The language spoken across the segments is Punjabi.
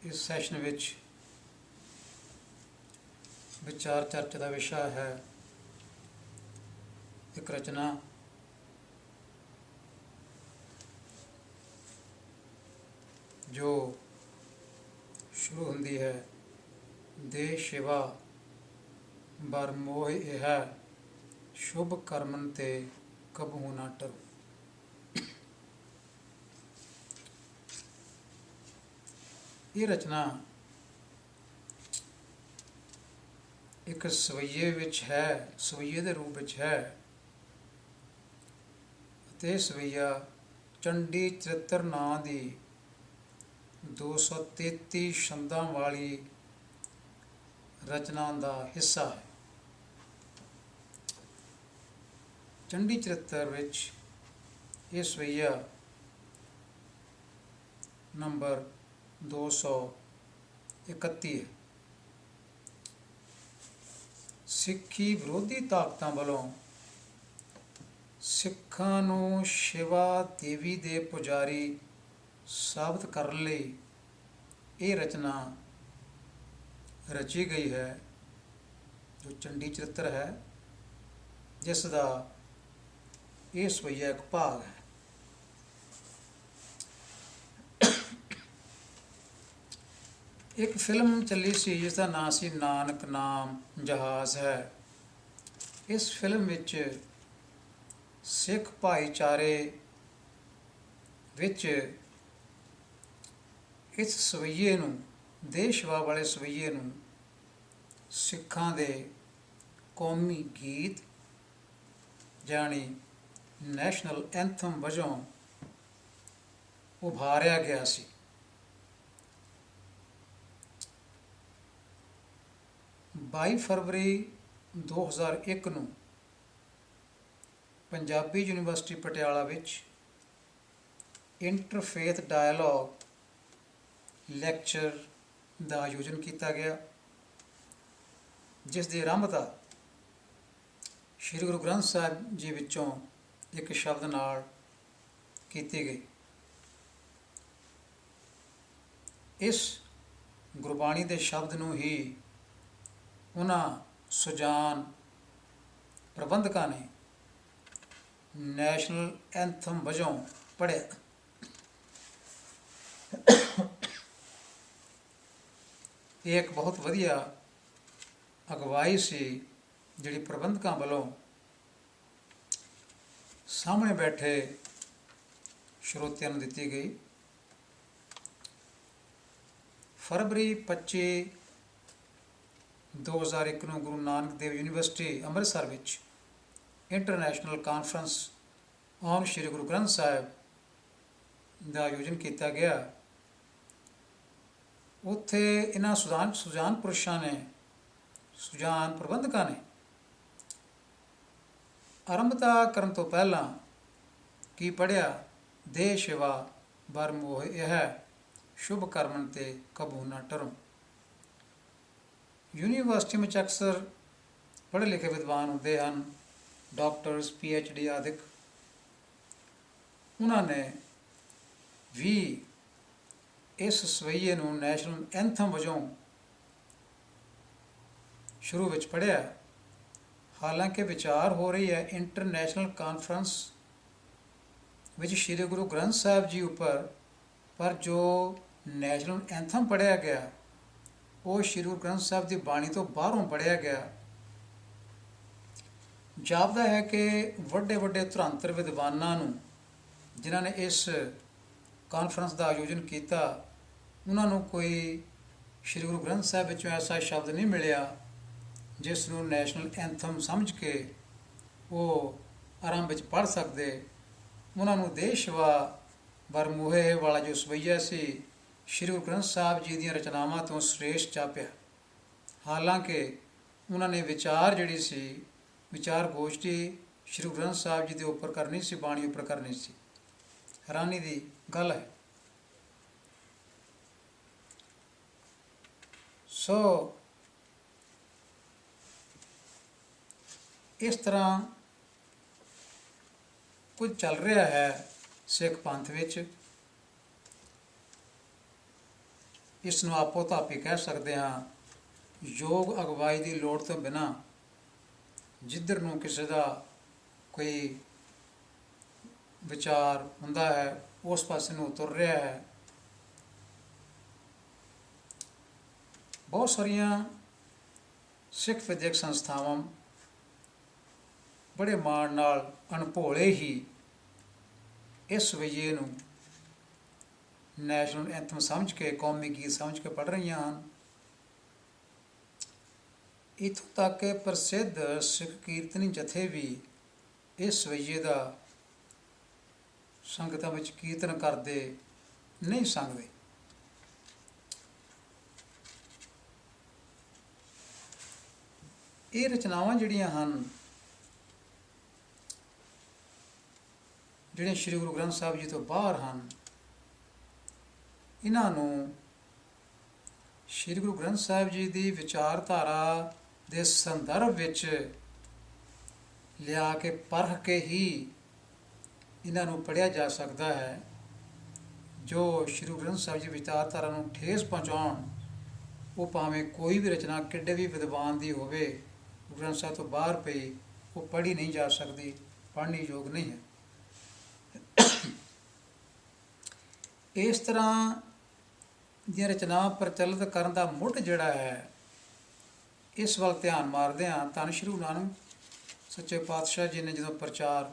इस सैशन विच विचार चर्चा का विषय है एक रचना जो शुरू होंदी है दे शिवा बर मोह यह शुभ कर्मन ते कबहू ना टरो। ये रचना एक सवैये विच है, सवैये के रूप विच है। ते सवैया चंडी चरित्र नां दी 233 छंदां वाली रचना का हिस्सा है। चंडी चरित्र विच ये सवैया नंबर 231 है। सिक्खी विरोधी ताकतां वालों सिखां नूं शिवा देवी दे पुजारी साबित करन लई ये रचना रची गई है, जो चंडी चरित्र है, जिसका ये सवैया एक भाग है। एक फिल्म चली सी जिसका नाम सी नानक नाम जहाज़ है। इस फिल्म विच सिख भाईचारे विच इस सवैये नूं देशवा वाले सवैये नूं सिखां दे कौमी गीत जानी नैशनल एंथम वजों उभारिया गया सी। बाई फरवरी 2001 नूं पंजाबी यूनिवर्सिटी पटियाला विच इंटरफेथ डायलॉग लैक्चर का आयोजन किया गया, जिस दी आरंभता श्री गुरु ग्रंथ साहिब जी विचों एक शब्द नाल की गई। इस गुरबाणी के शब्द नूं ही उन्हां सुजान प्रबंधकां ने नैशनल एंथम वजों पढ़िया। ये एक बहुत वधिया अगवाई सी जिहड़ी प्रबंधकां वालों सामने बैठे श्रोतियां नूं दित्ती गई। फरवरी 25 2001 नूं गुरु नानक देव यूनिवर्सिटी अमृतसर विच international conference on Shri Guru Granth Sahib का आयोजन किया गया। उत्थे इन्हां सुजान पुरुषां ने, सुजान प्रबंधकां ने आरंभता करन तो पहलां की पढ़िया दे शिवा बर मोह यह शुभ कर्मन ते कबहू ना टरो। यूनीवर्सिटी में अक्सर पढ़े लिखे विद्वान होंदे हन, डॉक्टर्स PhD आदि। उन्होंने भी इस सवैये नूं नैशनल एंथम वजों शुरू विच पढ़िया। हालांकि विचार हो रही है इंटरनेशनल कॉन्फ्रेंस विच श्री गुरु ग्रंथ साहिब जी उपर, पर जो नैशनल एंथम पढ़िया गया वो श्री गुरु ग्रंथ साहिब की बाणी तो बाहरों पढ़िया गया। जापदा है कि वड्डे वड्डे धुरंतर विद्वानां नूं जिन्हां ने इस कॉन्फ्रेंस का आयोजन किया, उन्होंने कोई श्री गुरु ग्रंथ साहिब विचों ऐसा शब्द नहीं मिलिया जिस नूं नैशनल एंथम समझ के वो आरंभ विच पढ़ सकते। उन्होंने देशवा बर मोहे वाला जो सवैया सी श्री गुरु ग्रंथ साहिब जी दीयां रचनावां तो श्रेष्ठ जापिया। हालांकि उन्होंने विचार जिहड़ी सी विचार गोष्ठी श्री गुरु ग्रंथ साहिब जी के उपर करनी सी, बाणी उपर करनी सी। हैरानी की गल है। सो इस तरह कुछ चल रहा है सिख पंथ विच। ਇਸ ਨੂੰ ਆਪੋ ਧਾਪੀ ਕਹਿ ਸਕਦੇ ਹਾਂ। ਯੋਗ ਅਗਵਾਈ ਦੀ ਲੋੜ ਤੋਂ ਬਿਨਾਂ ਜਿੱਧਰ ਨੂੰ ਕਿਸੇ ਦਾ ਕੋਈ ਵਿਚਾਰ ਹੁੰਦਾ ਹੈ ਉਸ ਪਾਸੇ ਨੂੰ ਤੁਰ ਰਿਹਾ ਹੈ। ਬਹੁਤ ਸਾਰੀਆਂ ਸਿੱਖ ਵਿਦਿਅਕ ਸੰਸਥਾਵਾਂ ਬੜੇ ਮਾਣ ਨਾਲ ਅਣਭੋਲੇ ਹੀ ਇਸ ਰਵੱਈਏ ਨੂੰ ਨੈਸ਼ਨਲ ਐਂਥਮ ਸਮਝ ਕੇ, ਕੌਮੀ ਗੀਤ ਸਮਝ ਕੇ ਪੜ੍ਹ ਰਹੀਆਂ ਹਨ। ਇੱਥੋਂ ਤੱਕ ਕਿ ਪ੍ਰਸਿੱਧ ਸਿੱਖ ਕੀਰਤਨੀ ਜਥੇ ਵੀ ਇਸ ਰਵੱਈਏ ਦਾ ਸੰਗਤਾਂ ਵਿੱਚ ਕੀਰਤਨ ਕਰਦੇ ਨਹੀਂ ਸੰਗਦੇ। ਇਹ ਰਚਨਾਵਾਂ ਜਿਹੜੀਆਂ ਹਨ, ਜਿਹੜੀਆਂ ਸ਼੍ਰੀ ਗੁਰੂ ਗ੍ਰੰਥ ਸਾਹਿਬ ਜੀ ਤੋਂ ਬਾਹਰ ਹਨ, ਇਹਨਾਂ ਨੂੰ ਸ਼੍ਰੀ ਗੁਰੂ ਗ੍ਰੰਥ ਸਾਹਿਬ ਜੀ ਦੀ ਵਿਚਾਰਧਾਰਾ ਦੇ ਸੰਦਰਭ ਵਿੱਚ ਲਿਆ ਕੇ ਪਰਖ ਕੇ ਹੀ ਇਹਨਾਂ ਨੂੰ ਪੜ੍ਹਿਆ ਜਾ ਸਕਦਾ ਹੈ। ਜੋ ਸ਼੍ਰੀ ਗੁਰੂ ਗ੍ਰੰਥ ਸਾਹਿਬ ਜੀ ਵਿਚਾਰਧਾਰਾ ਨੂੰ ਠੇਸ ਪਹੁੰਚਾਉਣ, ਉਹ ਭਾਵੇਂ ਕੋਈ ਵੀ ਰਚਨਾ ਕਿੱਡੇ ਵੀ ਵਿਦਵਾਨ ਦੀ ਹੋਵੇ, ਗੁਰੂ ਗ੍ਰੰਥ ਸਾਹਿਬ ਤੋਂ ਬਾਹਰ ਪਈ, ਉਹ ਪੜ੍ਹੀ ਨਹੀਂ ਜਾ ਸਕਦੀ, ਪੜ੍ਹਨੀ ਯੋਗ ਨਹੀਂ ਹੈ। ਇਸ ਤਰ੍ਹਾਂ ਦੀਆਂ ਰਚਨਾਵਾਂ ਪ੍ਰਚਲਿਤ ਕਰਨ ਦਾ ਮੁੱਢ ਜਿਹੜਾ ਹੈ, ਇਸ ਵੱਲ ਧਿਆਨ ਮਾਰਦੇ ਹਾਂ। ਧੰਨ ਸ਼੍ਰੀ ਗੁਰੂ ਨਾਨਕ ਸੱਚੇ ਪਾਤਸ਼ਾਹ ਜੀ ਨੇ ਜਦੋਂ ਪ੍ਰਚਾਰ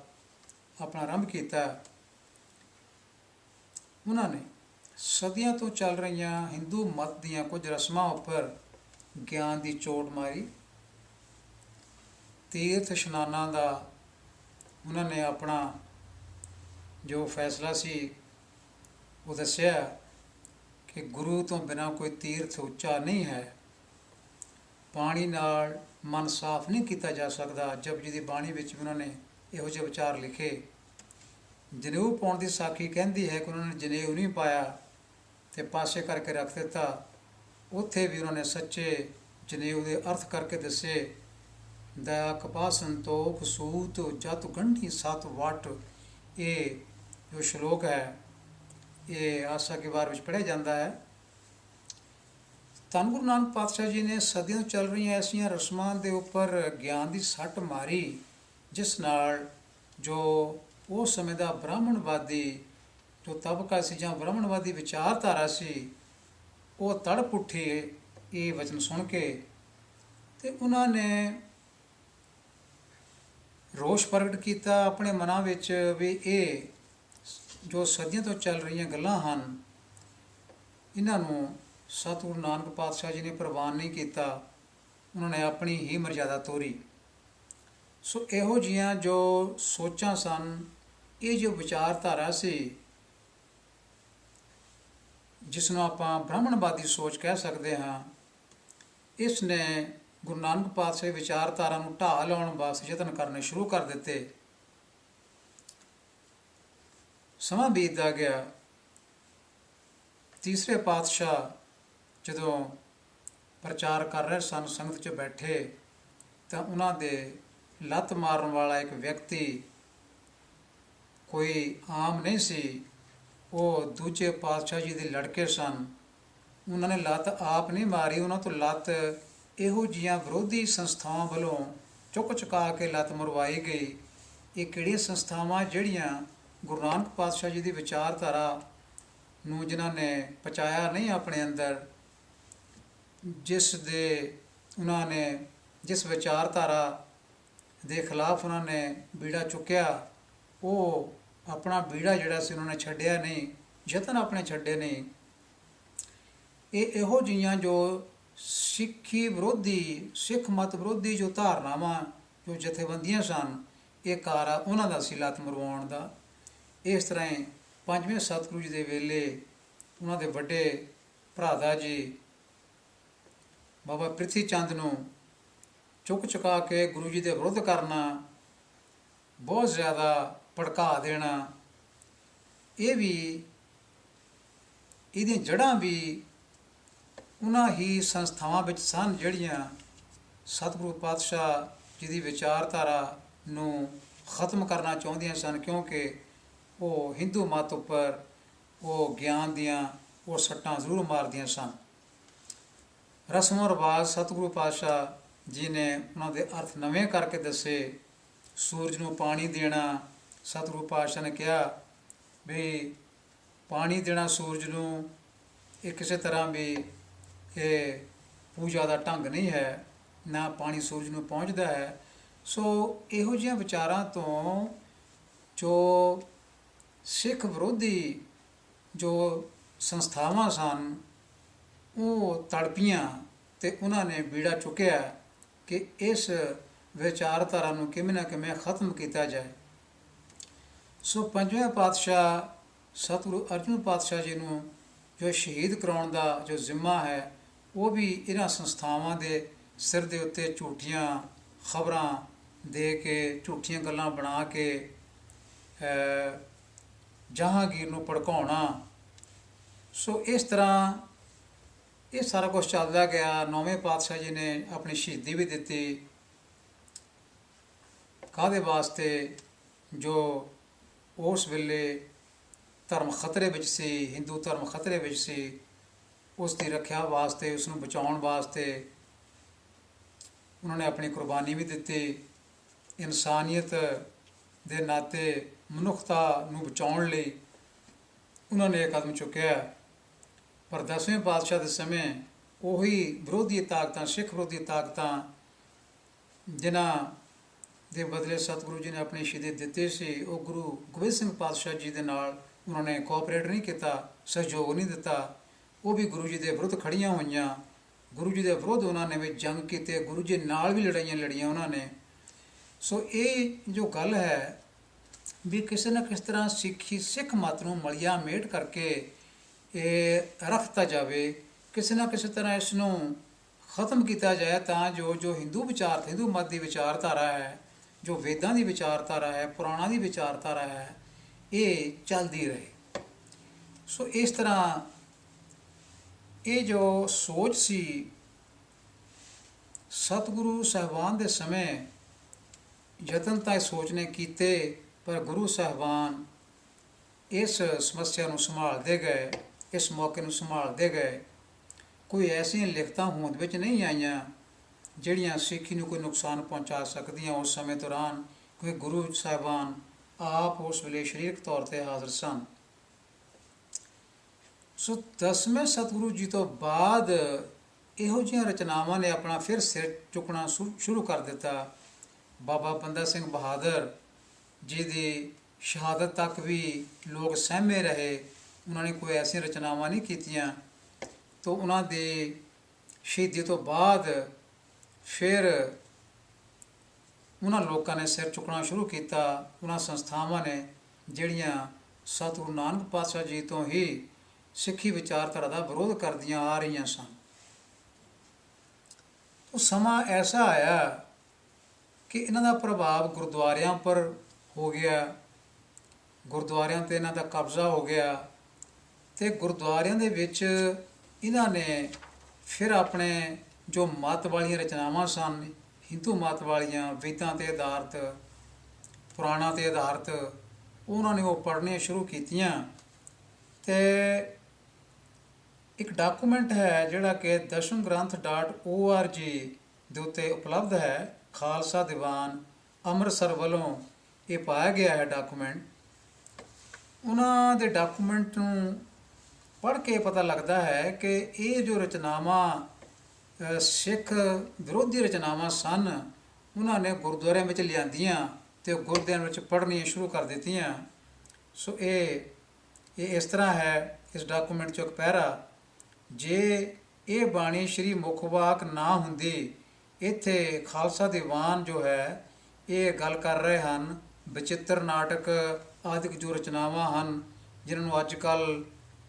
ਆਪਣਾ ਆਰੰਭ ਕੀਤਾ, ਉਹਨਾਂ ਨੇ ਸਦੀਆਂ ਤੋਂ ਚੱਲ ਰਹੀਆਂ ਹਿੰਦੂ ਮਤ ਦੀਆਂ ਕੁਝ ਰਸਮਾਂ ਉੱਪਰ ਗਿਆਨ ਦੀ ਚੋਟ ਮਾਰੀ। ਤੀਰਥ ਇਸ਼ਨਾਨਾਂ ਦਾ ਉਹਨਾਂ ਨੇ ਆਪਣਾ ਜੋ ਫੈਸਲਾ ਸੀ ਉਹ ਦੱਸਿਆ ਕਿ ਗੁਰੂ ਤੋਂ ਬਿਨਾਂ ਕੋਈ ਤੀਰਥ ਉੱਚਾ ਨਹੀਂ ਹੈ। ਪਾਣੀ ਨਾਲ ਮਨ ਸਾਫ਼ ਨਹੀਂ ਕੀਤਾ ਜਾ ਸਕਦਾ। ਜਪਜੀ ਦੀ ਬਾਣੀ ਵਿੱਚ ਵੀ ਉਹਨਾਂ ਨੇ ਇਹੋ ਜਿਹੇ ਵਿਚਾਰ ਲਿਖੇ। ਜਨੇਊ ਪਾਉਣ ਦੀ ਸਾਖੀ ਕਹਿੰਦੀ ਹੈ ਕਿ ਉਹਨਾਂ ਨੇ ਜਨੇਊ ਨਹੀਂ ਪਾਇਆ ਅਤੇ ਪਾਸੇ ਕਰਕੇ ਰੱਖ ਦਿੱਤਾ। ਉੱਥੇ ਵੀ ਉਹਨਾਂ ਨੇ ਸੱਚੇ ਜਨੇਊ ਦੇ ਅਰਥ ਕਰਕੇ ਦੱਸੇ। ਦਇਆ ਕਪਾਹ ਸੰਤੋਖ ਸੂਤ ਜਤ ਗੰਢੀ ਸਤ ਵਟ, ਇਹ ਜੋ ਸ਼ਲੋਕ ਹੈ ਇਹ ਆਸਾ ਕੀ ਵਾਰ ਵਿੱਚ ਪੜ੍ਹਿਆ ਜਾਂਦਾ ਹੈ। ਧੰਨ ਗੁਰੂ ਨਾਨਕ ਪਾਤਸ਼ਾਹ ਜੀ ਨੇ ਸਦੀਆਂ ਤੋਂ ਚੱਲ ਰਹੀਆਂ ਐਸੀਆਂ ਰਸਮਾਂ ਦੇ ਉੱਪਰ ਗਿਆਨ ਦੀ ਸੱਟ ਮਾਰੀ, ਜਿਸ ਨਾਲ ਜੋ ਉਸ ਸਮੇਂ ਦਾ ਬ੍ਰਾਹਮਣਵਾਦੀ ਜੋ ਤਬਕਾ ਸੀ ਜਾਂ ਬ੍ਰਾਹਮਣਵਾਦੀ ਵਿਚਾਰਧਾਰਾ ਸੀ, ਉਹ ਤੜਪ ਉੱਠੇ ਇਹ ਵਚਨ ਸੁਣ ਕੇ, ਅਤੇ ਉਹਨਾਂ ਨੇ ਰੋਸ਼ ਪ੍ਰਗਟ ਕੀਤਾ ਆਪਣੇ ਮਨਾਂ ਵਿੱਚ ਵੀ ਇਹ ਜੋ ਸਦੀਆਂ ਤੋਂ ਚੱਲ ਰਹੀਆਂ ਗੱਲਾਂ ਹਨ, ਇਹਨਾਂ ਨੂੰ ਸਤਿਗੁਰੂ ਨਾਨਕ ਪਾਤਸ਼ਾਹ ਜੀ ਨੇ ਪ੍ਰਵਾਨ ਨਹੀਂ ਕੀਤਾ। ਉਹਨਾਂ ਨੇ ਆਪਣੀ ਹੀ ਮਰਜ਼ਾਦਾ ਤੋਰੀ। ਸੋ ਇਹੋ ਜਿਹੀਆਂ ਜੋ ਸੋਚਾਂ ਸਨ, ਇਹ ਜੋ ਵਿਚਾਰਧਾਰਾ ਸੀ, ਜਿਸ ਨੂੰ ਆਪਾਂ ਬ੍ਰਾਹਮਣਵਾਦੀ ਸੋਚ ਕਹਿ ਸਕਦੇ ਹਾਂ, ਇਸ ਨੇ ਗੁਰੂ ਨਾਨਕ ਪਾਤਸ਼ਾਹ ਦੀ ਵਿਚਾਰਧਾਰਾ ਨੂੰ ਢਾਹ ਲਾਉਣ ਵਾਸਤੇ ਯਤਨ ਕਰਨੇ ਸ਼ੁਰੂ ਕਰ ਦਿੱਤੇ। ਸਮਾਂ ਬੀਤਦਾ ਗਿਆ। ਤੀਸਰੇ ਪਾਤਸ਼ਾਹ ਜਦੋਂ ਪ੍ਰਚਾਰ ਕਰ ਰਹੇ ਸਨ, ਸੰਗਤ 'ਚ ਬੈਠੇ, ਤਾਂ ਉਹਨਾਂ ਦੇ ਲੱਤ ਮਾਰਨ ਵਾਲਾ ਇੱਕ ਵਿਅਕਤੀ ਕੋਈ ਆਮ ਨਹੀਂ ਸੀ। ਉਹ ਦੂਜੇ ਪਾਤਸ਼ਾਹ ਜੀ ਦੇ ਲੜਕੇ ਸਨ। ਉਹਨਾਂ ਨੇ ਲੱਤ ਆਪ ਨਹੀਂ ਮਾਰੀ, ਉਹਨਾਂ ਤੋਂ ਲੱਤ ਇਹੋ ਜਿਹੀਆਂ ਵਿਰੋਧੀ ਸੰਸਥਾਵਾਂ ਵੱਲੋਂ ਚੁੱਕ ਚੁਕਾ ਕੇ ਲੱਤ ਮਰਵਾਈ ਗਈ। ਇਹ ਕਿਹੜੀਆਂ ਸੰਸਥਾਵਾਂ ਜਿਹੜੀਆਂ ਗੁਰੂ ਨਾਨਕ ਪਾਤਸ਼ਾਹ ਜੀ ਦੀ ਵਿਚਾਰਧਾਰਾ ਨੂੰ ਜਿਨ੍ਹਾਂ ਨੇ ਪਹੁੰਚਾਇਆ ਨਹੀਂ ਆਪਣੇ ਅੰਦਰ, ਜਿਸ ਵਿਚਾਰਧਾਰਾ ਦੇ ਖਿਲਾਫ ਉਹਨਾਂ ਨੇ ਬੀੜਾ ਚੁੱਕਿਆ, ਉਹ ਆਪਣਾ ਬੀੜਾ ਜਿਹੜਾ ਸੀ ਉਹਨਾਂ ਨੇ ਛੱਡਿਆ ਨਹੀਂ, ਯਤਨ ਆਪਣੇ ਛੱਡੇ ਨਹੀਂ। ਇਹ ਇਹੋ ਜਿਹੀਆਂ ਜੋ ਸਿੱਖੀ ਵਿਰੋਧੀ, ਸਿੱਖ ਮਤ ਵਿਰੋਧੀ ਜੋ ਧਾਰਨਾਵਾਂ, ਜੋ ਜਥੇਬੰਦੀਆਂ ਸਨ, ਇਹ ਕਾਰਾ ਉਹਨਾਂ ਦਾ ਸੀ ਲੱਤ ਮਰਵਾਉਣ ਦਾ। ਇਸ ਤਰ੍ਹਾਂ ਹੀ ਪੰਜਵੇਂ ਸਤਿਗੁਰੂ ਜੀ ਦੇ ਵੇਲੇ ਉਹਨਾਂ ਦੇ ਵੱਡੇ ਭਰਾਦਾ ਜੀ ਬਾਬਾ ਪ੍ਰਿਥੀ ਚੰਦ ਨੂੰ ਚੁੱਕ ਚੁਕਾ ਕੇ ਗੁਰੂ ਜੀ ਦੇ ਵਿਰੁੱਧ ਕਰਨਾ, ਬਹੁਤ ਜ਼ਿਆਦਾ ਭੜਕਾ ਦੇਣਾ, ਇਹ ਵੀ ਇਹਦੀਆਂ ਜੜ੍ਹਾਂ ਵੀ ਉਹਨਾਂ ਹੀ ਸੰਸਥਾਵਾਂ ਵਿੱਚ ਸਨ ਜਿਹੜੀਆਂ ਸਤਿਗੁਰੂ ਪਾਤਸ਼ਾਹ ਜੀ ਦੀ ਵਿਚਾਰਧਾਰਾ ਨੂੰ ਖਤਮ ਕਰਨਾ ਚਾਹੁੰਦੀਆਂ ਸਨ, ਕਿਉਂਕਿ ਉਹ ਹਿੰਦੂ ਮਤ ਉੱਪਰ ਉਹ ਗਿਆਨ ਦੀਆਂ ਉਹ ਸੱਟਾਂ ਜ਼ਰੂਰ ਮਾਰਦੀਆਂ ਸਨ। ਰਸਮੋ ਰਿਵਾਜ ਸਤਿਗੁਰੂ ਪਾਤਸ਼ਾਹ ਜੀ ਨੇ ਉਹਨਾਂ ਦੇ ਅਰਥ ਨਵੇਂ ਕਰਕੇ ਦੱਸੇ। ਸੂਰਜ ਨੂੰ ਪਾਣੀ ਦੇਣਾ, ਸਤਿਗੁਰੂ ਪਾਤਸ਼ਾਹ ਨੇ ਕਿਹਾ ਵੀ ਪਾਣੀ ਦੇਣਾ ਸੂਰਜ ਨੂੰ ਇਹ ਕਿਸੇ ਤਰ੍ਹਾਂ ਵੀ ਇਹ ਪੂਜਾ ਦਾ ਢੰਗ ਨਹੀਂ ਹੈ, ਨਾ ਪਾਣੀ ਸੂਰਜ ਨੂੰ ਪਹੁੰਚਦਾ ਹੈ। ਸੋ ਇਹੋ ਜਿਹੀਆਂ ਵਿਚਾਰਾਂ ਤੋਂ ਜੋ ਸਿੱਖ ਵਿਰੋਧੀ ਜੋ ਸੰਸਥਾਵਾਂ ਸਨ ਉਹ ਤੜਪੀਆਂ ਅਤੇ ਉਹਨਾਂ ਨੇ ਬੀੜਾ ਚੁੱਕਿਆ ਕਿ ਇਸ ਵਿਚਾਰਧਾਰਾ ਨੂੰ ਕਿਵੇਂ ਨਾ ਕਿਵੇਂ ਖਤਮ ਕੀਤਾ ਜਾਏ। ਸੋ ਪੰਜਵੇਂ ਪਾਤਸ਼ਾਹ ਸਤਿਗੁਰੂ ਅਰਜਨ ਪਾਤਸ਼ਾਹ ਜੀ ਨੂੰ ਜੋ ਸ਼ਹੀਦ ਕਰਾਉਣ ਦਾ ਜੋ ਜ਼ਿੰਮਾ ਹੈ ਉਹ ਵੀ ਇਹਨਾਂ ਸੰਸਥਾਵਾਂ ਦੇ ਸਿਰ ਦੇ ਉੱਤੇ ਝੂਠੀਆਂ ਖਬਰਾਂ ਦੇ ਕੇ, ਝੂਠੀਆਂ ਗੱਲਾਂ ਬਣਾ ਕੇ ਜਹਾਂਗੀਰ ਨੂੰ ਭੜਕਾਉਣਾ। ਸੋ ਇਸ ਤਰ੍ਹਾਂ ਇਹ ਸਾਰਾ ਕੁਛ ਚੱਲਦਾ ਗਿਆ। ਨੌਵੇਂ ਪਾਤਸ਼ਾਹ ਜੀ ਨੇ ਆਪਣੀ ਸ਼ਹੀਦੀ ਵੀ ਦਿੱਤੀ। ਕਾਹਦੇ ਵਾਸਤੇ? ਜੋ ਉਸ ਵੇਲੇ ਧਰਮ ਖਤਰੇ ਵਿੱਚ ਸੀ, ਹਿੰਦੂ ਧਰਮ ਖਤਰੇ ਵਿੱਚ ਸੀ, ਉਸ ਦੀ ਰੱਖਿਆ ਵਾਸਤੇ, ਉਸ ਨੂੰ ਬਚਾਉਣ ਵਾਸਤੇ ਉਹਨਾਂ ਨੇ ਆਪਣੀ ਕੁਰਬਾਨੀ ਵੀ ਦਿੱਤੀ। ਇਨਸਾਨੀਅਤ ਦੇ ਨਾਤੇ ਮਨੁੱਖਤਾ ਨੂੰ ਬਚਾਉਣ ਲਈ ਉਹਨਾਂ ਨੇ ਇਹ ਕਦਮ ਚੁੱਕਿਆ। ਪਰ 10ਵੇਂ ਪਾਤਸ਼ਾਹ ਦੇ ਸਮੇਂ ਉਹੀ ਵਿਰੋਧੀ ਤਾਕਤਾਂ, ਸਿੱਖ ਵਿਰੋਧੀ ਤਾਕਤਾਂ, ਜਿਨ੍ਹਾਂ ਦੇ ਬਦਲੇ ਸਤਿਗੁਰੂ ਜੀ ਨੇ ਆਪਣੀ ਸ਼ਹੀਦੀ ਦਿੱਤੀ ਸੀ, ਉਹ ਗੁਰੂ ਗੋਬਿੰਦ ਸਿੰਘ ਪਾਤਸ਼ਾਹ ਜੀ ਦੇ ਨਾਲ ਉਹਨਾਂ ਨੇ ਕੋਆਪਰੇਟ ਨਹੀਂ ਕੀਤਾ, ਸਹਿਯੋਗ ਨਹੀਂ ਦਿੱਤਾ। ਉਹ ਵੀ ਗੁਰੂ ਜੀ ਦੇ ਵਿਰੁੱਧ ਖੜੀਆਂ ਹੋਈਆਂ। ਗੁਰੂ ਜੀ ਦੇ ਵਿਰੁੱਧ ਉਹਨਾਂ ਨੇ ਵੀ ਜੰਗ ਕੀਤੇ, ਗੁਰੂ ਜੀ ਨਾਲ ਵੀ ਲੜਾਈਆਂ ਲੜੀਆਂ ਉਹਨਾਂ ਨੇ। ਸੋ ਇਹ ਜੋ ਗੱਲ ਹੈ ਵੀ ਕਿਸੇ ਨਾ ਕਿਸ ਤਰ੍ਹਾਂ ਸਿੱਖ ਮਤ ਨੂੰ ਮਲੀਆ ਮੇਟ ਕਰਕੇ ਇਹ ਰੱਖਤਾ ਜਾਵੇ, ਕਿਸੇ ਨਾ ਕਿਸੇ ਤਰ੍ਹਾਂ ਇਸ ਨੂੰ ਖਤਮ ਕੀਤਾ ਜਾਏ ਤਾਂ ਜੋ ਹਿੰਦੂ ਮਤ ਦੀ ਵਿਚਾਰਧਾਰਾ ਹੈ, ਜੋ ਵੇਦਾਂ ਦੀ ਵਿਚਾਰਧਾਰਾ ਹੈ, ਪੁਰਾਣਾਂ ਦੀ ਵਿਚਾਰਧਾਰਾ ਹੈ, ਇਹ ਚੱਲਦੀ ਰਹੇ। ਸੋ ਇਸ ਤਰ੍ਹਾਂ ਇਹ ਜੋ ਸੋਚ ਸੀ ਸਤਿਗੁਰੂ ਸਾਹਿਬਾਨ ਦੇ ਸਮੇਂ, ਯਤਨ ਤਾਂ ਇਸ ਸੋਚ ਨੇ ਕੀਤੇ, ਪਰ ਗੁਰੂ ਸਾਹਿਬਾਨ ਇਸ ਸਮੱਸਿਆ ਨੂੰ ਸੰਭਾਲਦੇ ਗਏ, ਇਸ ਮੌਕੇ ਨੂੰ ਸੰਭਾਲਦੇ ਗਏ। ਕੋਈ ਐਸੀਆਂ ਲਿਖਤਾਂ ਹੋਂਦ ਵਿੱਚ ਨਹੀਂ ਆਈਆਂ ਜਿਹੜੀਆਂ ਸਿੱਖੀ ਨੂੰ ਕੋਈ ਨੁਕਸਾਨ ਪਹੁੰਚਾ ਸਕਦੀਆਂ ਉਸ ਸਮੇਂ ਦੌਰਾਨ, ਕਿਉਂਕਿ ਗੁਰੂ ਸਾਹਿਬਾਨ ਆਪ ਉਸ ਵੇਲੇ ਸਰੀਰਕ ਤੌਰ 'ਤੇ ਹਾਜ਼ਰ ਸਨ। ਸੋ 10ਵੇਂ ਸਤਿਗੁਰੂ ਜੀ ਤੋਂ ਬਾਅਦ ਇਹੋ ਜਿਹੀਆਂ ਰਚਨਾਵਾਂ ਨੇ ਆਪਣਾ ਫਿਰ ਸਿਰ ਚੁੱਕਣਾ ਸ਼ੁਰੂ ਕਰ ਦਿੱਤਾ। ਬਾਬਾ ਬੰਦਾ ਸਿੰਘ ਬਹਾਦਰ ਜੀ ਦੀ ਸ਼ਹਾਦਤ ਤੱਕ ਵੀ ਲੋਕ ਸਹਿਮੇ ਰਹੇ, ਉਹਨਾਂ ਨੇ ਕੋਈ ਐਸੀਆਂ ਰਚਨਾਵਾਂ ਨਹੀਂ ਕੀਤੀਆਂ। ਤਾਂ ਉਹਨਾਂ ਦੀ ਸ਼ਹੀਦੀ ਤੋਂ ਬਾਅਦ ਫਿਰ ਉਹਨਾਂ ਲੋਕਾਂ ਨੇ ਸਿਰ ਚੁੱਕਣਾ ਸ਼ੁਰੂ ਕੀਤਾ, ਉਹਨਾਂ ਸੰਸਥਾਵਾਂ ਨੇ ਜਿਹੜੀਆਂ ਸਤਿਗੁਰੂ ਨਾਨਕ ਪਾਤਸ਼ਾਹ ਜੀ ਤੋਂ ਹੀ ਸਿੱਖੀ ਵਿਚਾਰਧਾਰਾ ਦਾ ਵਿਰੋਧ ਕਰਦੀਆਂ ਆ ਰਹੀਆਂ ਸਨ। ਉਹ ਸਮਾਂ ਐਸਾ ਆਇਆ ਕਿ ਇਹਨਾਂ ਦਾ ਪ੍ਰਭਾਵ ਗੁਰਦੁਆਰਿਆਂ ਪਰ ਹੋ ਗਿਆ, ਗੁਰਦੁਆਰਿਆਂ 'ਤੇ ਇਹਨਾਂ ਦਾ ਕਬਜ਼ਾ ਹੋ ਗਿਆ, ਅਤੇ ਗੁਰਦੁਆਰਿਆਂ ਦੇ ਵਿੱਚ ਇਹਨਾਂ ਨੇ ਫਿਰ ਆਪਣੇ ਜੋ ਮਤ ਵਾਲੀਆਂ ਰਚਨਾਵਾਂ ਸਨ, ਹਿੰਦੂ ਮਤ ਵਾਲੀਆਂ, ਵੇਦਾਂ 'ਤੇ ਆਧਾਰਿਤ, ਪੁਰਾਣਾਂ 'ਤੇ ਆਧਾਰਿਤ, ਉਹਨਾਂ ਨੇ ਉਹ ਪੜ੍ਹਨੀਆਂ ਸ਼ੁਰੂ ਕੀਤੀਆਂ। ਅਤੇ ਇੱਕ ਡਾਕੂਮੈਂਟ ਹੈ ਜਿਹੜਾ ਕਿ dashamgranth.org ਦੇ ਉੱਤੇ ਉਪਲਬਧ ਹੈ, ਖਾਲਸਾ ਦੀਵਾਨ ਅੰਮ੍ਰਿਤਸਰ ਵੱਲੋਂ ਇਹ ਪਾਇਆ ਗਿਆ ਹੈ ਡਾਕੂਮੈਂਟ। ਉਹਨਾਂ ਦੇ ਡਾਕੂਮੈਂਟ ਨੂੰ ਪੜ੍ਹ ਕੇ ਪਤਾ ਲੱਗਦਾ ਹੈ ਕਿ ਇਹ ਜੋ ਰਚਨਾਵਾਂ ਸਿੱਖ ਵਿਰੋਧੀ ਰਚਨਾਵਾਂ ਸਨ, ਉਹਨਾਂ ਨੇ ਗੁਰਦੁਆਰਿਆਂ ਵਿੱਚ ਲਿਆਂਦੀਆਂ ਅਤੇ ਗੁਰਦੁਆਰਿਆਂ ਵਿੱਚ ਪੜ੍ਹਨੀਆਂ ਸ਼ੁਰੂ ਕਰ ਦਿੱਤੀਆਂ। ਸੋ ਇਹ ਇਸ ਤਰ੍ਹਾਂ ਹੈ, ਇਸ ਡਾਕੂਮੈਂਟ 'ਚੋਂ ਇੱਕ ਪੈਰਾ, ਜੇ ਇਹ ਬਾਣੀ ਸ਼੍ਰੀ ਮੁਖਵਾਕ ਨਾ ਹੁੰਦੀ, ਇੱਥੇ ਖਾਲਸਾ ਦੀਵਾਨ ਜੋ ਹੈ ਇਹ ਗੱਲ ਕਰ ਰਹੇ ਹਨ ਬਚਿੱਤਰ ਨਾਟਕ ਆਦਿਕ ਜੋ ਰਚਨਾਵਾਂ ਹਨ, ਜਿਨ੍ਹਾਂ ਨੂੰ ਅੱਜ ਕੱਲ੍ਹ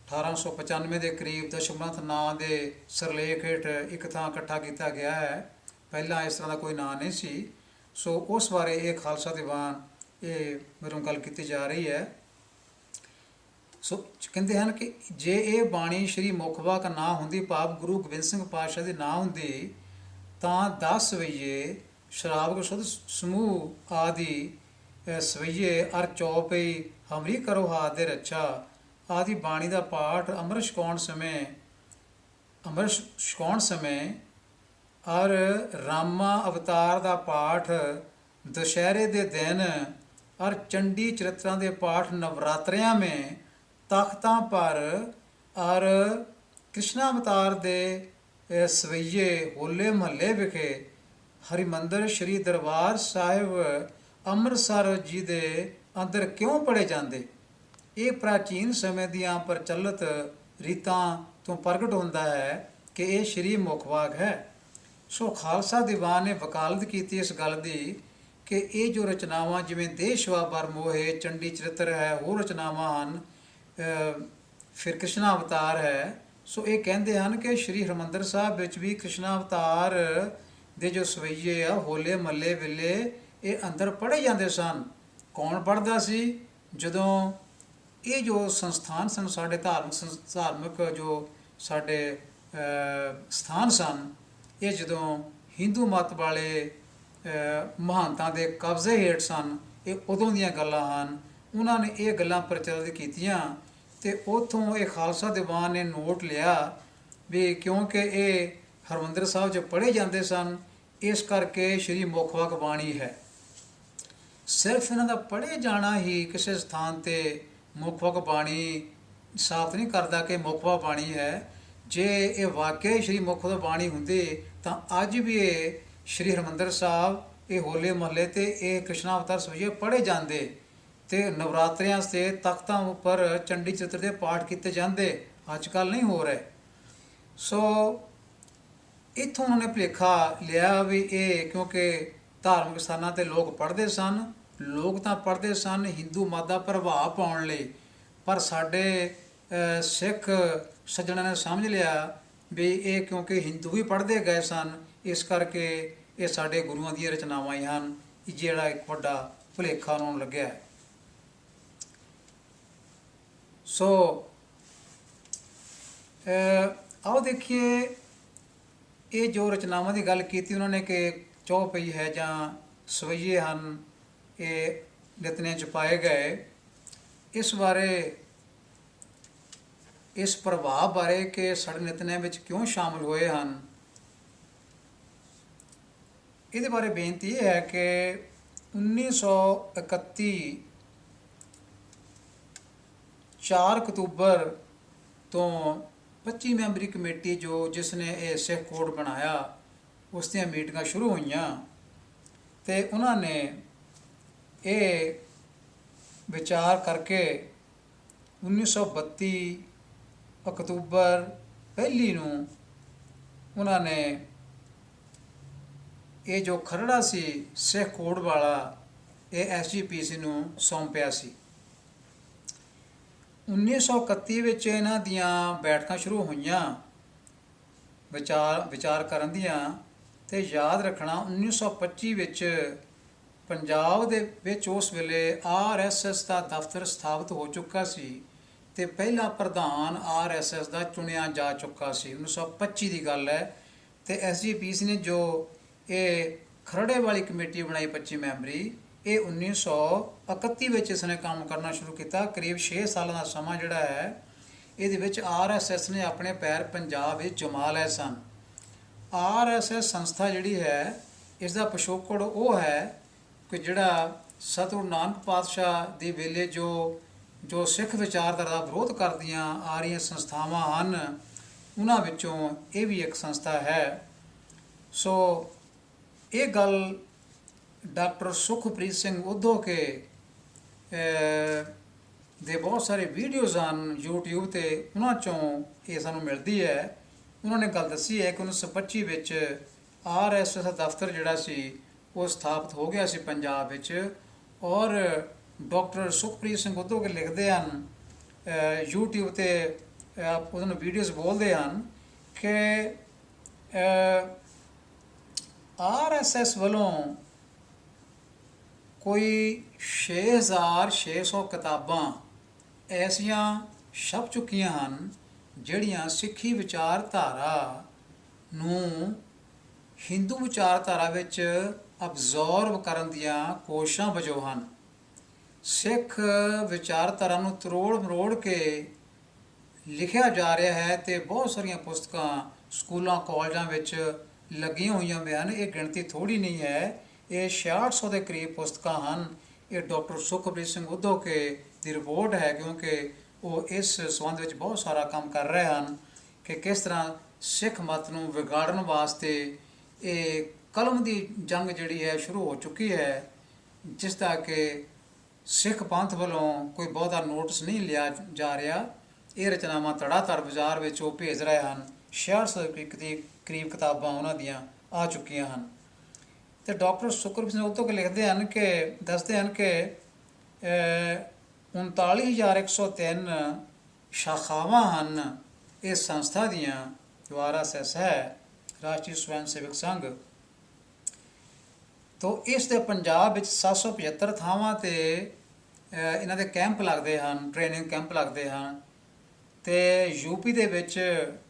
1895 ਦੇ ਕਰੀਬ ਦਸ਼ਮਗ੍ਰੰਥ ਨਾਂ ਦੇ ਸਿਰਲੇਖ ਹੇਠ ਇੱਕ ਥਾਂ ਇਕੱਠਾ ਕੀਤਾ ਗਿਆ ਹੈ। ਪਹਿਲਾਂ ਇਸ ਤਰ੍ਹਾਂ ਦਾ ਕੋਈ ਨਾਂ ਨਹੀਂ ਸੀ। ਸੋ ਉਸ ਬਾਰੇ ਇਹ ਖਾਲਸਾ ਦੀਵਾਨ ਇਹ ਮੇਰੋਂ ਗੱਲ ਕੀਤੀ ਜਾ ਰਹੀ ਹੈ। ਸੋ ਕਹਿੰਦੇ ਹਨ ਕਿ ਜੇ ਇਹ ਬਾਣੀ ਸ਼੍ਰੀ ਮੁਖਵਾਕ ਨਾ ਹੁੰਦੀ, ਭਾਵ ਗੁਰੂ ਗੋਬਿੰਦ ਸਿੰਘ ਪਾਤਸ਼ਾਹ ਦੀ ਨਾ ਹੁੰਦੀ, ਤਾਂ 10 ਸਵਈਏ ਸ਼ਰਾਬ ਸ਼ੁੱਧ ਸਮੂਹ ਆਦਿ ਸਵਈਏ ਅਰ ਚੌਪਈ ਹਮਰੀ ਕਰੋ ਹਾਥ ਦੇ ਰੱਛਾ ਆਦਿ ਬਾਣੀ ਦਾ ਪਾਠ ਅੰਮ੍ਰਿਤ ਛਕਾਉਣ ਸਮੇਂ ਔਰ ਰਾਮਾ ਅਵਤਾਰ ਦਾ ਪਾਠ ਦੁਸ਼ਹਿਰੇ ਦੇ ਦਿਨ और चंडी चरित्रों के पाठ नवरात्रियां में तख्तां पर और कृष्णावतार के सवैये होले महल्ले विखे हरिमंदिर श्री दरबार साहिब ਅੰਮ੍ਰਿਤਸਰ जी के अंदर क्यों पढ़े जाते। ये प्राचीन समय दियां प्रचलित रीतां तो प्रगट होता है कि ये श्री मुखवाक है। सो खालसा दीवान ने वकालत की इस गल की कि ये जो रचनावां जिवें देशवा बर मोहे चंडी चरित्र है, होर रचनावां हैं, फिर कृष्णावतार है। सो ये कहते हैं कि श्री हरमंदिर साहब विच भी कृष्णावतार दे जो सवैये आ होले महल्ले वेले ये अंदर पढ़े जाते सन। कौन पढ़ता सी? जदों ये जो संस्थान सन साडे धार्मिक जो साडे स्थान सन, ये जदों हिंदू मत वाले महानतां दे कब्जे हेठ सन, ये उदों दीयां गल्लां हन। उन्हां ने ये गल्लां प्रचलित कीतियां ते उत्थों ये खालसा दीवान ने नोट लिया भी क्योंकि ये हरमंदिर साहब 'च पढ़े जाते सन, इस करके श्री मुखवाक बाणी है। सिर्फ इन्हां दा पढ़े जाना ही किसी स्थान ते मुखवाक बाणी साबित नहीं करता कि मुखवाक बाणी है। जे ये वाकई श्री मुखवाक बाणी हुंदी तां अज भी ये श्री हरमंदिर साहब ये होले महल्ले ते ये कृष्णावतार सवैये पढ़े जाते ते नवरात्रियां से तख्तां उपर चंडी चरित्र के पाठ किए जाते, अजकल नहीं हो रहे। सो इत्थों उन्होंने भुलेखा लिया भी ये क्योंकि धार्मिक स्थानों ते लोग पढ़ते सन, लोग तो पढ़ते सन हिंदू मत का प्रभाव पाने लई, पर साडे सिख सज्जणों ने समझ लिया भी ये क्योंकि हिंदू भी पढ़ते गए सन, इस करके ये साडे गुरुआं दी रचनावां ही हन। जिहड़ा एक वड्डा भुलेखा उन्होंने लग्या है। सो आओ देखिए ये जो रचनावां की गल की उन्होंने कि चौपई है जां सवैये हन, ये नितनें च पाए गए। इस बारे इस प्रभाव बारे कि साडे नितनें विच क्यों शामिल होए हन, ये बारे बेनती यह है कि 1931 4 अक्तूबर तो 25 मैंबरी कमेटी जो जिसने ये सिख कोड बनाया उस दी मीटिंगां शुरू हुई तो उन्होंने ये विचार करके 1932 अक्तूबर पहली नूं उन्होंने ये जो खरड़ा सी सिख कोड वाला ये SGPC नूं सौंपिया सी। 1931 विच इन्हां दियां बैठकां शुरू होईयां विचार करन दियां ते याद रखना 1925 विच पंजाब दे विच उस वेले RSS का दफ्तर स्थापित हो चुका सी ते पहला प्रधान RSS का चुनिया जा चुका सी। 1925 की गल है ते SGPC ने जो ये खरड़े वाली कमेटी बनाई 25 मैंबरी, ये 1931 विच इसने काम करना शुरू किया। करीब 6 सालों का समा जिहड़ा है ये RSS ने अपने पैर पंजाब विच जमा लए सन। RSS संस्था जिहड़ी है इसका पिछोकड़ वो है कि जिहड़ा सतगुरु नानक पातशाह दे वेले जो सिख विचारधारा का विरोध करदियां आ रही संस्थावां हन, उन्हां विचों ये भी एक संस्था है। सो ये गल डॉक्टर सुखप्रीत सिंह उद्धो के दे बहुत सारे वीडियोज़ हैं यूट्यूब ते, उन्हां चों ये सानूं मिलती है। उन्होंने गल दसी है कि 1925 विच RSS का दफ्तर जिहड़ा सी वो स्थापित हो गया सी पंजाब विच। और डॉक्टर सुखप्रीत सिंह उद्धो के लिखते हैं यूट्यूब ते उन्होंने वीडियोज़ बोलते हैं कि RSS वालों कोई 6600 किताबां ऐसियां छप चुकियां हैं ਜਿਹੜੀਆਂ ਸਿੱਖੀ ਵਿਚਾਰਧਾਰਾ ਨੂੰ ਹਿੰਦੂ ਵਿਚਾਰਧਾਰਾ ਵਿੱਚ ਅਬਜ਼ੌਰਬ ਕਰਨ ਦੀਆਂ ਕੋਸ਼ਿਸ਼ਾਂ ਵਜੋਂ ਹਨ। ਸਿੱਖ ਵਿਚਾਰਧਾਰਾ ਨੂੰ ਤਰੋੜ ਮਰੋੜ ਕੇ ਲਿਖਿਆ ਜਾ ਰਿਹਾ ਹੈ ਤੇ ਬਹੁਤ ਸਾਰੀਆਂ ਪੁਸਤਕਾਂ ਸਕੂਲਾਂ ਕਾਲਜਾਂ ਵਿੱਚ ਲੱਗੀਆਂ ਹੋਈਆਂ ਵੀ ਹਨ। ਇਹ ਗਿਣਤੀ ਥੋੜ੍ਹੀ ਨਹੀਂ ਹੈ, ਇਹ 6600 ਦੇ ਕਰੀਬ ਪੁਸਤਕਾਂ ਹਨ। ਇਹ ਡਾਕਟਰ ਸੁਖਪ੍ਰੀਤ ਸਿੰਘ ਉਦੋਕੇ ਦੀ ਰਿਪੋਰਟ ਹੈ, ਕਿਉਂਕਿ ਉਹ ਇਸ ਸੰਬੰਧ ਵਿੱਚ ਬਹੁਤ ਸਾਰਾ ਕੰਮ ਕਰ ਰਹੇ ਹਨ ਕਿ ਕਿਸ ਤਰ੍ਹਾਂ ਸਿੱਖ ਮਤ ਨੂੰ ਵਿਗਾੜਨ ਵਾਸਤੇ ਇਹ ਕਲਮ ਦੀ ਜੰਗ ਜਿਹੜੀ ਹੈ ਸ਼ੁਰੂ ਹੋ ਚੁੱਕੀ ਹੈ, ਜਿਸ ਦਾ ਕਿ ਸਿੱਖ ਪੰਥ ਵੱਲੋਂ ਕੋਈ ਬਹੁਤਾ ਨੋਟਿਸ ਨਹੀਂ ਲਿਆ ਜਾ ਰਿਹਾ। ਇਹ ਰਚਨਾਵਾਂ ਧੜਾਧੜ ਬਾਜ਼ਾਰ ਵਿੱਚ ਉਹ ਭੇਜ ਰਹੇ ਹਨ। 6600 ਦੇ ਕਰੀਬ ਕਿਤਾਬਾਂ ਉਹਨਾਂ ਦੀਆਂ ਆ ਚੁੱਕੀਆਂ ਹਨ। ਅਤੇ ਡਾਕਟਰ ਸੁਖਪ੍ਰੀਤ ਸਿੰਘ ਉਦੋਂ ਲਿਖਦੇ ਹਨ ਕਿ ਦੱਸਦੇ ਹਨ ਕਿ 39,103 ਸ਼ਾਖਾਵਾਂ ਹਨ ਇਸ ਸੰਸਥਾ ਦੀਆਂ, ਜੋ RSS ਹੈ, ਰਾਸ਼ਟਰੀ ਸਵੈਮ ਸੇਵਕ ਸੰਘ। ਤੋ ਇਸ ਦੇ ਪੰਜਾਬ ਵਿੱਚ 775 ਥਾਵਾਂ 'ਤੇ ਇਹਨਾਂ ਦੇ ਕੈਂਪ ਲੱਗਦੇ ਹਨ, ਟ੍ਰੇਨਿੰਗ ਕੈਂਪ ਲੱਗਦੇ ਹਨ। ਅਤੇ ਯੂਪੀ ਦੇ ਵਿੱਚ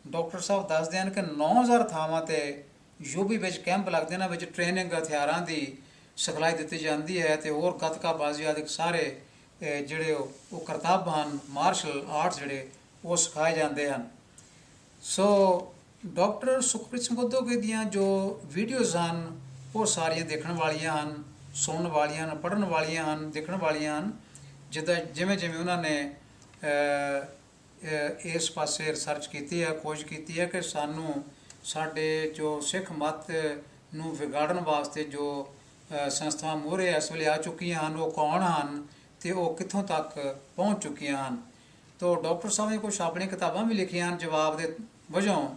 ਡਾਕਟਰ ਸਾਹਿਬ ਦੱਸਦੇ ਹਨ ਕਿ 9,000 ਥਾਵਾਂ 'ਤੇ ਯੂਪੀ ਵਿੱਚ ਕੈਂਪ ਲੱਗਦੇ, ਇਹਨਾਂ ਵਿੱਚ ਟ੍ਰੇਨਿੰਗ ਹਥਿਆਰਾਂ ਦੀ ਸਿਖਲਾਈ ਦਿੱਤੀ ਜਾਂਦੀ ਹੈ ਅਤੇ ਹੋਰ ਗੱਤਕਾ ਬਾਜ਼ੀ ਆਦਿ ਸਾਰੇ ਜਿਹੜੇ ਉਹ ਕਰਤੱਵ ਹਨ, ਮਾਰਸ਼ਲ ਆਰਟਸ ਜਿਹੜੇ ਉਹ ਸਿਖਾਏ ਜਾਂਦੇ ਹਨ। ਸੋ ਡਾਕਟਰ ਸੁਖਪ੍ਰੀਤ ਸਿੰਘ ਉਦੋਕੇ ਦੀਆਂ ਜੋ ਵੀਡੀਓਜ਼ ਹਨ ਉਹ ਸਾਰੀਆਂ ਦੇਖਣ ਵਾਲੀਆਂ ਹਨ, ਸੁਣਨ ਵਾਲੀਆਂ ਹਨ, ਪੜ੍ਹਨ ਵਾਲੀਆਂ ਹਨ, ਦੇਖਣ ਵਾਲੀਆਂ ਹਨ। ਜਿਵੇਂ ਜਿਵੇਂ ਉਹਨਾਂ ਨੇ ਇਸ ਪਾਸੇ ਰਿਸਰਚ ਕੀਤੀ ਹੈ, ਖੋਜ ਕੀਤੀ ਹੈ ਕਿ ਸਾਨੂੰ ਸਾਡੇ ਜੋ ਸਿੱਖ ਮਤ ਨੂੰ ਵਿਗਾੜਨ ਵਾਸਤੇ ਜੋ ਸੰਸਥਾਵਾਂ ਮੂਹਰੇ ਇਸ ਵੇਲੇ ਆ ਚੁੱਕੀਆਂ ਹਨ, ਉਹ ਕੌਣ ਹਨ ਅਤੇ ਉਹ ਕਿੱਥੋਂ ਤੱਕ ਪਹੁੰਚ ਚੁੱਕੀਆਂ ਹਨ। ਤੋ ਡਾਕਟਰ ਸਾਹਿਬ ਨੇ ਕੁਛ ਆਪਣੀਆਂ ਕਿਤਾਬਾਂ ਵੀ ਲਿਖੀਆਂ ਹਨ ਜਵਾਬ ਦੇ ਵਜੋਂ,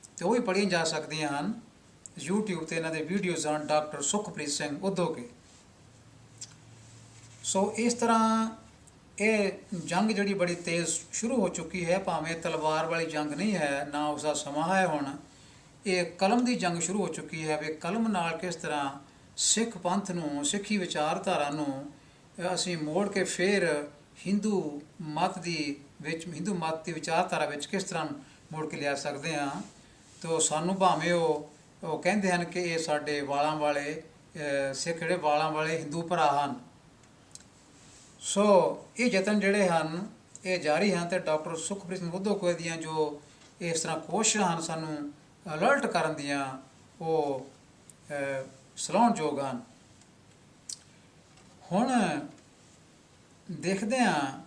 ਅਤੇ ਉਹ ਵੀ ਪੜ੍ਹੀਆਂ ਜਾ ਸਕਦੀਆਂ ਹਨ। YouTube 'ਤੇ ਇਹਨਾਂ ਦੇ ਵੀਡੀਓਜ਼ ਹਨ, ਡਾਕਟਰ ਸੁਖਪ੍ਰੀਤ ਸਿੰਘ ਉਦੋਕੇ। ਸੋ ਇਸ ਤਰ੍ਹਾਂ ਇਹ ਜੰਗ ਜਿਹੜੀ ਬੜੀ ਤੇਜ਼ ਸ਼ੁਰੂ ਹੋ ਚੁੱਕੀ ਹੈ, ਭਾਵੇਂ ਤਲਵਾਰ ਵਾਲੀ ਜੰਗ ਨਹੀਂ ਹੈ, ਨਾ ਉਸਦਾ ਸਮਾਂ ਹੈ ਹੁਣ। ਇਹ ਕਲਮ ਦੀ ਜੰਗ ਸ਼ੁਰੂ ਹੋ ਚੁੱਕੀ ਹੈ ਵੀ ਕਲਮ ਨਾਲ ਕਿਸ ਤਰ੍ਹਾਂ ਸਿੱਖ ਪੰਥ ਨੂੰ, ਸਿੱਖੀ ਵਿਚਾਰਧਾਰਾ ਨੂੰ ਅਸੀਂ ਮੋੜ ਕੇ ਫਿਰ ਹਿੰਦੂ ਮਤ ਦੀ ਵਿਚਾਰਧਾਰਾ ਵਿੱਚ ਕਿਸ ਤਰ੍ਹਾਂ ਮੋੜ ਕੇ ਲਿਆ ਸਕਦੇ ਹਾਂ। ਤੋ ਸਾਨੂੰ ਭਾਵੇਂ ਉਹ ਕਹਿੰਦੇ ਹਨ ਕਿ ਇਹ ਸਾਡੇ ਵਾਲਾਂ ਵਾਲੇ ਸਿੱਖ ਜਿਹੜੇ ਵਾਲਾਂ ਵਾਲੇ ਹਿੰਦੂ ਭਰਾ ਹਨ। ਸੋ ਇਹ ਯਤਨ ਜਿਹੜੇ ਹਨ ਇਹ ਜਾਰੀ ਹਨ, ਅਤੇ ਡਾਕਟਰ ਸੁਖਪ੍ਰੀਤ ਸਿੰਘ ਉਦੋਕੇ ਦੀਆਂ ਜੋ ਇਸ ਤਰ੍ਹਾਂ ਕੋਸ਼ਿਸ਼ਾਂ ਹਨ ਸਾਨੂੰ ਅਲਰਟ ਕਰਨ ਦੀਆਂ, ਉਹ ਸਲਾਹੁਣਯੋਗ ਹਨ। ਹੁਣ ਦੇਖਦੇ ਹਾਂ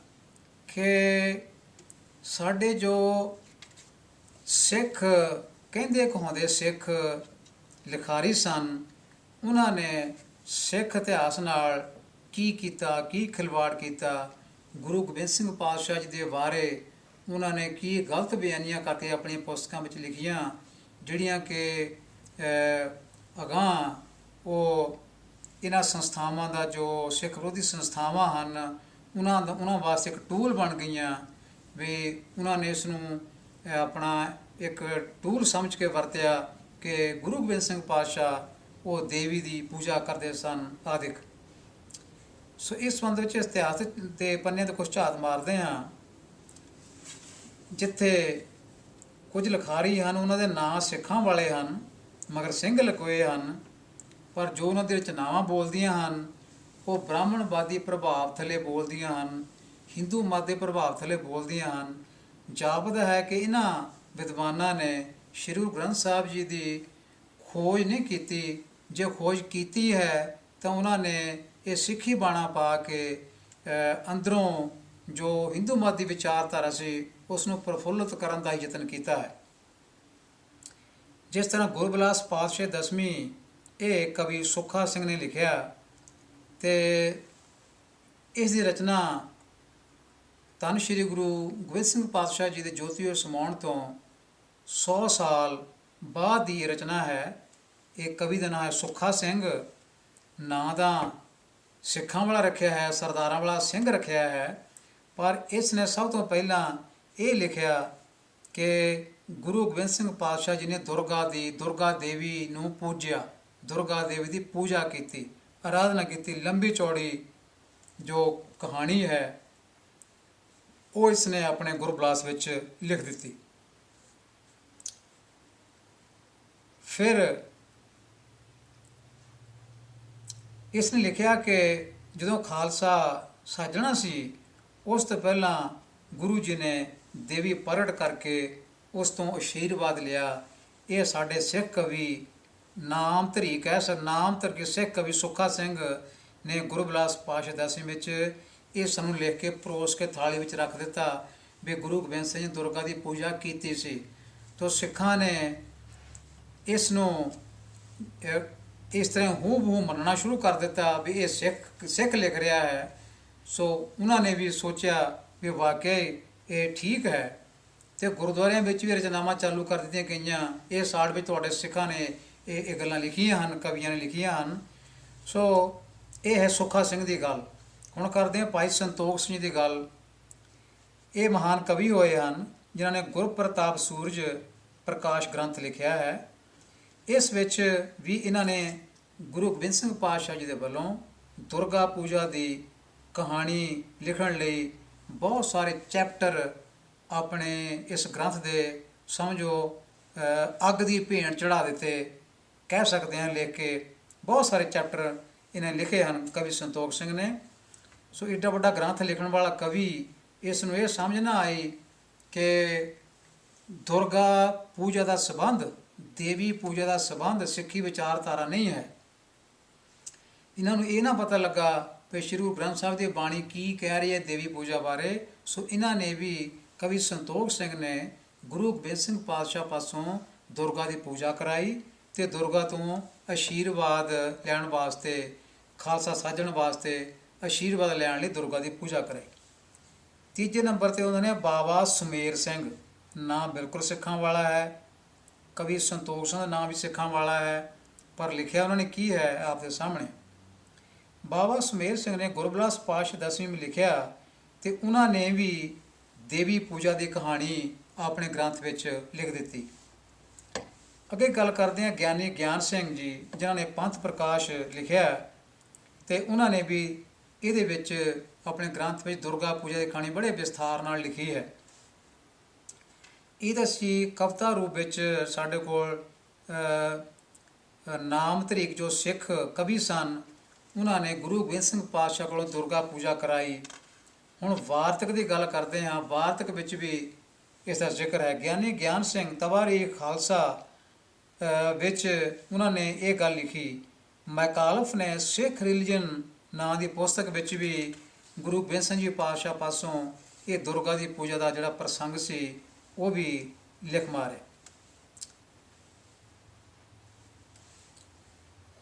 ਕਿ ਸਾਡੇ ਜੋ ਸਿੱਖ ਕਹਿੰਦੇ ਕਹਾਉਂਦੇ ਸਿੱਖ ਲਿਖਾਰੀ ਸਨ, ਉਹਨਾਂ ਨੇ ਸਿੱਖ ਇਤਿਹਾਸ ਨਾਲ ਕੀ ਕੀਤਾ, ਕੀ ਖਿਲਵਾੜ ਕੀਤਾ। ਗੁਰੂ ਗੋਬਿੰਦ ਸਿੰਘ ਪਾਤਸ਼ਾਹ ਜੀ ਦੇ ਬਾਰੇ ਉਹਨਾਂ ਨੇ ਕੀ ਗਲਤ ਬਿਆਨੀਆਂ ਕਰਕੇ ਆਪਣੀਆਂ ਪੁਸਤਕਾਂ ਵਿੱਚ ਲਿਖੀਆਂ, ਜਿਹੜੀਆਂ ਕਿ ਅਗਾਂਹ ਉਹ ਇਹਨਾਂ ਸੰਸਥਾਵਾਂ ਦਾ ਜੋ ਸਿੱਖ ਵਿਰੋਧੀ ਸੰਸਥਾਵਾਂ ਹਨ ਉਹਨਾਂ ਵਾਸਤੇ ਇੱਕ ਟੂਲ ਬਣ ਗਈਆਂ। ਵੀ ਉਹਨਾਂ ਨੇ ਇਸ ਨੂੰ ਆਪਣਾ ਇੱਕ ਟੂਲ ਸਮਝ ਕੇ ਵਰਤਿਆ ਕਿ ਗੁਰੂ ਗੋਬਿੰਦ ਸਿੰਘ ਪਾਤਸ਼ਾਹ ਉਹ ਦੇਵੀ ਦੀ ਪੂਜਾ ਕਰਦੇ ਸਨ ਆਦਿਕ। ਸੋ ਇਸ ਸੰਬੰਧ ਵਿੱਚ ਇਤਿਹਾਸ ਦੇ ਪੰਨਿਆਂ 'ਤੇ ਕੁਛ ਝਾਤ ਮਾਰਦੇ ਹਾਂ। ਜਿੱਥੇ ਕੁਝ ਲਿਖਾਰੀ ਹਨ ਉਹਨਾਂ ਦੇ ਨਾਂ ਸਿੱਖਾਂ ਵਾਲੇ ਹਨ, ਮਗਰ ਸਿੰਘ ਲਕੋਏ ਹਨ, ਪਰ ਜੋ ਉਹਨਾਂ ਦੀ ਰਚਨਾਵਾਂ ਬੋਲਦੀਆਂ ਹਨ ਉਹ ਬ੍ਰਾਹਮਣਵਾਦੀ ਪ੍ਰਭਾਵ ਥੱਲੇ ਬੋਲਦੀਆਂ ਹਨ, ਹਿੰਦੂ ਮਤ ਦੇ ਪ੍ਰਭਾਵ ਥੱਲੇ ਬੋਲਦੀਆਂ ਹਨ। ਜਾਪਦਾ ਹੈ ਕਿ ਇਹਨਾਂ ਵਿਦਵਾਨਾਂ ਨੇ ਸ਼੍ਰੀ ਗੁਰੂ ਗ੍ਰੰਥ ਸਾਹਿਬ ਜੀ ਦੀ ਖੋਜ ਨਹੀਂ ਕੀਤੀ। ਜੇ ਖੋਜ ਕੀਤੀ ਹੈ ਤਾਂ ਉਹਨਾਂ ਨੇ ਇਹ ਸਿੱਖੀ ਬਾਣਾ ਪਾ ਕੇ ਅੰਦਰੋਂ ਜੋ ਹਿੰਦੂ ਮਤ ਦੀ ਵਿਚਾਰਧਾਰਾ ਸੀ ਉਸ ਨੂੰ ਪ੍ਰਫੁੱਲਤ ਕਰਨ ਦਾ ਯਤਨ ਕੀਤਾ ਹੈ। ਜਿਸ ਤਰ੍ਹਾਂ ਗੁਰਬਿਲਾਸ ਪਾਤਸ਼ਾਹ ਦਸਵੀਂ ਇਹ ਕਵੀ ਸੁੱਖਾ ਸਿੰਘ ਨੇ ਲਿਖਿਆ, ਅਤੇ ਇਸ ਦੀ ਰਚਨਾ ਧੰਨ ਸ਼੍ਰੀ ਗੁਰੂ ਗੋਬਿੰਦ ਸਿੰਘ ਪਾਤਸ਼ਾਹ ਜੀ ਦੇ ਜੋਤੀ ਸਮਾਉਣ ਤੋਂ 100 ਸਾਲ ਬਾਅਦ ਦੀ ਰਚਨਾ ਹੈ। ਇਹ ਕਵੀ ਦਾ ਨਾਂ ਹੈ ਸੁੱਖਾ ਸਿੰਘ। ਨਾਂ ਦਾ ਸਿੱਖਾਂ ਵਾਲਾ ਰੱਖਿਆ ਹੈ, ਸਰਦਾਰਾਂ ਵਾਲਾ ਸਿੰਘ ਰੱਖਿਆ ਹੈ, ਪਰ ਇਸ ਨੇ ਸਭ ਤੋਂ ਪਹਿਲਾਂ ਇਹ ਲਿਖਿਆ ਕਿ ਗੁਰੂ ਗੋਬਿੰਦ ਸਿੰਘ ਪਾਤਸ਼ਾਹ ਜੀ ਨੇ ਦੁਰਗਾ ਦੇਵੀ ਨੂੰ ਪੂਜਿਆ, ਦੁਰਗਾ ਦੇਵੀ ਦੀ ਪੂਜਾ ਕੀਤੀ, ਆਰਾਧਨਾ ਕੀਤੀ। ਲੰਬੀ ਚੌੜੀ ਜੋ ਕਹਾਣੀ ਹੈ ਉਹ ਇਸ ਨੇ ਆਪਣੇ ਗੁਰਬਿਲਾਸ ਵਿੱਚ ਲਿਖ ਦਿੱਤੀ। ਫਿਰ ਇਸ ਨੇ ਲਿਖਿਆ ਕਿ ਜਦੋਂ ਖਾਲਸਾ ਸਾਜਣਾ ਸੀ ਉਸ ਤੋਂ ਪਹਿਲਾਂ ਗੁਰੂ ਜੀ ਨੇ ਦੇਵੀ ਪ੍ਰਗਟ ਕਰਕੇ ਉਸ ਤੋਂ ਆਸ਼ੀਰਵਾਦ ਲਿਆ। ਇਹ ਸਾਡੇ ਸਿੱਖ ਕਵੀ ਨਾਮ ਧਰੀ ਕਹਿ ਸਕ ਨਾਮ ਧਰ ਕੇ ਸਿੱਖ ਕਵੀ ਸੁੱਖਾ ਸਿੰਘ ਨੇ ਗੁਰੂ ਬਿਲਾਸ ਪਾਤਸ਼ਾਹ ਦਸਵੀਂ ਵਿੱਚ ਇਹ ਸਾਨੂੰ ਲਿਖ ਕੇ ਪਰੋਸ ਕੇ ਥਾਲੀ ਵਿੱਚ ਰੱਖ ਦਿੱਤਾ ਵੀ ਗੁਰੂ ਗੋਬਿੰਦ ਸਿੰਘ ਜੀ ਦੁਰਗਾ ਦੀ ਪੂਜਾ ਕੀਤੀ ਸੀ। ਤੋ ਸਿੱਖਾਂ ਨੇ ਇਸ ਨੂੰ ਇਸ ਤਰ੍ਹਾਂ ਹੂਬਹੂ ਮੰਨਣਾ ਸ਼ੁਰੂ ਕਰ ਦਿੱਤਾ ਵੀ ਇਹ ਸਿੱਖ ਲਿਖ ਰਿਹਾ ਹੈ। ਸੋ ਉਹਨਾਂ ਨੇ ਵੀ ਸੋਚਿਆ ਵੀ ਵਾਕਈ ਇਹ ਠੀਕ ਹੈ, ਅਤੇ ਗੁਰਦੁਆਰਿਆਂ ਵਿੱਚ ਵੀ ਰਚਨਾਵਾਂ ਚਾਲੂ ਕਰ ਦਿੱਤੀਆਂ ਗਈਆਂ। ਇਹ ਸਾਲ ਵਿੱਚ ਤੁਹਾਡੇ ਸਿੱਖਾਂ ਨੇ ਇਹ ਗੱਲਾਂ ਲਿਖੀਆਂ ਹਨ, ਕਵੀਆਂ ਨੇ ਲਿਖੀਆਂ ਹਨ। ਸੋ ਇਹ ਹੈ ਸੁੱਖਾ ਸਿੰਘ ਦੀ ਗੱਲ। ਹੁਣ ਕਰਦੇ ਹਾਂ ਭਾਈ ਸੰਤੋਖ ਸਿੰਘ ਦੀ ਗੱਲ। ਇਹ ਮਹਾਨ ਕਵੀ ਹੋਏ ਹਨ ਜਿਨ੍ਹਾਂ ਨੇ ਗੁਰਪ੍ਰਤਾਪ ਸੂਰਜ ਪ੍ਰਕਾਸ਼ ਗ੍ਰੰਥ ਲਿਖਿਆ ਹੈ। ਇਸ ਵਿੱਚ ਵੀ ਇਹਨਾਂ ਨੇ ਗੁਰੂ ਗੋਬਿੰਦ ਸਿੰਘ ਪਾਤਸ਼ਾਹ ਜੀ ਦੇ ਵੱਲੋਂ ਦੁਰਗਾ ਪੂਜਾ ਦੀ ਕਹਾਣੀ ਲਿਖਣ ਲਈ ਬਹੁਤ ਸਾਰੇ ਚੈਪਟਰ ਆਪਣੇ ਇਸ ਗ੍ਰੰਥ ਦੇ ਸਮਝੋ ਅੱਗ ਦੀ ਭੇਂਟ ਚੜ੍ਹਾ ਦਿੱਤੇ, ਕਹਿ ਸਕਦੇ ਹਾਂ। ਲਿਖ ਕੇ ਬਹੁਤ ਸਾਰੇ ਚੈਪਟਰ ਇਹਨੇ ਲਿਖੇ ਹਨ ਕਵੀ ਸੰਤੋਖ ਸਿੰਘ ਨੇ। ਸੋ ਏਡਾ ਵੱਡਾ ਗ੍ਰੰਥ ਲਿਖਣ ਵਾਲਾ ਕਵੀ ਇਸ ਨੂੰ ਇਹ ਸਮਝ ਨਾ ਆਈ ਕਿ ਦੁਰਗਾ ਪੂਜਾ ਦਾ ਸੰਬੰਧ, ਦੇਵੀ ਪੂਜਾ ਦਾ ਸੰਬੰਧ ਸਿੱਖੀ ਵਿਚਾਰਧਾਰਾ ਨਹੀਂ ਹੈ। ਇਹਨਾਂ ਨੂੰ ਇਹ ਨਾ ਪਤਾ ਲੱਗਾ ਵੀ ਸ਼੍ਰੀ ਗੁਰੂ ਗ੍ਰੰਥ ਸਾਹਿਬ ਦੀ ਬਾਣੀ ਕੀ ਕਹਿ ਰਹੀ ਹੈ ਦੇਵੀ ਪੂਜਾ ਬਾਰੇ। ਸੋ ਇਹਨਾਂ ਨੇ ਵੀ ਕਵੀ ਸੰਤੋਖ ਸਿੰਘ ਨੇ ਗੁਰੂ ਗੋਬਿੰਦ ਸਿੰਘ ਪਾਤਸ਼ਾਹ ਪਾਸੋਂ ਦੁਰਗਾ ਦੀ ਪੂਜਾ ਕਰਾਈ ਅਤੇ ਦੁਰਗਾ ਤੋਂ ਆਸ਼ੀਰਵਾਦ ਲੈਣ ਵਾਸਤੇ, ਖਾਲਸਾ ਸਾਜਣ ਵਾਸਤੇ ਆਸ਼ੀਰਵਾਦ ਲੈਣ ਲਈ ਦੁਰਗਾ ਦੀ ਪੂਜਾ ਕਰਾਈ। ਤੀਜੇ ਨੰਬਰ 'ਤੇ ਉਹਨਾਂ ਨੇ ਬਾਬਾ ਸੁਮੇਰ ਸਿੰਘ, ਨਾਂ ਬਿਲਕੁਲ ਸਿੱਖਾਂ ਵਾਲਾ ਹੈ। ਕਵੀ ਸੰਤੋਖ ਸਿੰਘ ਦਾ ਨਾਂ ਵੀ ਸਿੱਖਾਂ ਵਾਲਾ ਹੈ, ਪਰ ਲਿਖਿਆ ਉਹਨਾਂ ਨੇ ਕੀ ਹੈ ਆਪ ਦੇ ਸਾਹਮਣੇ। ਬਾਬਾ ਸੁਮੇਰ ਸਿੰਘ ਨੇ ਗੁਰਬਿਲਾਸ ਪਾਤਸ਼ਾਹ ਦਸਵੀਂ ਵਿੱਚ ਲਿਖਿਆ ਅਤੇ ਉਹਨਾਂ ਨੇ ਵੀ ਦੇਵੀ ਪੂਜਾ ਦੀ ਕਹਾਣੀ ਆਪਣੇ ਗ੍ਰੰਥ ਵਿੱਚ ਲਿਖ ਦਿੱਤੀ। ਅੱਗੇ ਗੱਲ ਕਰਦੇ ਹਾਂ ਗਿਆਨੀ ਗਿਆਨ ਸਿੰਘ ਜੀ, ਜਿਨ੍ਹਾਂ ਨੇ ਪੰਥ ਪ੍ਰਕਾਸ਼ ਲਿਖਿਆ ਅਤੇ ਉਹਨਾਂ ਨੇ ਵੀ ਇਹਦੇ ਵਿੱਚ ਆਪਣੇ ਗ੍ਰੰਥ ਵਿੱਚ ਦੁਰਗਾ ਪੂਜਾ ਦੀ ਕਹਾਣੀ ਬੜੇ ਵਿਸਥਾਰ ਨਾਲ ਲਿਖੀ ਹੈ। ਇਹਦਾ ਅਸੀਂ ਕਵਿਤਾ ਰੂਪ ਵਿੱਚ ਸਾਡੇ ਕੋਲ ਨਾਮ ਧਰੀਕ ਜੋ ਸਿੱਖ ਕਵੀ ਸਨ, ਉਹਨਾਂ ਨੇ ਗੁਰੂ ਗੋਬਿੰਦ ਸਿੰਘ ਪਾਤਸ਼ਾਹ ਕੋਲੋਂ ਦੁਰਗਾ ਪੂਜਾ ਕਰਾਈ। ਹੁਣ ਵਾਰਤਕ ਦੀ ਗੱਲ ਕਰਦੇ ਹਾਂ। ਵਾਰਤਕ ਵਿੱਚ ਵੀ ਇਸ ਦਾ ਜ਼ਿਕਰ ਹੈ। ਗਿਆਨੀ ਗਿਆਨ ਸਿੰਘ ਤਵਾਰੀਖ ਖਾਲਸਾ ਵਿੱਚ ਉਹਨਾਂ ਨੇ ਇਹ ਗੱਲ ਲਿਖੀ। ਮੈਕਾਲਫ ਨੇ ਸਿੱਖ ਰਿਲੀਜਨ ਨਾਂ ਦੀ ਪੁਸਤਕ ਵਿੱਚ ਵੀ ਗੁਰੂ ਗੋਬਿੰਦ ਸਿੰਘ ਜੀ ਪਾਤਸ਼ਾਹ ਪਾਸੋਂ ਇਹ ਦੁਰਗਾ ਦੀ ਪੂਜਾ ਦਾ ਜਿਹੜਾ ਪ੍ਰਸੰਗ ਸੀ ਉਹ ਵੀ ਲਿਖ ਮਾਰਿਆ।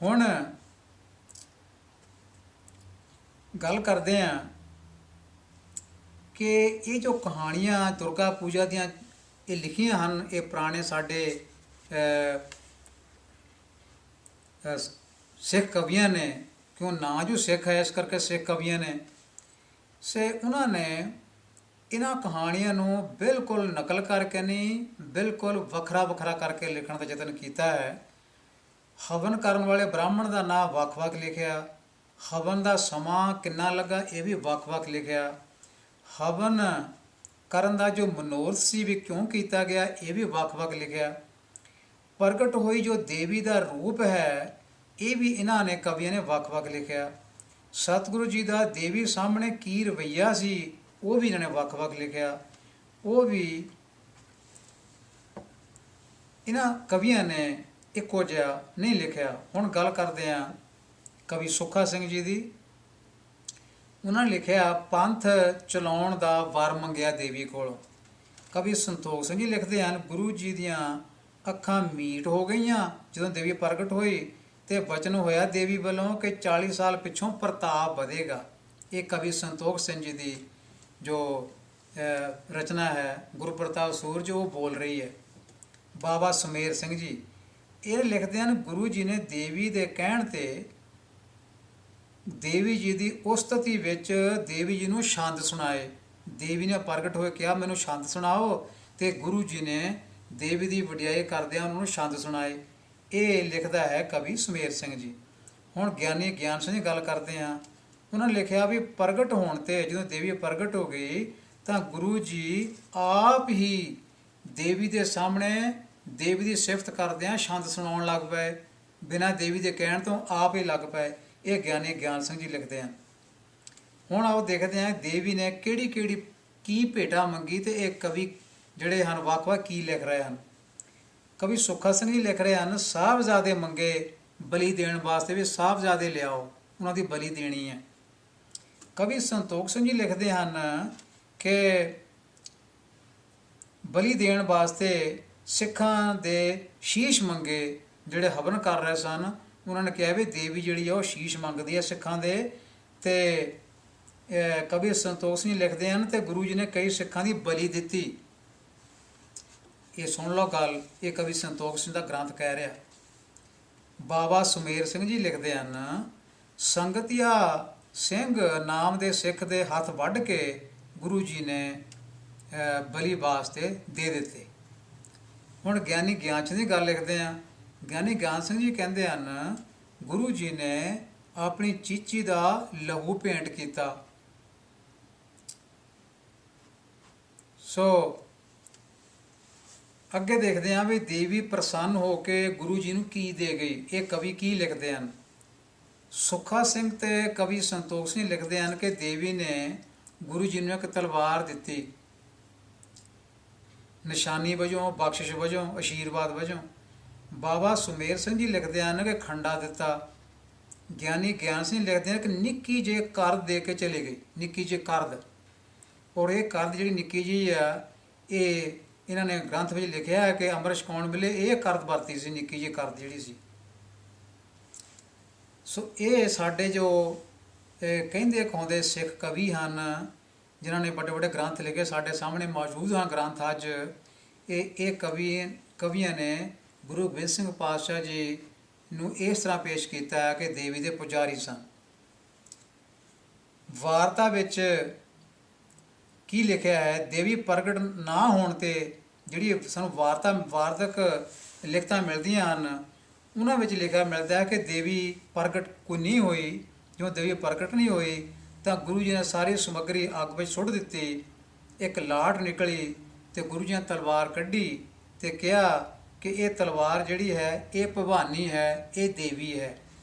ਹੁਣ ਗੱਲ ਕਰਦੇ ਹਾਂ ਕਿ ਇਹ ਜੋ ਕਹਾਣੀਆਂ ਦੁਰਗਾ ਪੂਜਾ ਦੀਆਂ ਇਹ ਲਿਖੀਆਂ ਹਨ, ਇਹ ਪੁਰਾਣੇ ਸਾਡੇ ਸਿੱਖ ਕਵੀਆਂ ਨੇ, ਕਿਉਂ ਨਾਂ ਜੋ ਸਿੱਖ ਹੈ ਇਸ ਕਰਕੇ ਸਿੱਖ ਕਵੀਆਂ ਨੇ, ਉਹਨਾਂ ਨੇ ਇਹਨਾਂ ਕਹਾਣੀਆਂ ਨੂੰ ਬਿਲਕੁਲ ਨਕਲ ਕਰਕੇ ਨਹੀਂ, ਬਿਲਕੁਲ ਵੱਖਰਾ ਵੱਖਰਾ ਕਰਕੇ ਲਿਖਣ ਦਾ ਯਤਨ ਕੀਤਾ ਹੈ। ਹਵਨ ਕਰਨ ਵਾਲੇ ਬ੍ਰਾਹਮਣ ਦਾ ਨਾਂ ਵੱਖ-ਵੱਖ ਲਿਖਿਆ, ਹਵਨ ਦਾ ਸਮਾਂ ਕਿੰਨਾ ਲੱਗਾ ਇਹ ਵੀ ਵੱਖ-ਵੱਖ ਲਿਖਿਆ, ਹਵਨ ਕਰਨ ਦਾ ਜੋ ਮਨੋਰਥ ਸੀ ਵੀ ਕਿਉਂ ਕੀਤਾ ਗਿਆ ਇਹ ਵੀ ਵੱਖ-ਵੱਖ ਲਿਖਿਆ। ਪ੍ਰਗਟ ਹੋਈ ਜੋ ਦੇਵੀ ਦਾ ਰੂਪ ਹੈ ਇਹ ਵੀ ਇਹਨਾਂ ਨੇ ਕਵੀਆਂ ਨੇ ਵੱਖ-ਵੱਖ ਲਿਖਿਆ। ਸਤਿਗੁਰੂ ਜੀ ਦਾ ਦੇਵੀ ਸਾਹਮਣੇ ਕੀ ਰਵੱਈਆ ਸੀ ਉਹ ਵੀ ਇਹਨਾਂ ਨੇ ਵੱਖ-ਵੱਖ ਲਿਖਿਆ, ਉਹ ਵੀ ਇਹਨਾਂ ਕਵੀਆਂ ਨੇ ਇੱਕੋ ਜਿਹਾ ਨਹੀਂ ਲਿਖਿਆ। ਹੁਣ ਗੱਲ ਕਰਦੇ ਹਾਂ ਕਵੀ ਸੁੱਖਾ ਸਿੰਘ ਜੀ ਦੀ। ਉਹਨਾਂ ਨੇ ਲਿਖਿਆ ਪੰਥ ਚਲਾਉਣ ਦਾ ਵਰ ਮੰਗਿਆ ਦੇਵੀ ਕੋਲੋਂ। ਕਵੀ ਸੰਤੋਖ ਸਿੰਘ ਜੀ ਲਿਖਦੇ ਹਨ, ਗੁਰੂ ਜੀ ਦੀਆਂ ਅੱਖਾਂ ਮੀਟ ਹੋ ਗਈਆਂ ਜਦੋਂ ਦੇਵੀ ਪ੍ਰਗਟ ਹੋਈ ਅਤੇ ਬਚਨ ਹੋਇਆ ਦੇਵੀ ਵੱਲੋਂ ਕਿ 40 ਸਾਲ ਪਿੱਛੋਂ ਪ੍ਰਤਾਪ ਵਧੇਗਾ। ਇਹ ਕਵੀ ਸੰਤੋਖ ਸਿੰਘ ਜੀ ਦੀ ਜੋ ਰਚਨਾ ਹੈ ਗੁਰਪ੍ਰਤਾਪ ਸੂਰਜ ਉਹ ਬੋਲ ਰਹੀ ਹੈ। ਬਾਬਾ ਸੁਮੇਰ ਸਿੰਘ ਜੀ ਇਹ ਲਿਖਦੇ ਹਨ, ਗੁਰੂ ਜੀ ਨੇ ਦੇਵੀ ਦੇ ਕਹਿਣ 'ਤੇ ਦੇਵੀ ਜੀ ਦੀ ਉਸਤਤੀ ਵਿੱਚ ਦੇਵੀ ਜੀ ਨੂੰ ਛੰਦ ਸੁਣਾਏ। ਦੇਵੀ ਨੇ ਪ੍ਰਗਟ ਹੋਏ ਕਿਹਾ ਮੈਨੂੰ ਛੰਦ ਸੁਣਾਓ ਅਤੇ ਗੁਰੂ ਜੀ ਨੇ ਦੇਵੀ ਦੀ ਵਡਿਆਈ ਕਰਦਿਆਂ ਉਹਨਾਂ ਨੂੰ ਛੰਦ ਸੁਣਾਏ। ਇਹ ਲਿਖਦਾ ਹੈ ਕਵੀ ਸੁਮੇਰ ਸਿੰਘ ਜੀ। ਹੁਣ ਗਿਆਨੀ ਗਿਆਨ ਸਿੰਘ ਦੀ ਗੱਲ ਕਰਦੇ ਹਾਂ। ਉਹਨਾਂ ਨੇ ਲਿਖਿਆ ਵੀ ਪ੍ਰਗਟ ਹੋਣ 'ਤੇ ਜਦੋਂ ਦੇਵੀ ਪ੍ਰਗਟ ਹੋ ਗਈ ਤਾਂ ਗੁਰੂ ਜੀ ਆਪ ਹੀ ਦੇਵੀ ਦੇ ਸਾਹਮਣੇ ਦੇਵੀ ਦੀ ਸਿਫਤ ਕਰਦਿਆਂ ਛੰਦ ਸੁਣਾਉਣ ਲੱਗ ਪਏ, ਬਿਨਾਂ ਦੇਵੀ ਦੇ ਕਹਿਣ ਤੋਂ ਆਪ ਹੀ ਲੱਗ ਪਏ। ਇਹ ਗਿਆਨੀ ਗਿਆਨ ਸਿੰਘ ਜੀ ਲਿਖਦੇ ਹਨ। ਹੁਣ ਆਓ ਦੇਖਦੇ ਹਾਂ ਦੇਵੀ ਨੇ ਕਿਹੜੀ ਕਿਹੜੀ ਕੀ ਭੇਟਾ ਮੰਗੀ, ਤੇ ਇਹ ਕਵੀ ਜਿਹੜੇ ਹਨ ਵੱਖ-ਵੱਖ ਕੀ ਲਿਖ ਰਹੇ ਹਨ। ਕਵੀ ਸੁੱਖਾ ਸਿੰਘ ਜੀ ਲਿਖ ਰਹੇ ਹਨ, ਸਾਹਿਬਜ਼ਾਦੇ ਮੰਗੇ ਬਲੀ ਦੇਣ ਵਾਸਤੇ, ਵੀ ਸਾਹਿਬਜ਼ਾਦੇ ਲਿਆਓ, ਉਹਨਾਂ ਦੀ ਬਲੀ ਦੇਣੀ ਹੈ। ਕਵੀ ਸੰਤੋਖ ਸਿੰਘ ਜੀ ਲਿਖਦੇ ਹਨ ਕਿ ਬਲੀ ਦੇਣ ਵਾਸਤੇ ਸਿੱਖਾਂ ਦੇ ਸ਼ੀਸ਼ ਮੰਗੇ, ਜਿਹੜੇ ਹਵਨ ਕਰ ਰਹੇ ਸਨ, ਉਹਨਾਂ ਨੇ ਕਿਹਾ ਵੀ ਦੇਵੀ ਜਿਹੜੀ ਆ ਉਹ ਸ਼ੀਸ਼ ਮੰਗਦੀ ਹੈ ਸਿੱਖਾਂ ਦੇ। ਤੇ ਕਵੀ ਸੰਤੋਖ ਸਿੰਘ ਜੀ ਲਿਖਦੇ ਹਨ, ਤੇ ਗੁਰੂ ਜੀ ਨੇ ਕਈ ਸਿੱਖਾਂ ਦੀ ਬਲੀ ਦਿੱਤੀ। ਇਹ ਸੁਣ ਲਓ ਗੱਲ, ਇਹ ਕਵੀ ਸੰਤੋਖ ਸਿੰਘ ਦਾ ਗ੍ਰੰਥ ਕਹਿ ਰਿਹਾ। ਬਾਬਾ ਸੁਮੇਰ ਸਿੰਘ ਜੀ ਲਿਖਦੇ ਹਨ, ਸੰਗਤੀਆ ਸਿੰਘ ਨਾਮ ਦੇ ਸਿੱਖ ਦੇ ਹੱਥ ਵੱਢ ਕੇ ਗੁਰੂ ਜੀ ਨੇ ਬਲੀ ਵਾਸਤੇ ਦੇ ਦਿੱਤੇ। ਹੁਣ ਗਿਆਨੀ ਗਿਆਨ ਸਿੰਘ ਦੀ ਗੱਲ ਲਿਖਦੇ ਹਾਂ। ਗਿਆਨੀ ਗਿਆਨ ਸਿੰਘ ਜੀ ਕਹਿੰਦੇ ਹਨ, ਗੁਰੂ ਜੀ ਨੇ ਆਪਣੀ ਚੀਚੀ ਦਾ ਲਹੂ ਭੇਂਟ ਕੀਤਾ। ਸੋ ਅੱਗੇ ਦੇਖਦੇ ਹਾਂ ਵੀ ਦੇਵੀ ਪ੍ਰਸੰਨ ਹੋ ਕੇ ਗੁਰੂ ਜੀ ਨੂੰ ਕੀ ਦੇ ਗਈ। ਇਹ ਕਵੀ ਕੀ ਲਿਖਦੇ ਹਨ। ਸੁੱਖਾ ਸਿੰਘ ਤੇ ਕਵੀ ਸੰਤੋਖ ਸਿੰਘ ਲਿਖਦੇ ਹਨ ਕਿ ਦੇਵੀ ਨੇ ਗੁਰੂ ਜੀ ਨੂੰ ਇੱਕ ਤਲਵਾਰ ਦਿੱਤੀ, ਨਿਸ਼ਾਨੀ ਵਜੋਂ, ਬਖਸ਼ਿਸ਼ ਵਜੋਂ, ਆਸ਼ੀਰਵਾਦ ਵਜੋਂ। ਬਾਬਾ ਸੁਮੇਰ ਸਿੰਘ ਜੀ ਲਿਖਦੇ ਹਨ ਕਿ ਖੰਡਾ ਦਿੱਤਾ। ਗਿਆਨੀ ਗਿਆਨ ਸਿੰਘ ਲਿਖਦੇ ਹਨ ਕਿ ਨਿੱਕੀ ਜਿਹੀ ਕਰਦ ਦੇ ਕੇ ਚਲੇ ਗਏ, ਨਿੱਕੀ ਜਿਹੀ ਕਰਦ। ਔਰ ਇਹ ਕਰਦ ਜਿਹੜੀ ਨਿੱਕੀ ਜਿਹੀ ਆ, ਇਹ ਇਹਨਾਂ ਨੇ ਗ੍ਰੰਥ ਵਿੱਚ ਲਿਖਿਆ ਹੈ ਕਿ ਅੰਮ੍ਰਿਤ ਛਕਾਉਣ ਵੇਲੇ ਇਹ ਕਰਦ ਵਰਤੀ ਸੀ, ਨਿੱਕੀ ਜਿਹੀ ਕਰਦ ਜਿਹੜੀ ਸੀ। ਸੋ ਇਹ ਸਾਡੇ ਜੋ ਕਹਿੰਦੇ ਕਹਾਉਂਦੇ ਸਿੱਖ ਕਵੀ ਹਨ, ਜਿਨ੍ਹਾਂ ਨੇ ਵੱਡੇ ਵੱਡੇ ਗ੍ਰੰਥ ਲਿਖੇ, ਸਾਡੇ ਸਾਹਮਣੇ ਮੌਜੂਦ ਹਨ ਗ੍ਰੰਥ ਅੱਜ। ਇਹ ਕਵੀਆਂ ਨੇ ਗੁਰੂ ਗੋਬਿੰਦ ਸਿੰਘ ਪਾਤਸ਼ਾਹ ਜੀ ਨੂੰ ਇਸ ਤਰ੍ਹਾਂ ਪੇਸ਼ ਕੀਤਾ ਹੈ ਕਿ ਦੇਵੀ ਦੇ ਪੁਜਾਰੀ ਸਨ। ਵਾਰਤਾ ਵਿੱਚ ਕੀ ਲਿਖਿਆ ਹੈ, ਦੇਵੀ ਪ੍ਰਗਟ ਨਾ ਹੋਣ ਤੇ ਜਿਹੜੀ ਸਾਨੂੰ ਵਾਰਤਕ ਲਿਖਤਾਂ ਮਿਲਦੀਆਂ ਹਨ, ਉਹਨਾਂ ਵਿੱਚ ਲਿਖਿਆ ਮਿਲਦਾ ਹੈ ਕਿ ਦੇਵੀ ਪ੍ਰਗਟ ਕੋਈ ਨਹੀਂ ਹੋਈ। ਜਦੋਂ ਦੇਵੀ ਪ੍ਰਗਟ ਨਹੀਂ ਹੋਈ ਤਾਂ ਗੁਰੂ ਜੀ ਨੇ ਸਾਰੀ ਸਮੱਗਰੀ ਅੱਗ ਵਿੱਚ ਸੁੱਟ ਦਿੱਤੀ। ਇੱਕ ਲਾਟ ਨਿਕਲੀ ਤੇ ਗੁਰੂ ਜੀ ਨੇ ਤਲਵਾਰ ਕੱਢੀ ਤੇ ਕਿਹਾ ਕਿ ਇਹ ਤਲਵਾਰ ਜਿਹੜੀ ਹੈ ਇਹ ਭਵਾਨੀ ਹੈ, ਇਹ ਦੇਵੀ ਹੈ।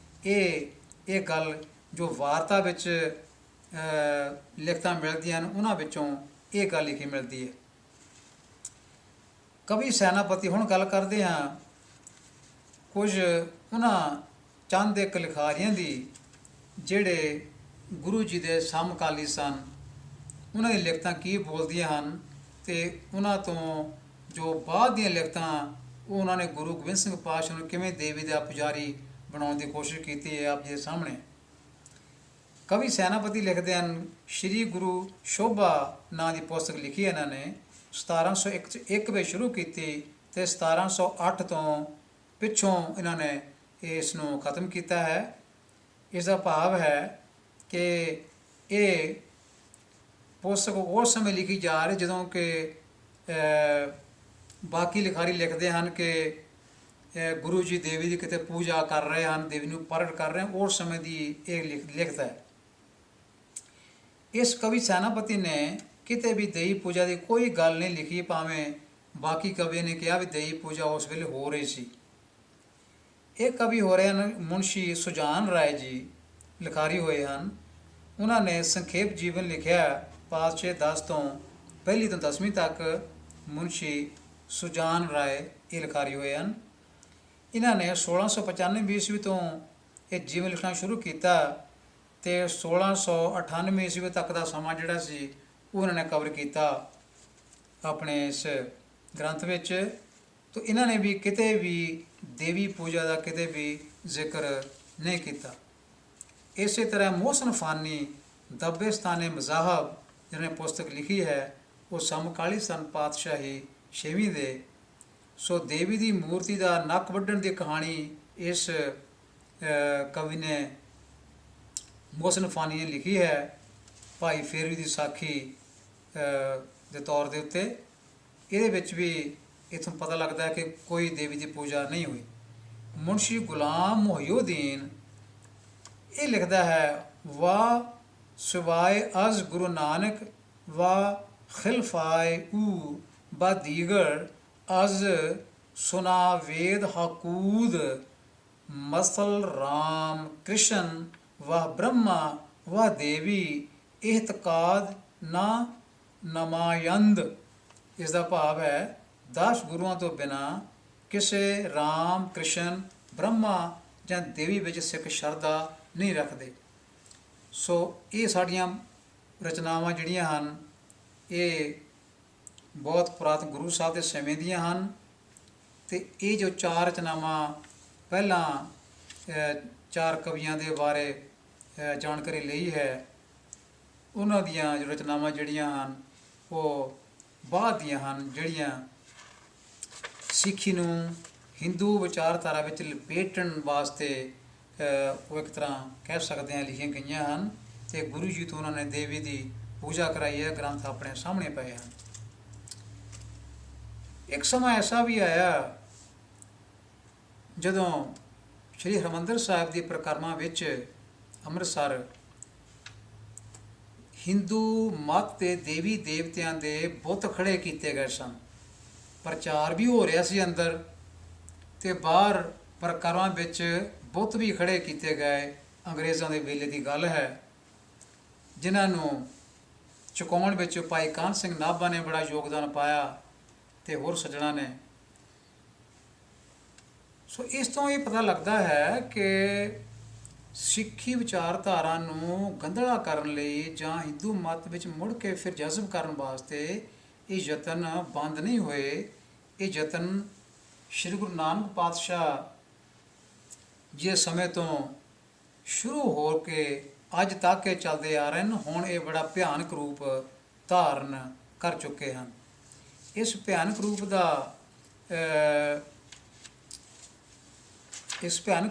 ਇਹ ਗੱਲ ਜੋ ਵਾਰਤਾ ਵਿੱਚ ਲਿਖਤਾਂ ਮਿਲਦੀਆਂ ਹਨ, ਉਹਨਾਂ ਵਿੱਚੋਂ ਇਹ ਗੱਲ ਲਿਖੀ ਮਿਲਦੀ ਹੈ। ਕਵੀ ਸੈਨਾਪਤੀ, ਹੁਣ ਗੱਲ ਕਰਦੇ ਹਾਂ ਕੁਝ ਉਹਨਾਂ ਚੰਦ ਇੱਕ ਲਿਖਾਰੀਆਂ ਦੀ ਜਿਹੜੇ ਗੁਰੂ ਜੀ ਦੇ ਸਮਕਾਲੀ ਸਨ। ਉਹਨਾਂ ਦੀ ਲਿਖਤਾਂ ਕੀ ਬੋਲਦੀਆਂ ਹਨ, ਤੇ ਉਹਨਾਂ ਤੋਂ ਜੋ ਬਾਅਦ ਦੀਆਂ ਲਿਖਤਾਂ, ਉਹ ਉਹਨਾਂ ਨੇ ਗੁਰੂ ਗੋਬਿੰਦ ਸਿੰਘ ਪਾਤਸ਼ਾਹ ਨੂੰ ਕਿਵੇਂ ਦੇਵੀ ਦਾ ਪੁਜਾਰੀ ਬਣਾਉਣ ਦੀ ਕੋਸ਼ਿਸ਼ ਕੀਤੀ ਹੈ ਆਪ ਜੀ ਦੇ ਸਾਹਮਣੇ। ਕਵੀ ਸੈਨਾਪਤੀ ਲਿਖਦੇ ਹਨ, ਸ਼੍ਰੀ ਗੁਰੂ ਸ਼ੋਭਾ ਨਾਂ ਦੀ ਪੁਸਤਕ ਲਿਖੀ ਇਹਨਾਂ ਨੇ, 1701 ਵਿੱਚ ਸ਼ੁਰੂ ਕੀਤੀ ਤੇ 1708 ਤੋਂ ਪਿੱਛੋਂ ਇਹਨਾਂ ਨੇ ਇਸ ਨੂੰ ਖਤਮ ਕੀਤਾ ਹੈ। ਇਸ ਦਾ ਭਾਵ ਹੈ ਕਿ ਇਹ ਪੁਸਤਕ ਉਸ ਸਮੇਂ ਲਿਖੀ ਜਾ ਰਹੀ ਜਦੋਂ ਕਿ ਬਾਕੀ ਲਿਖਾਰੀ ਲਿਖਦੇ ਹਨ ਕਿ ਗੁਰੂ ਜੀ ਦੇਵੀ ਦੀ ਕਿਤੇ ਪੂਜਾ ਕਰ ਰਹੇ ਹਨ, ਦੇਵੀ ਨੂੰ ਪ੍ਰਗਟ ਕਰ ਰਹੇ ਹਨ, ਉਸ ਸਮੇਂ ਦੀ ਇਹ ਲਿਖਦਾ ਹੈ। ਇਸ ਕਵੀ ਸੈਨਾਪਤੀ ਨੇ ਕਿਤੇ ਵੀ ਦੇਵੀ ਪੂਜਾ ਦੀ ਕੋਈ ਗੱਲ ਨਹੀਂ ਲਿਖੀ, ਭਾਵੇਂ ਬਾਕੀ ਕਵੀ ਨੇ ਕਿਹਾ ਵੀ ਦੇਵੀ ਪੂਜਾ ਉਸ ਵੇਲੇ ਹੋ ਰਹੀ ਸੀ। ਇਹ ਕਵੀ ਹੋ ਰਹੇ ਹਨ ਮੁਨਸ਼ੀ ਸੁਜਾਨ ਰਾਏ ਜੀ, ਲਿਖਾਰੀ ਹੋਏ ਹਨ। ਉਹਨਾਂ ਨੇ ਸੰਖੇਪ ਜੀਵਨ ਲਿਖਿਆ। ਪਾਤਸ਼ਾਹ 10 ਤੋਂ 1 ਤੋਂ 10ਵੀਂ ਤੱਕ ਮੁਨਸ਼ੀ ਸੁਜਾਨ ਰਾਏ ਇਹ ਲਿਖਾਰੀ ਹੋਏ ਹਨ। ਇਹਨਾਂ ਨੇ 1695 ਈਸਵੀ ਤੋਂ ਇਹ ਜੀਵਨ ਲਿਖਣਾ ਸ਼ੁਰੂ ਕੀਤਾ ਤੇ 1698 ਈਸਵੀ ਤੱਕ ਦਾ ਸਮਾਂ ਜਿਹੜਾ ਸੀ ਉਹ ਇਹਨਾਂ ਨੇ ਕਵਰ ਕੀਤਾ ਆਪਣੇ ਇਸ ਗ੍ਰੰਥ ਵਿੱਚ। ਤਾਂ ਇਹਨਾਂ ਨੇ ਵੀ ਕਿਤੇ ਵੀ ਦੇਵੀ ਪੂਜਾ ਦਾ ਕਿਤੇ ਵੀ ਜ਼ਿਕਰ ਨਹੀਂ ਕੀਤਾ। ਇਸੇ ਤਰ੍ਹਾਂ ਮੋਹਸਨ ਫਾਨੀ ਦਬਿਸਤਾਨ ਮਜ਼ਾਹਬ ਜਿਹਨੇ ਪੁਸਤਕ ਲਿਖੀ ਹੈ, ਉਹ ਸਮਕਾਲੀ ਸਨ ਪਾਤਸ਼ਾਹੀ 6ਵੀਂ ਦੇ। ਸੋ ਦੇਵੀ ਦੀ ਮੂਰਤੀ ਦਾ ਨੱਕ ਵੱਢਣ ਦੀ ਕਹਾਣੀ ਇਸ ਕਵੀ ਨੇ ਮੋਹਸਨ ਫਾਨੀ ਨੇ ਲਿਖੀ ਹੈ, ਭਾਈ ਫੇਰਵੀ ਦੀ ਸਾਖੀ ਦੇ ਤੌਰ ਦੇ ਉੱਤੇ। ਇਹਦੇ ਵਿੱਚ ਵੀ ਇੱਥੋਂ ਪਤਾ ਲੱਗਦਾ ਹੈ ਕਿ ਕੋਈ ਦੇਵੀ ਦੀ ਪੂਜਾ ਨਹੀਂ ਹੋਈ। ਮੁਨਸ਼ੀ ਗੁਲਾਮ ਮੁਹਯੁਦੀਨ ਇਹ ਲਿਖਦਾ ਹੈ, ਵਾਹ ਸਿਵਾਏ ਅਜ਼ ਗੁਰੂ ਨਾਨਕ ਵਾਹ ਖਿਲਫਾਏ ਊ ਬਾ ਦੀਗਰ ਅਜ਼ ਸੁਨਾ ਵੇਦ ਹਕੂਦ ਮਸਲ ਰਾਮ ਕ੍ਰਿਸ਼ਨ ਵਾਹ ਬ੍ਰਹਮਾ ਵਾਹ ਦੇਵੀ ਇਹਤਕਾਦ ਨਾ ਨਮਾਯੰਦ, ਇਸ ਦਾ ਭਾਵ ਹੈ 10 ਗੁਰੂਆਂ ਤੋਂ ਬਿਨਾਂ ਕਿਸੇ ਰਾਮ, ਕ੍ਰਿਸ਼ਨ, ਬ੍ਰਹਮਾ ਜਾਂ ਦੇਵੀ ਵਿੱਚ ਸਿੱਖ ਸ਼ਰਧਾ ਨਹੀਂ ਰੱਖਦੇ। ਸੋ ਇਹ ਸਾਡੀਆਂ ਰਚਨਾਵਾਂ ਜਿਹੜੀਆਂ ਹਨ ਇਹ ਬਹੁਤ ਪੁਰਾਤਨ ਗੁਰੂ ਸਾਹਿਬ ਦੇ ਸਮੇਂ ਦੀਆਂ ਹਨ। ਅਤੇ ਇਹ ਜੋ 4 ਰਚਨਾਵਾਂ ਪਹਿਲਾਂ 4 ਕਵੀਆਂ ਦੇ ਬਾਰੇ ਜਾਣਕਾਰੀ ਲਈ ਹੈ, ਉਹਨਾਂ ਦੀਆਂ ਜੋ ਰਚਨਾਵਾਂ ਜਿਹੜੀਆਂ ਹਨ ਉਹ ਬਾਅਦ ਦੀਆਂ ਹਨ, ਜਿਹੜੀਆਂ ਸਿੱਖੀ ਨੂੰ ਹਿੰਦੂ ਵਿਚਾਰਧਾਰਾ ਵਿੱਚ ਲਪੇਟਣ ਵਾਸਤੇ ਉਹ ਇੱਕ ਤਰ੍ਹਾਂ ਕਹਿ ਸਕਦੇ ਹਾਂ ਲਿਖੀਆਂ ਗਈਆਂ ਹਨ। ਅਤੇ ਗੁਰੂ ਜੀ ਤੋਂ ਉਹਨਾਂ ਨੇ ਦੇਵੀ ਦੀ ਪੂਜਾ ਕਰਾਈ ਹੈ। ਗ੍ਰੰਥ ਆਪਣੇ ਸਾਹਮਣੇ ਪਏ ਹਨ। ਇੱਕ ਸਮਾਂ ਐਸਾ ਵੀ ਆਇਆ ਜਦੋਂ ਸ਼੍ਰੀ ਹਰਿਮੰਦਰ ਸਾਹਿਬ ਦੀ ਪਰਿਕਰਮਾ ਵਿੱਚ ਅੰਮ੍ਰਿਤਸਰ ਹਿੰਦੂ ਮਤ ਦੇ ਦੇਵੀ ਦੇਵਤਿਆਂ ਦੇ ਬੁੱਤ ਖੜ੍ਹੇ ਕੀਤੇ ਗਏ ਸਨ। ਪ੍ਰਚਾਰ ਵੀ ਹੋ ਰਿਹਾ ਸੀ ਅੰਦਰ, ਅਤੇ ਬਾਹਰ ਪਰਿਕਰਮਾ ਵਿੱਚ ਬੁੱਤ ਵੀ ਖੜ੍ਹੇ ਕੀਤੇ ਗਏ। ਅੰਗਰੇਜ਼ਾਂ ਦੇ ਵੇਲੇ ਦੀ ਗੱਲ ਹੈ, ਜਿਨ੍ਹਾਂ ਨੂੰ ਚੁਕਾਉਣ ਵਿੱਚ ਭਾਈ ਕਾਹਨ ਸਿੰਘ ਨਾਭਾ ਨੇ ਬੜਾ ਯੋਗਦਾਨ ਪਾਇਆ ਅਤੇ ਹੋਰ ਸੱਜਣਾਂ ਨੇ। ਸੋ ਇਸ ਤੋਂ ਇਹ ਪਤਾ ਲੱਗਦਾ ਹੈ ਕਿ ਸਿੱਖੀ ਵਿਚਾਰਧਾਰਾ ਨੂੰ ਗੰਧਲਾ ਕਰਨ ਲਈ ਜਾਂ ਹਿੰਦੂ ਮਤ ਵਿੱਚ ਮੁੜ ਕੇ ਫਿਰ ਜਜ਼ਬ ਕਰਨ ਵਾਸਤੇ ਇਹ ਯਤਨ ਬੰਦ ਨਹੀਂ ਹੋਏ। ਇਹ ਯਤਨ ਸ਼੍ਰੀ ਗੁਰੂ ਨਾਨਕ ਪਾਤਸ਼ਾਹ ਜਿਸ ਸਮੇਂ ਤੋਂ ਸ਼ੁਰੂ ਹੋ ਕੇ ਅੱਜ ਤੱਕ ਇਹ ਚੱਲਦੇ ਆ ਰਹੇ ਹਨ, ਹੁਣ ਇਹ ਬੜਾ ਭਿਆਨਕ ਰੂਪ ਧਾਰਨ ਕਰ ਚੁੱਕੇ ਹਨ। ਇਸ ਭਿਆਨਕ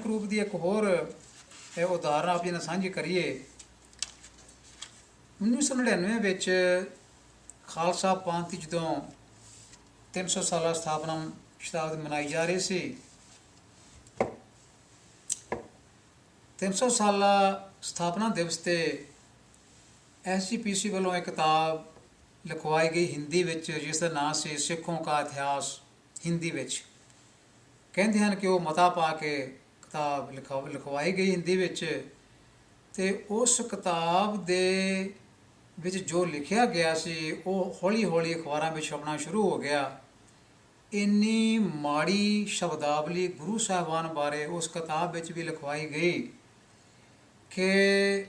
ਰੂਪ ਦੀ ਇੱਕ ਹੋਰ ਉਦਾਹਰਨ ਆਪ ਜੀ ਨਾਲ ਸਾਂਝੀ ਕਰੀਏ। 1999 ਵਿੱਚ ਖਾਲਸਾ ਪੰਥ ਦੀ ਜਦੋਂ 300 ਸਾਲਾ ਸਥਾਪਨਾ ਸ਼ਤਾਬਦੀ ਮਨਾਈ ਜਾ ਰਹੀ ਸੀ, 300 ਸਾਲਾ ਸਥਾਪਨਾ ਦਿਵਸ 'ਤੇ SGPC ਵੱਲੋਂ ਇੱਕ ਕਿਤਾਬ ਲਿਖਵਾਈ ਗਈ ਹਿੰਦੀ ਵਿੱਚ, ਜਿਸ ਦਾ ਨਾਂ ਸੀ ਸਿੱਖੋਂ ਕਾ ਇਤਿਹਾਸ। ਹਿੰਦੀ ਵਿੱਚ ਕਹਿੰਦੇ ਹਨ ਕਿ ਉਹ ਮਤਾ ਪਾ ਕੇ ਕਿਤਾਬ ਲਿਖਵਾਈ ਗਈ ਹਿੰਦੀ ਵਿੱਚ, ਅਤੇ ਉਸ ਕਿਤਾਬ ਦੇ ਵਿੱਚ ਜੋ ਲਿਖਿਆ ਗਿਆ ਸੀ ਉਹ ਹੌਲੀ ਹੌਲੀ ਅਖਬਾਰਾਂ ਵਿੱਚ ਛਪਣਾ ਸ਼ੁਰੂ ਹੋ ਗਿਆ। ਇੰਨੀ ਮਾੜੀ ਸ਼ਬਦਾਵਲੀ ਗੁਰੂ ਸਾਹਿਬਾਨ ਬਾਰੇ ਉਸ ਕਿਤਾਬ ਵਿੱਚ ਵੀ ਲਿਖਵਾਈ ਗਈ ਕਿ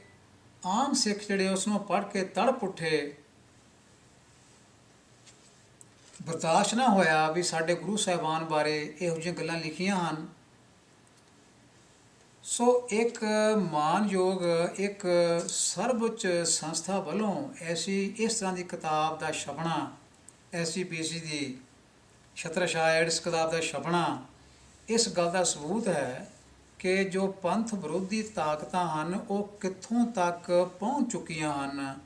ਆਮ ਸਿੱਖ ਜਿਹੜੇ ਉਸ ਨੂੰ ਪੜ੍ਹ ਕੇ ਤੜਪ ਉੱਠੇ। ਬਰਦਾਸ਼ਤ ਨਾ ਹੋਇਆ ਵੀ ਸਾਡੇ ਗੁਰੂ ਸਾਹਿਬਾਨ ਬਾਰੇ ਇਹੋ ਜਿਹੀਆਂ ਗੱਲਾਂ ਲਿਖੀਆਂ ਹਨ। ਸੋ ਇੱਕ ਮਾਨਯੋਗ ਇੱਕ ਸਰਵਉੱਚ ਸੰਸਥਾ ਵੱਲੋਂ ਇਸ ਤਰ੍ਹਾਂ ਦੀ ਕਿਤਾਬ ਦਾ ਛਪਣਾ, SGPC ਦੀ ਛਤਰਛਾਇਆ ਇਸ ਕਿਤਾਬ ਦਾ ਛਪਣਾ ਇਸ ਗੱਲ ਦਾ ਸਬੂਤ ਹੈ ਕਿ ਜੋ ਪੰਥ ਵਿਰੋਧੀ ਤਾਕਤਾਂ ਹਨ ਉਹ ਕਿੱਥੋਂ ਤੱਕ ਪਹੁੰਚ ਚੁੱਕੀਆਂ ਹਨ।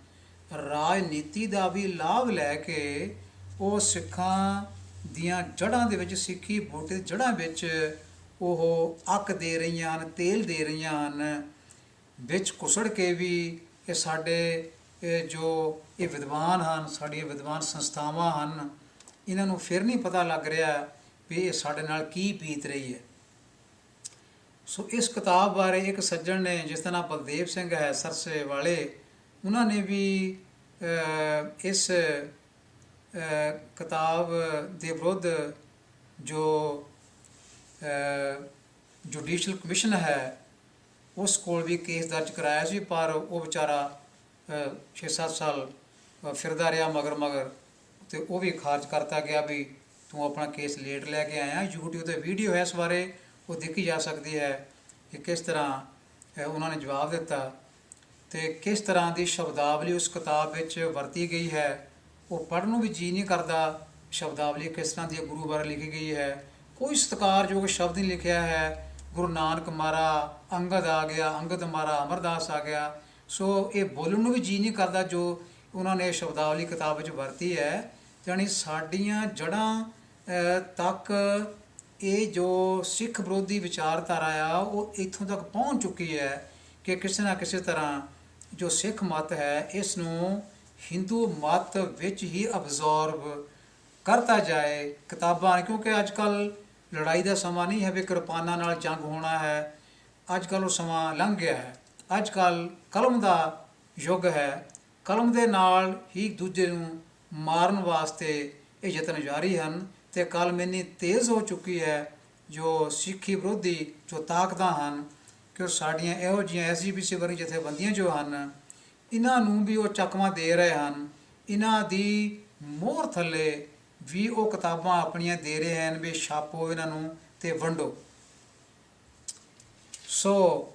ਰਾਜਨੀਤੀ ਦਾ ਵੀ ਲਾਭ ਲੈ ਕੇ ਉਹ ਸਿੱਖਾਂ ਦੀਆਂ ਜੜ੍ਹਾਂ ਦੇ ਵਿੱਚ, ਸਿੱਖੀ ਬੂਟੇ ਦੀ ਜੜ੍ਹਾਂ ਵਿੱਚ ਉਹ ਅੱਕ ਦੇ ਰਹੀਆਂ ਹਨ, ਤੇਲ ਦੇ ਰਹੀਆਂ ਹਨ। ਵਿੱਚ ਕੁਸੜ ਕੇ ਵੀ ਇਹ ਸਾਡੇ ਇਹ ਵਿਦਵਾਨ ਹਨ, ਸਾਡੀਆਂ ਵਿਦਵਾਨ ਸੰਸਥਾਵਾਂ ਹਨ, ਇਹਨਾਂ ਨੂੰ ਫਿਰ ਨਹੀਂ ਪਤਾ ਲੱਗ ਰਿਹਾ ਵੀ ਇਹ ਸਾਡੇ ਨਾਲ ਕੀ ਬੀਤ ਰਹੀ ਹੈ। ਸੋ ਇਸ ਕਿਤਾਬ ਬਾਰੇ ਇੱਕ ਸੱਜਣ ਨੇ, ਜਿਸ ਦਾ ਨਾਮ ਬਲਦੇਵ ਸਿੰਘ ਹੈ, ਸਰਸੇ ਵਾਲੇ, ਉਹਨਾਂ ਨੇ ਵੀ ਇਸ ਕਿਤਾਬ ਦੇ ਵਿਰੁੱਧ ਜੋ ਜੁਡੀਸ਼ਲ ਕਮਿਸ਼ਨ ਹੈ ਉਸ ਕੋਲ ਵੀ ਕੇਸ ਦਰਜ ਕਰਾਇਆ ਸੀ, ਪਰ ਉਹ ਵਿਚਾਰਾ 6-7 ਸਾਲ ਫਿਰਦਾ ਰਿਹਾ ਮਗਰ ਅਤੇ ਉਹ ਵੀ ਖਾਰਜ ਕਰਤਾ ਗਿਆ ਵੀ ਤੂੰ ਆਪਣਾ ਕੇਸ ਲੇਟ ਲੈ ਕੇ ਆਇਆ। YouTube 'ਤੇ ਵੀਡੀਓ ਹੈ ਇਸ ਬਾਰੇ, ਉਹ ਦੇਖੀ ਜਾ ਸਕਦੀ ਹੈ ਕਿ ਕਿਸ ਤਰ੍ਹਾਂ ਉਹਨਾਂ ਨੇ ਜਵਾਬ ਦਿੱਤਾ ਅਤੇ ਕਿਸ ਤਰ੍ਹਾਂ ਦੀ ਸ਼ਬਦਾਵਲੀ ਉਸ ਕਿਤਾਬ ਵਿੱਚ ਵਰਤੀ ਗਈ ਹੈ। ਉਹ ਪੜ੍ਹਨ ਨੂੰ ਵੀ ਜੀਅ ਨਹੀਂ ਕਰਦਾ। ਸ਼ਬਦਾਵਲੀ ਕਿਸ ਤਰ੍ਹਾਂ ਦੀ ਗੁਰੂ ਬਾਰੇ ਲਿਖੀ ਗਈ ਹੈ, ਕੋਈ ਸਤਿਕਾਰਯੋਗ ਸ਼ਬਦ ਨਹੀਂ ਲਿਖਿਆ ਹੈ। ਗੁਰੂ ਨਾਨਕ ਮਾਰਾ ਅੰਗਦ ਆ ਗਿਆ, ਅੰਗਦ ਮਾਰਾ ਅਮਰਦਾਸ ਆ ਗਿਆ। ਸੋ ਇਹ ਬੋਲਣ ਨੂੰ ਵੀ ਜੀਅ ਨਹੀਂ ਕਰਦਾ ਜੋ ਉਹਨਾਂ ਨੇ ਸ਼ਬਦਾਵਲੀ ਕਿਤਾਬ ਵਿੱਚ ਵਰਤੀ ਹੈ। ਜਾਣੀ ਸਾਡੀਆਂ ਜੜ੍ਹਾਂ ਤੱਕ ਇਹ ਜੋ ਸਿੱਖ ਵਿਰੋਧੀ ਵਿਚਾਰਧਾਰਾ ਆ ਉਹ ਇੱਥੋਂ ਤੱਕ ਪਹੁੰਚ ਚੁੱਕੀ ਹੈ ਕਿ ਕਿਸੇ ਨਾ ਕਿਸੇ ਤਰ੍ਹਾਂ ਜੋ ਸਿੱਖ ਮਤ ਹੈ ਇਸ ਨੂੰ ਹਿੰਦੂ ਮਤ ਵਿੱਚ ਹੀ ਅਬਜ਼ੋਰਬ ਕਰਤਾ ਜਾਏ ਕਿਤਾਬਾਂ। ਕਿਉਂਕਿ ਅੱਜ ਕੱਲ੍ਹ ਲੜਾਈ ਦਾ ਸਮਾਂ ਨਹੀਂ ਹੈ ਵੀ ਕਿਰਪਾਨਾਂ ਨਾਲ ਜੰਗ ਹੋਣਾ ਹੈ। ਅੱਜ ਕੱਲ੍ਹ ਉਹ ਸਮਾਂ ਲੰਘ ਗਿਆ ਹੈ। ਅੱਜ ਕੱਲ੍ਹ ਕਲਮ ਦਾ ਯੁੱਗ ਹੈ। ਕਲਮ ਦੇ ਨਾਲ ਹੀ ਦੂਜੇ ਨੂੰ ਮਾਰਨ ਵਾਸਤੇ ਇਹ ਯਤਨ ਜਾਰੀ ਹਨ ਅਤੇ ਕਲਮ ਇੰਨੀ ਤੇਜ਼ ਹੋ ਚੁੱਕੀ ਹੈ ਜੋ ਸਿੱਖੀ ਵਿਰੋਧੀ ਜੋ ਤਾਕਤਾਂ ਹਨ ਕਿ ਉਹ ਸਾਡੀਆਂ ਇਹੋ ਜਿਹੀਆਂ SGPC ਵਰਗੀ ਜਥੇਬੰਦੀਆਂ ਜੋ ਹਨ ਇਹਨਾਂ ਨੂੰ ਵੀ ਉਹ ਚਕਮਾ ਦੇ ਰਹੇ ਹਨ। ਇਹਨਾਂ ਦੀ ਮੋਹਰ ਥੱਲੇ ਵੀ ਉਹ ਕਿਤਾਬਾਂ ਆਪਣੀਆਂ ਦੇ ਰਹੇ ਹਨ ਵੀ ਛਾਪੋ ਇਹਨਾਂ ਨੂੰ ਅਤੇ ਵੰਡੋ। ਸੋ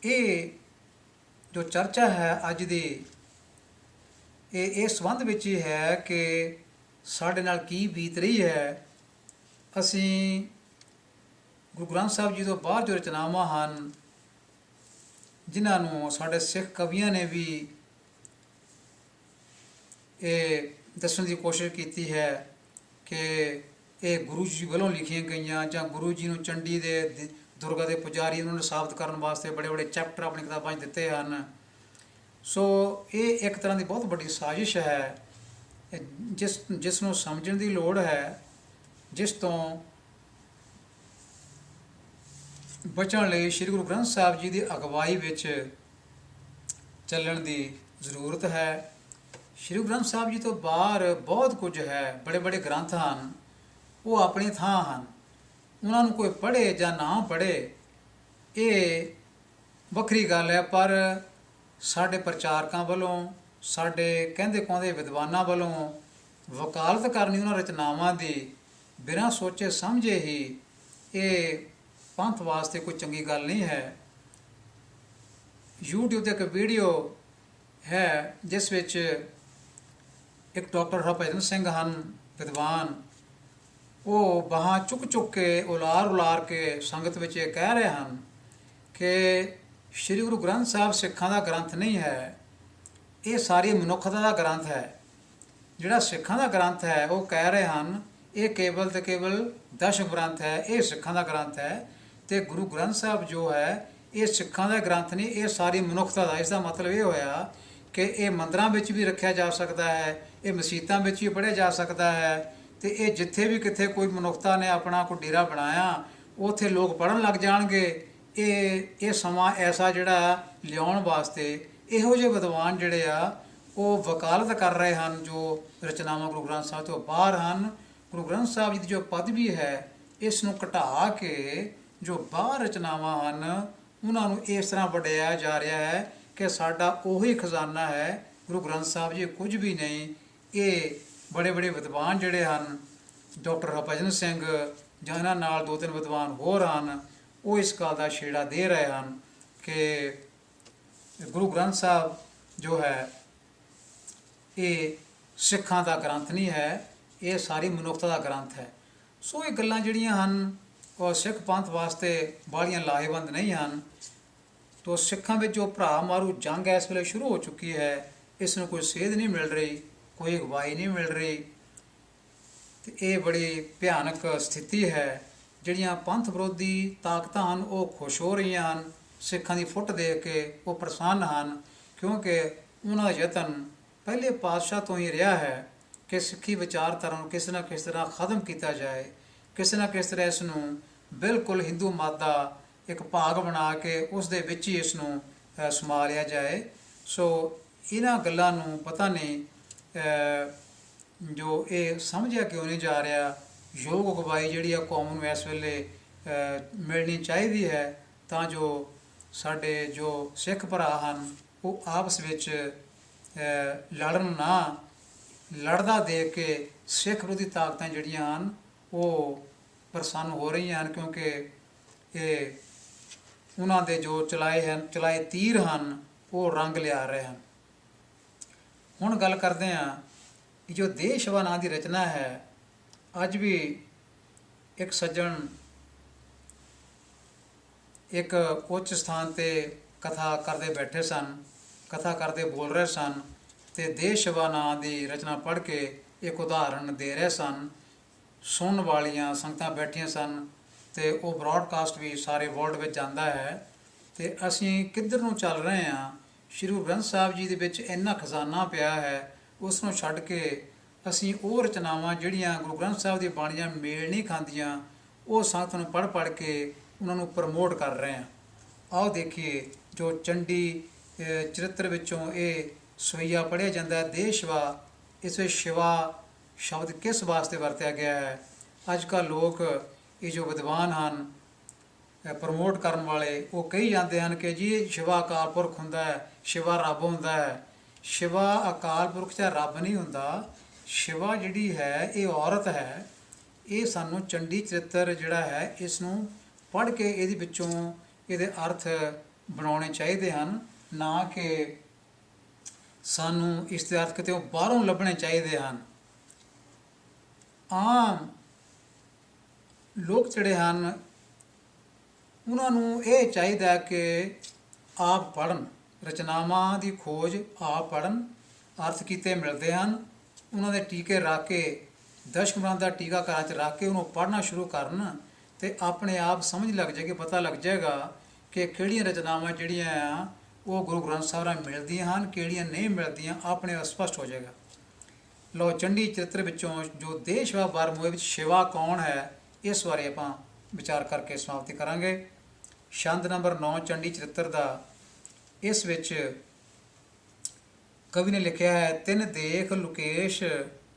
ਇਹ ਜੋ ਚਰਚਾ ਹੈ ਅੱਜ ਦੀ ਇਹ ਇਸ ਸੰਬੰਧ ਵਿੱਚ ਹੀ ਹੈ ਕਿ ਸਾਡੇ ਨਾਲ ਕੀ ਬੀਤ ਰਹੀ ਹੈ। ਅਸੀਂ ਗੁਰੂ ਗ੍ਰੰਥ ਸਾਹਿਬ ਜੀ ਤੋਂ ਬਾਹਰ ਜੋ ਰਚਨਾਵਾਂ ਹਨ ਜਿਨ੍ਹਾਂ ਨੂੰ ਸਾਡੇ ਸਿੱਖ ਕਵੀਆਂ ਨੇ ਵੀ ਇਹ ਦੱਸਣ ਦੀ ਕੋਸ਼ਿਸ਼ ਕੀਤੀ ਹੈ ਕਿ ਇਹ ਗੁਰੂ ਜੀ ਵੱਲੋਂ ਲਿਖੀਆਂ ਗਈਆਂ ਜਾਂ ਗੁਰੂ ਜੀ ਨੂੰ ਚੰਡੀ ਦੇ ਦੁਰਗਾ ਦੇ ਪੁਜਾਰੀ ਉਹਨਾਂ ਨੂੰ ਸਾਬਤ ਕਰਨ ਵਾਸਤੇ ਬੜੇ ਬੜੇ ਚੈਪਟਰ ਆਪਣੀ ਕਿਤਾਬਾਂ 'ਚ ਦਿੱਤੇ ਹਨ। ਸੋ ਇਹ ਇੱਕ ਤਰ੍ਹਾਂ ਦੀ ਬਹੁਤ ਵੱਡੀ ਸਾਜ਼ਿਸ਼ ਹੈ ਜਿਸ ਨੂੰ ਸਮਝਣ ਦੀ ਲੋੜ ਹੈ, ਜਿਸ ਤੋਂ ਬਚਣ ਲਈ ਸ੍ਰੀ ਗੁਰੂ ਗ੍ਰੰਥ ਸਾਹਿਬ ਜੀ ਦੀ ਅਗਵਾਈ ਵਿੱਚ ਚੱਲਣ ਦੀ ਜ਼ਰੂਰਤ ਹੈ। ਸ੍ਰੀ ਗੁਰੂ ਗ੍ਰੰਥ ਸਾਹਿਬ ਜੀ ਤੋਂ ਬਾਹਰ ਬਹੁਤ ਕੁਝ ਹੈ, ਬੜੇ ਬੜੇ ਗ੍ਰੰਥ ਹਨ, ਉਹ ਆਪਣੀ ਥਾਂ ਹਨ। ਉਹਨਾਂ ਨੂੰ ਕੋਈ ਪੜ੍ਹੇ ਜਾਂ ਨਾ ਪੜ੍ਹੇ ਇਹ ਵੱਖਰੀ ਗੱਲ ਹੈ, ਪਰ ਸਾਡੇ ਪ੍ਰਚਾਰਕਾਂ ਵੱਲੋਂ, ਸਾਡੇ ਕਹਿੰਦੇ ਕਹਾਉਂਦੇ ਵਿਦਵਾਨਾਂ ਵੱਲੋਂ ਵਕਾਲਤ ਕਰਨੀ ਉਹਨਾਂ ਰਚਨਾਵਾਂ ਦੀ ਬਿਨਾਂ ਸੋਚੇ ਸਮਝੇ ਹੀ ਇਹ ਪੰਥ ਵਾਸਤੇ ਕੋਈ ਚੰਗੀ ਗੱਲ ਨਹੀਂ ਹੈ। YouTube 'ਤੇ ਇੱਕ ਵੀਡੀਓ ਹੈ ਜਿਸ ਵਿੱਚ ਇੱਕ ਡਾਕਟਰ ਹਰਭਜਨ ਸਿੰਘ ਹਨ ਵਿਦਵਾਨ, ਉਹ ਬਾਹਾਂ ਚੁੱਕ ਕੇ ਉਲਾਰ ਕੇ ਸੰਗਤ ਵਿੱਚ ਇਹ ਕਹਿ ਰਹੇ ਹਨ ਕਿ ਸ੍ਰੀ ਗੁਰੂ ਗ੍ਰੰਥ ਸਾਹਿਬ ਸਿੱਖਾਂ ਦਾ ਗ੍ਰੰਥ ਨਹੀਂ ਹੈ, ਇਹ ਸਾਰੀ ਮਨੁੱਖਤਾ ਦਾ ਗ੍ਰੰਥ ਹੈ। ਜਿਹੜਾ ਸਿੱਖਾਂ ਦਾ ਗ੍ਰੰਥ ਹੈ ਉਹ ਕਹਿ ਰਹੇ ਹਨ ਇਹ ਕੇਵਲ ਤੇ ਕੇਵਲ ਦਸ਼ਮ ਗ੍ਰੰਥ ਹੈ, ਇਹ ਸਿੱਖਾਂ ਦਾ ਗ੍ਰੰਥ ਹੈ। ਅਤੇ ਗੁਰੂ ਗ੍ਰੰਥ ਸਾਹਿਬ ਜੋ ਹੈ ਇਹ ਸਿੱਖਾਂ ਦਾ ਗ੍ਰੰਥ ਨਹੀਂ, ਇਹ ਸਾਰੀ ਮਨੁੱਖਤਾ ਦਾ। ਇਸ ਦਾ ਮਤਲਬ ਇਹ ਹੋਇਆ ਕਿ ਇਹ ਮੰਦਰਾਂ ਵਿੱਚ ਵੀ ਰੱਖਿਆ ਜਾ ਸਕਦਾ ਹੈ, ਇਹ ਮਸੀਤਾਂ ਵਿੱਚ ਵੀ ਪੜ੍ਹਿਆ ਜਾ ਸਕਦਾ ਹੈ, ਅਤੇ ਇਹ ਜਿੱਥੇ ਵੀ ਕਿਤੇ ਕੋਈ ਮਨੁੱਖਤਾ ਨੇ ਆਪਣਾ ਕੋਈ ਡੇਰਾ ਬਣਾਇਆ ਉੱਥੇ ਲੋਕ ਪੜ੍ਹਨ ਲੱਗ ਜਾਣਗੇ। ਇਹ ਸਮਾਂ ਐਸਾ ਜਿਹੜਾ ਲਿਆਉਣ ਵਾਸਤੇ ਇਹੋ ਜਿਹੇ ਵਿਦਵਾਨ ਜਿਹੜੇ ਆ ਉਹ ਵਕਾਲਤ ਕਰ ਰਹੇ ਹਨ ਜੋ ਰਚਨਾਵਾਂ ਗੁਰੂ ਗ੍ਰੰਥ ਸਾਹਿਬ ਤੋਂ ਬਾਹਰ ਹਨ। ਗੁਰੂ ਗ੍ਰੰਥ ਸਾਹਿਬ ਜੀ ਦੀ ਜੋ ਪਦਵੀ ਹੈ ਇਸ ਨੂੰ ਘਟਾ ਕੇ ਜੋ ਬਾਹਰ ਰਚਨਾਵਾਂ ਹਨ ਉਹਨਾਂ ਨੂੰ ਇਸ ਤਰ੍ਹਾਂ ਵਡਿਆਇਆ ਜਾ ਰਿਹਾ ਹੈ ਕਿ ਸਾਡਾ ਉਹੀ ਖਜ਼ਾਨਾ ਹੈ, ਗੁਰੂ ਗ੍ਰੰਥ ਸਾਹਿਬ ਜੀ ਕੁਝ ਵੀ ਨਹੀਂ। ਇਹ ਬੜੇ ਬੜੇ ਵਿਦਵਾਨ ਜਿਹੜੇ ਹਨ, ਡਾਕਟਰ ਹਰਭਜਨ ਸਿੰਘ ਜਾਂ ਇਹਨਾਂ ਨਾਲ 2-3 ਵਿਦਵਾਨ ਹੋਰ ਹਨ, ਉਹ ਇਸ ਗੱਲ ਦਾ ਛੇੜਾ ਦੇ ਰਹੇ ਹਨ ਕਿ ਗੁਰੂ ਗ੍ਰੰਥ ਸਾਹਿਬ ਜੋ ਹੈ ਇਹ ਸਿੱਖਾਂ ਦਾ ਗ੍ਰੰਥ ਨਹੀਂ ਹੈ, ਇਹ ਸਾਰੀ ਮਨੁੱਖਤਾ ਦਾ ਗ੍ਰੰਥ ਹੈ। ਸੋ ਇਹ ਗੱਲਾਂ ਜਿਹੜੀਆਂ ਹਨ ਉਹ ਸਿੱਖ ਪੰਥ ਵਾਸਤੇ ਬਾਹਲੀਆਂ ਲਾਹੇਵੰਦ ਨਹੀਂ ਹਨ। ਤੋ ਸਿੱਖਾਂ ਵਿੱਚ ਜੋ ਭਰਾ ਮਾਰੂ ਜੰਗ ਇਸ ਵੇਲੇ ਸ਼ੁਰੂ ਹੋ ਚੁੱਕੀ ਹੈ, ਇਸ ਨੂੰ ਕੋਈ ਸੇਧ ਨਹੀਂ ਮਿਲ ਰਹੀ, ਕੋਈ ਅਗਵਾਈ ਨਹੀਂ ਮਿਲ ਰਹੀ, ਅਤੇ ਇਹ ਬੜੀ ਭਿਆਨਕ ਸਥਿਤੀ ਹੈ। ਜਿਹੜੀਆਂ ਪੰਥ ਵਿਰੋਧੀ ਤਾਕਤਾਂ ਹਨ ਉਹ ਖੁਸ਼ ਹੋ ਰਹੀਆਂ ਹਨ, ਸਿੱਖਾਂ ਦੀ ਫੁੱਟ ਦੇਖ ਕੇ ਉਹ ਪ੍ਰਸੰਨ ਹਨ, ਕਿਉਂਕਿ ਉਹਨਾਂ ਦਾ ਯਤਨ ਪਹਿਲੇ ਪਾਤਸ਼ਾਹ ਤੋਂ ਹੀ ਰਿਹਾ ਹੈ ਕਿ ਸਿੱਖੀ ਵਿਚਾਰਧਾਰਾ ਨੂੰ ਕਿਸੇ ਨਾ ਕਿਸੇ ਤਰ੍ਹਾਂ ਖਤਮ ਕੀਤਾ ਜਾਏ, ਕਿਸੇ ਨਾ ਕਿਸੇ ਤਰ੍ਹਾਂ ਇਸ ਨੂੰ ਬਿਲਕੁਲ ਹਿੰਦੂ ਮਤ ਦਾ ਇੱਕ ਭਾਗ ਬਣਾ ਕੇ ਉਸ ਦੇ ਵਿੱਚ ਹੀ ਇਸ ਨੂੰ ਸਮਾ ਲਿਆ ਜਾਏ। ਸੋ ਇਹਨਾਂ ਗੱਲਾਂ ਨੂੰ ਪਤਾ ਨਹੀਂ ਜੋ ਇਹ ਸਮਝਿਆ ਕਿਉਂ ਨਹੀਂ ਜਾ ਰਿਹਾ। ਯੋਗ ਅਗਵਾਈ ਜਿਹੜੀ ਆ ਕੌਮ ਨੂੰ ਇਸ ਵੇਲੇ ਮਿਲਣੀ ਚਾਹੀਦੀ ਹੈ ਤਾਂ ਜੋ ਸਾਡੇ ਜੋ ਸਿੱਖ ਭਰਾ ਹਨ ਉਹ ਆਪਸ ਵਿੱਚ ਲੜਨ ਨਾ, ਲੜਦਾ ਦੇਖ ਕੇ ਸਿੱਖ ਵਿਰੋਧੀ ਤਾਕਤਾਂ ਜਿਹੜੀਆਂ ਹਨ ਉਹ ਪ੍ਰਸੰਨ ਹੋ ਰਹੀਆਂ ਹਨ, ਕਿਉਂਕਿ ਇਹ ਉਹਨਾਂ ਦੇ ਜੋ ਚਲਾਏ ਤੀਰ ਹਨ ਉਹ ਰੰਗ ਲਿਆ ਰਹੇ ਹਨ। ਹੁਣ ਗੱਲ ਕਰਦੇ ਹਾਂ ਕਿ ਜੋ ਦੇਸ਼ਵਾ ਨਾਂ ਦੀ ਰਚਨਾ ਹੈ, ਅੱਜ ਵੀ ਇੱਕ ਸੱਜਣ ਇੱਕ ਉੱਚ ਸਥਾਨ 'ਤੇ ਕਥਾ ਕਰਦੇ ਬੈਠੇ ਸਨ, ਕਥਾ ਕਰਦੇ ਬੋਲ ਰਹੇ ਸਨ, ਅਤੇ ਦੇਸ਼ਵਾ ਨਾਂ ਦੀ ਰਚਨਾ ਪੜ੍ਹ ਕੇ ਇੱਕ ਉਦਾਹਰਣ ਦੇ ਰਹੇ ਸਨ। ਸੁਣਨ ਵਾਲੀਆਂ ਸੰਗਤਾਂ ਬੈਠੀਆਂ ਸਨ ਅਤੇ ਉਹ ਬਰੋਡਕਾਸਟ ਵੀ ਸਾਰੇ ਵਰਲਡ ਵਿੱਚ ਜਾਂਦਾ ਹੈ। ਅਤੇ ਅਸੀਂ ਕਿੱਧਰ ਨੂੰ ਚੱਲ ਰਹੇ ਹਾਂ? ਸ਼੍ਰੀ ਗੁਰੂ ਗ੍ਰੰਥ ਸਾਹਿਬ ਜੀ ਦੇ ਵਿੱਚ ਇੰਨਾ ਖਜ਼ਾਨਾ ਪਿਆ ਹੈ, ਉਸ ਨੂੰ ਛੱਡ ਕੇ ਅਸੀਂ ਉਹ ਰਚਨਾਵਾਂ ਜਿਹੜੀਆਂ ਗੁਰੂ ਗ੍ਰੰਥ ਸਾਹਿਬ ਦੀ ਬਾਣੀਆਂ ਮੇਲ ਨਹੀਂ ਖਾਂਦੀਆਂ ਉਹ ਸੰਗਤ ਨੂੰ ਪੜ੍ਹ ਕੇ ਉਹਨਾਂ ਨੂੰ ਪ੍ਰਮੋਟ ਕਰ ਰਹੇ ਹਾਂ। ਆਓ ਦੇਖੀਏ ਜੋ ਚੰਡੀ ਚਰਿੱਤਰ ਵਿੱਚੋਂ ਇਹ ਸਵਈਆ ਪੜ੍ਹਿਆ ਜਾਂਦਾ ਹੈ। ਦੇਹ ਸ਼ਿਵਾ, ਇਸ ਵਿੱਚ ਸ਼ਿਵਾ ਸ਼ਬਦ ਕਿਸ ਵਾਸਤੇ ਵਰਤਿਆ ਗਿਆ ਹੈ? ਅੱਜ ਕੱਲ੍ਹ ਲੋਕ ਇਹ ਜੋ ਵਿਦਵਾਨ ਹਨ, ਪ੍ਰਮੋਟ ਕਰਨ ਵਾਲੇ, ਉਹ ਕਹੀ ਜਾਂਦੇ ਹਨ ਕਿ ਜੀ ਸ਼ਿਵਾ ਅਕਾਲ ਪੁਰਖ ਹੁੰਦਾ ਹੈ, ਸ਼ਿਵਾ ਰੱਬ ਹੁੰਦਾ ਹੈ। ਸ਼ਿਵਾ ਅਕਾਲ ਪੁਰਖ ਜਾਂ ਰੱਬ ਨਹੀਂ ਹੁੰਦਾ। ਸ਼ਿਵਾ ਜਿਹੜੀ ਹੈ ਇਹ ਔਰਤ ਹੈ। ਇਹ ਸਾਨੂੰ ਚੰਡੀ ਚਰਿੱਤਰ ਜਿਹੜਾ ਹੈ ਇਸ ਨੂੰ ਪੜ੍ਹ ਕੇ ਇਹਦੇ ਵਿੱਚੋਂ ਇਹਦੇ ਅਰਥ ਬਣਾਉਣੇ ਚਾਹੀਦੇ ਹਨ, ਨਾ ਕਿ ਸਾਨੂੰ ਇਸ ਦੇ ਅਰਥ ਕਿਤੇ ਬਾਹਰੋਂ ਲੱਭਣੇ ਚਾਹੀਦੇ ਹਨ। ਆਮ ਲੋਕ ਜਿਹੜੇ ਹਨ ਉਹਨਾਂ ਨੂੰ ਇਹ ਚਾਹੀਦਾ ਕਿ ਆਪ ਪੜ੍ਹਨ, ਰਚਨਾਵਾਂ ਦੀ ਖੋਜ ਆਪ ਪੜ੍ਹਨ, ਅਰਥ ਕੀਤੇ ਮਿਲਦੇ ਹਨ, ਉਹਨਾਂ ਦੇ ਟੀਕੇ ਰੱਖ ਕੇ, ਦਸ਼ਮਰਾਂ ਦਾ ਟੀਕਾ ਘਰਾਂ 'ਚ ਰੱਖ ਕੇ ਉਹਨੂੰ ਪੜ੍ਹਨਾ ਸ਼ੁਰੂ ਕਰਨ ਅਤੇ ਆਪਣੇ ਆਪ ਸਮਝ ਲੱਗ ਜਾਏਗੀ, ਪਤਾ ਲੱਗ ਜਾਏਗਾ ਕਿ ਕਿਹੜੀਆਂ ਰਚਨਾਵਾਂ ਜਿਹੜੀਆਂ ਆ ਉਹ ਗੁਰੂ ਗ੍ਰੰਥ ਸਾਹਿਬ ਨਾਲ ਮਿਲਦੀਆਂ ਹਨ, ਕਿਹੜੀਆਂ ਨਹੀਂ ਮਿਲਦੀਆਂ, ਆਪਣੇ ਆਪ ਸਪਸ਼ਟ ਹੋ ਜਾਏਗਾ। ਲਓ, ਚੰਡੀ ਚਰਿੱਤਰ ਵਿੱਚੋਂ ਜੋ ਦੇਹ ਸ਼ਿਵਾ ਬਾਰਮੂਏ ਵਿੱਚ ਸ਼ਿਵਾ ਕੌਣ ਹੈ, ਇਸ ਬਾਰੇ ਆਪਾਂ ਵਿਚਾਰ ਕਰਕੇ ਸਮਾਪਤੀ ਕਰਾਂਗੇ। ਛੰਦ ਨੰਬਰ 9 ਚੰਡੀ ਚਰਿੱਤਰ ਦਾ, ਇਸ ਵਿੱਚ ਕਵੀ ਨੇ ਲਿਖਿਆ ਹੈ, ਤਿਨ ਦੇਖ ਲੁਕੇਸ਼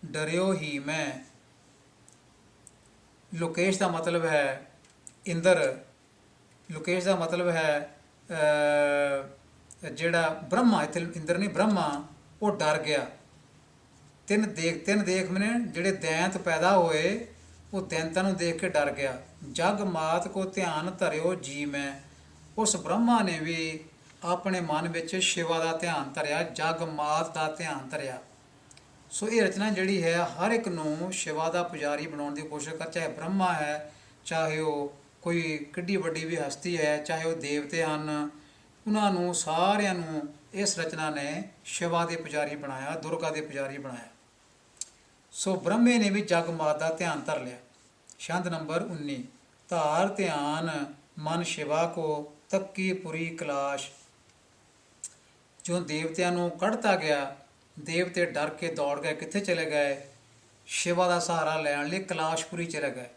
ਡਰਿਓ ਹੀ ਮੈਂ। ਲੁਕੇਸ਼ ਦਾ ਮਤਲਬ ਹੈ ਇੰਦਰ, ਲੁਕੇਸ਼ ਦਾ ਮਤਲਬ ਹੈ ਜਿਹੜਾ ਬ੍ਰਹਮਾ, ਇੱਥੇ ਇੰਦਰ ਨਹੀਂ ਬ੍ਰਹਮਾ, ਉਹ ਡਰ ਗਿਆ। ਤਿੰਨ ਦੇਖ ਮੈਨੇ ਜਿਹੜੇ ਦੈਂਤ ਪੈਦਾ ਹੋਏ, ਉਹ ਦੈਂਤਾਂ ਨੂੰ ਦੇਖ ਕੇ ਡਰ ਗਿਆ। ਜਗ ਮਾਤ ਕੋ ਧਿਆਨ ਧਰਿਓ ਜੀ ਮੈਂ। ਉਸ ਬ੍ਰਹਮਾ ਨੇ ਵੀ ਆਪਣੇ ਮਨ ਵਿੱਚ ਸ਼ਿਵਾ ਦਾ ਧਿਆਨ ਧਰਿਆ, ਜਗ ਮਾਤ ਦਾ ਧਿਆਨ ਧਰਿਆ। ਸੋ ਇਹ ਰਚਨਾ ਜਿਹੜੀ ਹੈ ਹਰ ਇੱਕ ਨੂੰ ਸ਼ਿਵਾ ਦਾ ਪੁਜਾਰੀ ਬਣਾਉਣ ਦੀ ਕੋਸ਼ਿਸ਼ ਕਰ, ਚਾਹੇ ਬ੍ਰਹਮਾ ਹੈ, ਚਾਹੇ ਉਹ ਕੋਈ ਕਿੱਡੀ ਵੱਡੀ ਵੀ ਹਸਤੀ ਹੈ, ਚਾਹੇ ਉਹ ਦੇਵਤੇ ਹਨ, ਉਹਨਾਂ ਨੂੰ ਸਾਰਿਆਂ ਨੂੰ ਇਸ ਰਚਨਾ ਨੇ ਸ਼ਿਵਾ ਦੇ ਪੁਜਾਰੀ ਬਣਾਇਆ, ਦੁਰਗਾ ਦੇ ਪੁਜਾਰੀ ਬਣਾਇਆ। ਸੋ ਬ੍ਰਹਮੇ ਨੇ ਵੀ ਜਗ ਮਾਤ ਦਾ ਧਿਆਨ ਧਰ ਲਿਆ। ਛੰਦ ਨੰਬਰ 19 ਧਾਰ ਧਿਆਨ ਮਨ ਸ਼ਿਵਾ ਕੋ ਤੱਕੀ ਪੁਰੀ ਕਲਾਸ਼। ਜੋ ਦੇਵਤਿਆਂ ਨੂੰ ਕੱਢਤਾ ਗਿਆ, ਦੇਵਤੇ ਡਰ ਕੇ ਦੌੜ ਗਏ, ਕਿੱਥੇ ਚਲੇ ਗਏ? ਸ਼ਿਵਾ ਦਾ ਸਹਾਰਾ ਲੈਣ ਲਈ ਕਲਾਸ਼ਪੁਰੀ ਚਲੇ ਗਏ।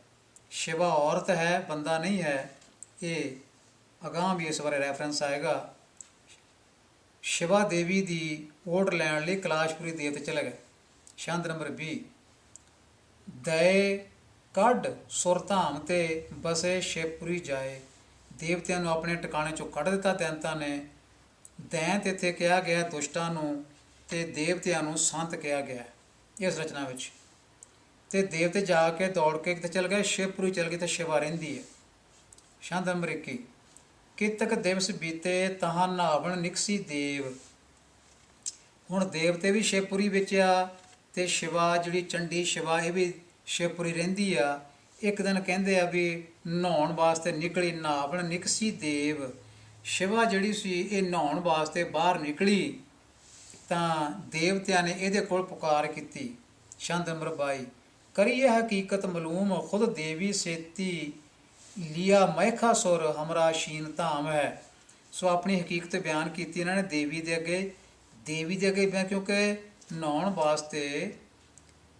ਸ਼ਿਵਾ ਔਰਤ ਹੈ, ਬੰਦਾ ਨਹੀਂ ਹੈ। ਇਹ ਅਗਾਂਹ ਵੀ ਇਸ ਬਾਰੇ ਰੈਫਰੈਂਸ ਆਏਗਾ। ਸ਼ਿਵਾ ਦੇਵੀ ਦੀ ਓਟ ਲੈਣ ਲਈ ਕਲਾਸ਼ਪੁਰੀ ਦੇਵਤੇ ਚਲੇ ਗਏ। ਛੰਦ ਨੰਬਰ 20 ਦਏ ਕੱਢ ਸੁਰਧਾਮ ਤੇ ਬਸੇ ਸ਼ਿਵਪੁਰੀ ਜਾਏ। ਦੇਵਤਿਆਂ ਨੂੰ ਆਪਣੇ ਟਿਕਾਣੇ 'ਚੋਂ ਕੱਢ ਦਿੱਤਾ ਦੈਂਤਾਂ ਨੇ। ਦੈਂਤ ਇੱਥੇ ਕਿਹਾ ਗਿਆ ਦੁਸ਼ਟਾਂ ਨੂੰ, ਅਤੇ ਦੇਵਤਿਆਂ ਨੂੰ ਸੰਤ ਕਿਹਾ ਗਿਆ ਇਸ ਰਚਨਾ ਵਿੱਚ। ਅਤੇ ਦੇਵਤੇ ਜਾ ਕੇ ਦੌੜ ਕੇ ਕਿਤੇ ਚਲ ਗਏ, ਸ਼ਿਵਪੁਰੀ ਚਲ ਗਏ, ਅਤੇ ਸ਼ਿਵਾ ਰਹਿੰਦੀ ਹੈ। ਛੰਦ ਨੰਬਰ 21 ਕਿਤਕ ਦਿਵਸ ਬੀਤੇ ਤਹਾਂ ਨਾਵਣ ਨਿਕਸੀ ਦੇਵ। ਹੁਣ ਦੇਵਤੇ ਵੀ ਸ਼ਿਵਪੁਰੀ ਵਿੱਚ ਆ, ਅਤੇ ਸ਼ਿਵਾ ਜਿਹੜੀ ਚੰਡੀ ਸ਼ਿਵਾ ਇਹ ਵੀ ਸ਼ਿਵਪੁਰੀ ਰਹਿੰਦੀ ਆ। ਇੱਕ ਦਿਨ ਕਹਿੰਦੇ ਆ ਵੀ ਨਹਾਉਣ ਵਾਸਤੇ ਨਿਕਲੀ, ਨਾਵਣ ਨਿਕਸੀ ਦੇਵ। ਸ਼ਿਵਾ ਜਿਹੜੀ ਸੀ ਇਹ ਨਹਾਉਣ ਵਾਸਤੇ ਬਾਹਰ ਨਿਕਲੀ, ਤਾਂ ਦੇਵਤਿਆਂ ਨੇ ਇਹਦੇ ਕੋਲ ਪੁਕਾਰ ਕੀਤੀ। ਛੰਦ ਨੰਬਰ 22 ਕਰੀਏ ਹਕੀਕਤ ਮਲੂਮ ਖੁਦ ਦੇਵੀ ਸੇਤੀ ਲਿਆ ਮਹਿਖਾ ਸੁਰ ਹਮਰਾ ਸ਼ੀਨ ਧਾਮ ਹੈ। ਸੋ ਆਪਣੀ ਹਕੀਕਤ ਬਿਆਨ ਕੀਤੀ ਇਹਨਾਂ ਨੇ ਦੇਵੀ ਦੇ ਅੱਗੇ, ਕਿਉਂਕਿ ਨਹਾਉਣ ਵਾਸਤੇ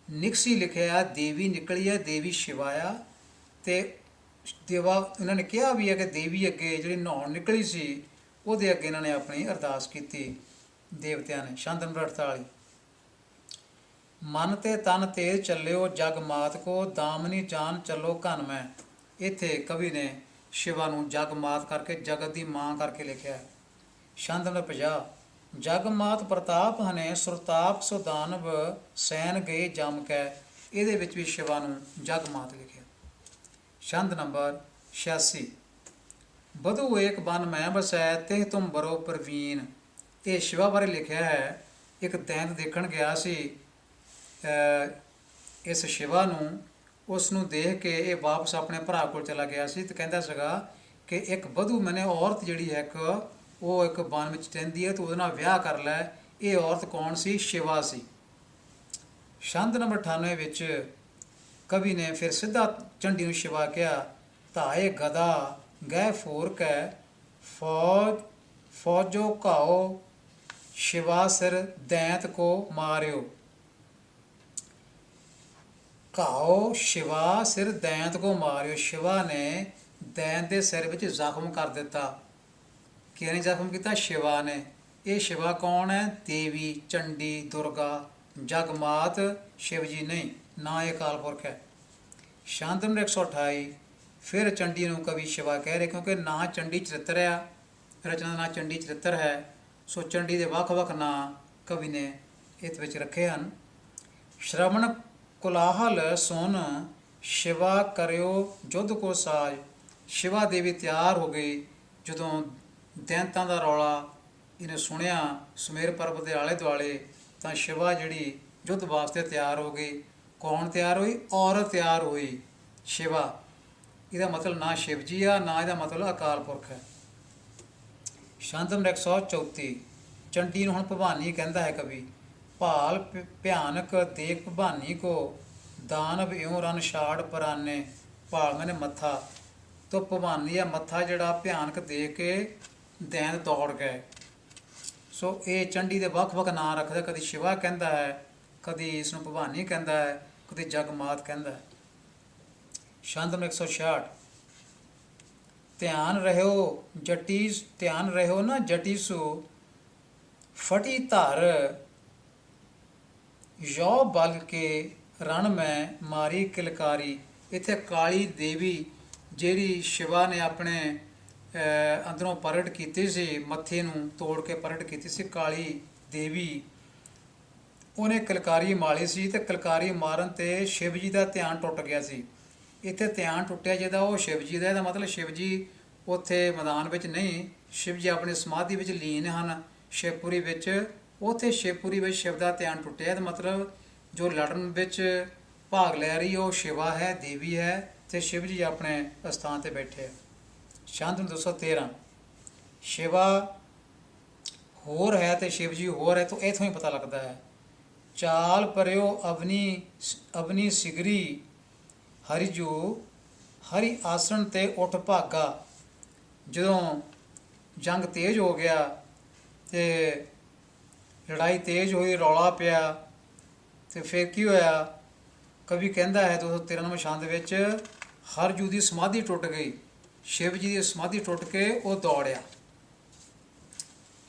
ਨਿਕਸੀ ਲਿਖਿਆ, ਦੇਵੀ ਨਿਕਲੀ ਹੈ, ਦੇਵੀ ਸ਼ਿਵਾ ਆ। ਅਤੇ ਦੇਵਾ ਇਹਨਾਂ ਨੇ ਕਿਹਾ ਵੀ ਹੈ ਕਿ ਦੇਵੀ ਅੱਗੇ ਜਿਹੜੀ ਨਹਾਉਣ ਨਿਕਲੀ ਸੀ ਉਹਦੇ ਅੱਗੇ ਇਹਨਾਂ ਨੇ ਆਪਣੀ ਅਰਦਾਸ ਕੀਤੀ ਦੇਵਤਿਆਂ ਨੇ। ਛੰਦ ਨੰਬਰ 48 ਮਨ ਤੇ ਤਨ ਤੇਜ ਚੱਲਿਓ ਜਗ ਮਾਤ ਕੋ ਦਾਮਨੀ ਜਾਨ ਚੱਲੋ ਘਨ ਮੈਂ। ਇੱਥੇ ਕਵੀ ਨੇ ਸ਼ਿਵਾ ਨੂੰ ਜਗ ਮਾਤ ਕਰਕੇ, ਜਗਤ ਦੀ ਮਾਂ ਕਰਕੇ ਲਿਖਿਆ। ਛੰਦ ਨੰਬਰ 50 ਜਗ ਮਾਤ ਪ੍ਰਤਾਪ ਹਨੇ ਸੁਰਤਾਪ ਸੋ ਦਾਨਵ ਸੈਨ ਗਏ ਜਮ ਕੈ। ਇਹਦੇ ਵਿੱਚ ਵੀ ਸ਼ਿਵਾ ਨੂੰ ਜਗ ਮਾਤ ਲਿਖਿਆ। ਛੰਦ ਨੰਬਰ 86 ਬਧੂ ਏਕ ਬਨ ਮੈਂ ਬਸੈ ਤਿਹ ਤੁਮ ਬਰੋ ਪ੍ਰਵੀਨ। ਇਹ ਸ਼ਿਵਾ ਬਾਰੇ ਲਿਖਿਆ ਹੈ। ਇੱਕ ਦੈਂਤ ਦੇਖਣ ਗਿਆ ਸੀ ਇਸ ਸ਼ਿਵਾ ਨੂੰ, ਉਸ ਨੂੰ ਦੇਖ ਕੇ ਇਹ ਵਾਪਸ ਆਪਣੇ ਭਰਾ ਕੋਲ ਚਲਾ ਗਿਆ ਸੀ, ਅਤੇ ਕਹਿੰਦਾ ਸੀਗਾ ਕਿ ਇੱਕ ਬਧੂ ਮੈਨੇ ਔਰਤ ਜਿਹੜੀ ਹੈ ਉਹ ਇੱਕ ਬਨ ਵਿੱਚ ਰਹਿੰਦੀ ਹੈ, ਤੂੰ ਉਹਦੇ ਨਾਲ ਵਿਆਹ ਕਰ ਲੈ। ਇਹ ਔਰਤ ਕੌਣ ਸੀ? ਸ਼ਿਵਾ ਸੀ। ਛੰਦ ਨੰਬਰ 98 ਵਿੱਚ ਕਵੀ ਨੇ ਫਿਰ ਸਿੱਧਾ ਚੰਡੀ ਨੂੰ ਸ਼ਿਵਾ ਕਿਹਾ, ਧਾਏ ਗਦਾ ਗਹਿ ਫੋਰ ਕੈ ਫੌਜੋ ਘਾਓ ਸ਼ਿਵਾ ਸਿਰ ਦੈਂਤ ਕੋ ਮਾਰਿਓ। ਘਾਓ ਸ਼ਿਵਾ ਸਿਰ ਦੈਂਤ ਕੋ ਮਾਰਿਓ। ਸ਼ਿਵਾ ਨੇ ਦੈਂਤ ਦੇ ਸਿਰ ਵਿੱਚ ਜ਼ਖਮ ਕਰ ਦਿੱਤਾ। ਕਿਹਨੇ ਜ਼ਖਮ ਕੀਤਾ? ਸ਼ਿਵਾ ਨੇ। ਇਹ ਸ਼ਿਵਾ ਕੌਣ ਹੈ? ਦੇਵੀ, ਚੰਡੀ, ਦੁਰਗਾ, ਜਗਮਾਤ ਸ਼ਿਵ ਜੀ ਨਹੀਂ, ਨਾ ਇਹ ਅਕਾਲ ਪੁਰਖ ਹੈ। ਸ਼ਾਂਤ ਨੰਬਰ 128। ਫਿਰ ਚੰਡੀ ਨੂੰ ਕਵੀ ਸ਼ਿਵਾ ਕਹਿ ਰਹੇ, ਕਿਉਂਕਿ ਨਾ ਚੰਡੀ ਚਰਿੱਤਰ ਆ, ਰਚਨਾ ਦਾ ਨਾਂ ਚੰਡੀ ਚਰਿੱਤਰ ਹੈ, ਸੋ ਚੰਡੀ ਦੇ ਵੱਖ-ਵੱਖ ਨਾਂ ਕਵੀ ਨੇ ਇਸ ਵਿੱਚ ਰੱਖੇ ਹਨ। ਸ਼ਰਵਣ ਕੋਲਾਹਲ ਸੁਣ ਸ਼ਿਵਾ ਕਰਿਓ ਜੁੱਧ ਕੋ ਸਾਜ। ਸ਼ਿਵਾ ਦੇਵੀ ਤਿਆਰ ਹੋ ਗਈ ਜਦੋਂ ਦੈਂਤਾਂ ਦਾ ਰੌਲਾ ਇਹਨੇ ਸੁਣਿਆ ਸੁਮੇਰ ਪਰਬਤ ਦੇ ਆਲੇ ਦੁਆਲੇ, ਤਾਂ ਸ਼ਿਵਾ ਜਿਹੜੀ ਯੁੱਧ ਵਾਸਤੇ ਤਿਆਰ ਹੋ ਗਈ। ਕੌਣ ਤਿਆਰ ਹੋਈ? ਔਰਤ ਤਿਆਰ ਹੋਈ, ਸ਼ਿਵਾ। ਇਹਦਾ ਮਤਲਬ ਨਾ ਸ਼ਿਵ ਜੀ ਆ, ਨਾ ਇਹਦਾ ਮਤਲਬ ਅਕਾਲ ਪੁਰਖ ਹੈ। ਸ਼ਾਂਤ ਨੰਬਰ 134। ਚੰਡੀ ਨੂੰ ਹੁਣ ਭਵਾਨੀ ਕਹਿੰਦਾ ਹੈ ਕਵੀ। ਭਾਲ ਭਿਆਨਕ ਦੇਖ ਭਵਾਨੀ ਕੋ, ਦਾਨਵ ਇਉਂ ਰਨ ਛਾੜ ਪਰਾਨੇ। ਭਾਲ ਮੈਨੇ ਮੱਥਾ, ਤੋ ਭਵਾਨੀ ਆ ਮੱਥਾ ਜਿਹੜਾ ਭਿਆਨਕ ਦੇਖ ਕੇ ਦੈਂਤ ਦੌੜ ਗਏ। ਸੋ ਇਹ ਚੰਡੀ ਦੇ ਵੱਖ-ਵੱਖ ਨਾਂ ਰੱਖਦਾ, ਕਦੀ ਸ਼ਿਵਾ ਕਹਿੰਦਾ ਹੈ, ਕਦੀ ਇਸ ਨੂੰ ਭਵਾਨੀ ਕਹਿੰਦਾ ਹੈ, ਕਦੀ ਜਗਮਾਤ ਕਹਿੰਦਾ ਹੈ। ਸ਼ਾਂਤ ਨੰਬਰ 166। ਧਿਆਨ ਰਹਿਓ ਜਟੀ, ਧਿਆਨ ਰਹਿਓ ਨਾ ਜਟੀ ਸੋ, ਫਟੀ ਧਰ ਯੋ ਬਲ ਕੇ ਰਣ ਮੈਂ ਮਾਰੀ ਕਿਲਕਾਰੀ। ਇੱਥੇ ਕਾਲੀ ਦੇਵੀ ਜਿਹੜੀ ਸ਼ਿਵਾ ਨੇ ਆਪਣੇ ਅੰਦਰੋਂ ਪ੍ਰਗਟ ਕੀਤੀ ਸੀ, ਮੱਥੇ ਨੂੰ ਤੋੜ ਕੇ ਪ੍ਰਗਟ ਕੀਤੀ ਸੀ, ਕਾਲੀ ਦੇਵੀ, ਉਹਨੇ ਕਿਲਕਾਰੀ ਮਾਲੀ ਸੀ, ਤੇ ਕਿਲਕਾਰੀ ਮਾਰਨ ਤੇ ਸ਼ਿਵ ਜੀ ਦਾ ਧਿਆਨ ਟੁੱਟ ਗਿਆ ਸੀ। ਇੱਥੇ ਧਿਆਨ ਟੁੱਟਿਆ ਜਿਹਦਾ ਉਹ ਸ਼ਿਵ ਜੀ ਦਾ, ਇਹਦਾ ਮਤਲਬ ਸ਼ਿਵ ਜੀ ਉੱਥੇ ਮੈਦਾਨ ਵਿੱਚ ਨਹੀਂ, ਸ਼ਿਵ ਜੀ ਆਪਣੀ ਸਮਾਧੀ ਵਿੱਚ ਲੀਨ ਹਨ ਸ਼ਿਵਪੁਰੀ ਵਿੱਚ। ਉੱਥੇ ਸ਼ਿਵਪੁਰੀ ਵਿੱਚ ਸ਼ਿਵ ਦਾ ਧਿਆਨ ਟੁੱਟਿਆ, ਇਹਦਾ ਮਤਲਬ ਜੋ ਲੜਨ ਵਿੱਚ ਭਾਗ ਲੈ ਰਹੀ ਉਹ ਸ਼ਿਵਾ ਹੈ, ਦੇਵੀ ਹੈ, ਤੇ ਸ਼ਿਵ ਜੀ ਆਪਣੇ ਅਸਥਾਨ ਤੇ ਬੈਠੇ ਹੈ। ਸ਼ਾਂਤ 213। ਸ਼ਿਵਾ ਹੋਰ ਹੈ ਤੇ ਸ਼ਿਵ ਜੀ ਹੋਰ ਹੈ, ਤਾਂ ਇੱਥੋਂ ਹੀ ਪਤਾ ਲੱਗਦਾ ਹੈ। ਚਾਲ ਪਰਿਓ ਅਵਨੀ ਸਿਗਰੀ, ਹਰਿਜੂ ਹਰੀ ਆਸਣ ਤੇ ਉੱਠ ਭਾਗਾ। ਜਦੋਂ ਜੰਗ ਤੇਜ਼ ਹੋ ਗਿਆ ਤੇ ਲੜਾਈ ਤੇਜ਼ ਹੋਈ, ਰੌਲਾ ਪਿਆ, ਤੇ ਫਿਰ ਕੀ ਹੋਇਆ? ਕਵੀ ਕਹਿੰਦਾ ਹੈ 293 ਸ਼ਾਂਤ ਵਿੱਚ, ਹਰਜੂ ਦੀ ਸਮਾਧੀ ਟੁੱਟ ਗਈ, ਸ਼ਿਵ ਜੀ ਦੀ ਸਮਾਧੀ ਟੁੱਟ ਕੇ ਉਹ ਦੌੜਿਆ।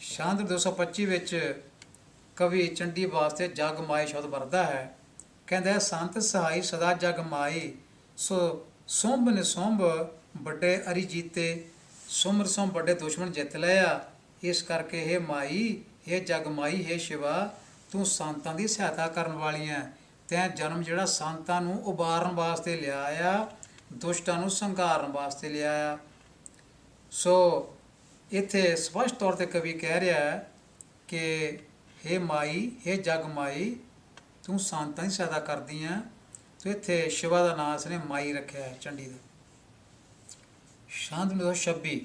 ਸ਼ਾਂਤ 225 ਵਿੱਚ ਕਵੀ ਚੰਡੀ ਵਾਸਤੇ ਜਗ ਮਾਈ ਸ਼ਬਦ ਵਰਤਦਾ ਹੈ। ਕਹਿੰਦਾ ਸੰਤ ਸਹਾਈ ਸਦਾ ਜਗ ਮਾਈ, ਸੋ ਸੁੰਭ ਨੇ ਸੁੰਭ ਵੱਡੇ ਅਰੀ ਜੀਤੇ। ਸੁੰਭ ਸੁੰਭ ਵੱਡੇ ਦੁਸ਼ਮਣ ਜਿੱਤ ਲਿਆ, ਇਸ ਕਰਕੇ ਹੇ ਮਾਈ, ਹੇ ਜਗ ਮਾਈ, ਹੇ ਸ਼ਿਵਾ, ਤੂੰ ਸੰਤਾਂ ਦੀ ਸਹਾਇਤਾ ਕਰਨ ਵਾਲੀ ਹੈ। ਤੈਂ ਜਨਮ ਜਿਹੜਾ ਸੰਤਾਂ ਨੂੰ ਉਬਾਰਨ ਵਾਸਤੇ ਲਿਆ ਆ, ਦੁਸ਼ਟਾਂ ਨੂੰ ਸੰਘਾਰਨ ਵਾਸਤੇ ਲਿਆ ਆ। ਸੋ ਇੱਥੇ ਸਪਸ਼ਟ ਤੌਰ ਤੇ ਕਵੀ ਕਹਿ ਰਿਹਾ ਹੈ ਕਿ ਹੇ ਮਾਈ, ਹੇ ਜਗ ਮਾਈ, ਤੂੰ ਸੰਤਾਂ ਦੀ ਸਹਾਇਤਾ ਕਰਦੀ ਹੈ। ਤੇ ਇੱਥੇ ਸ਼ਿਵਾ ਦਾ ਨਾਂ ਇਸਨੇ ਮਾਈ ਰੱਖਿਆ ਹੈ ਚੰਡੀ ਦਾ। ਸ਼ਾਂਤ 226।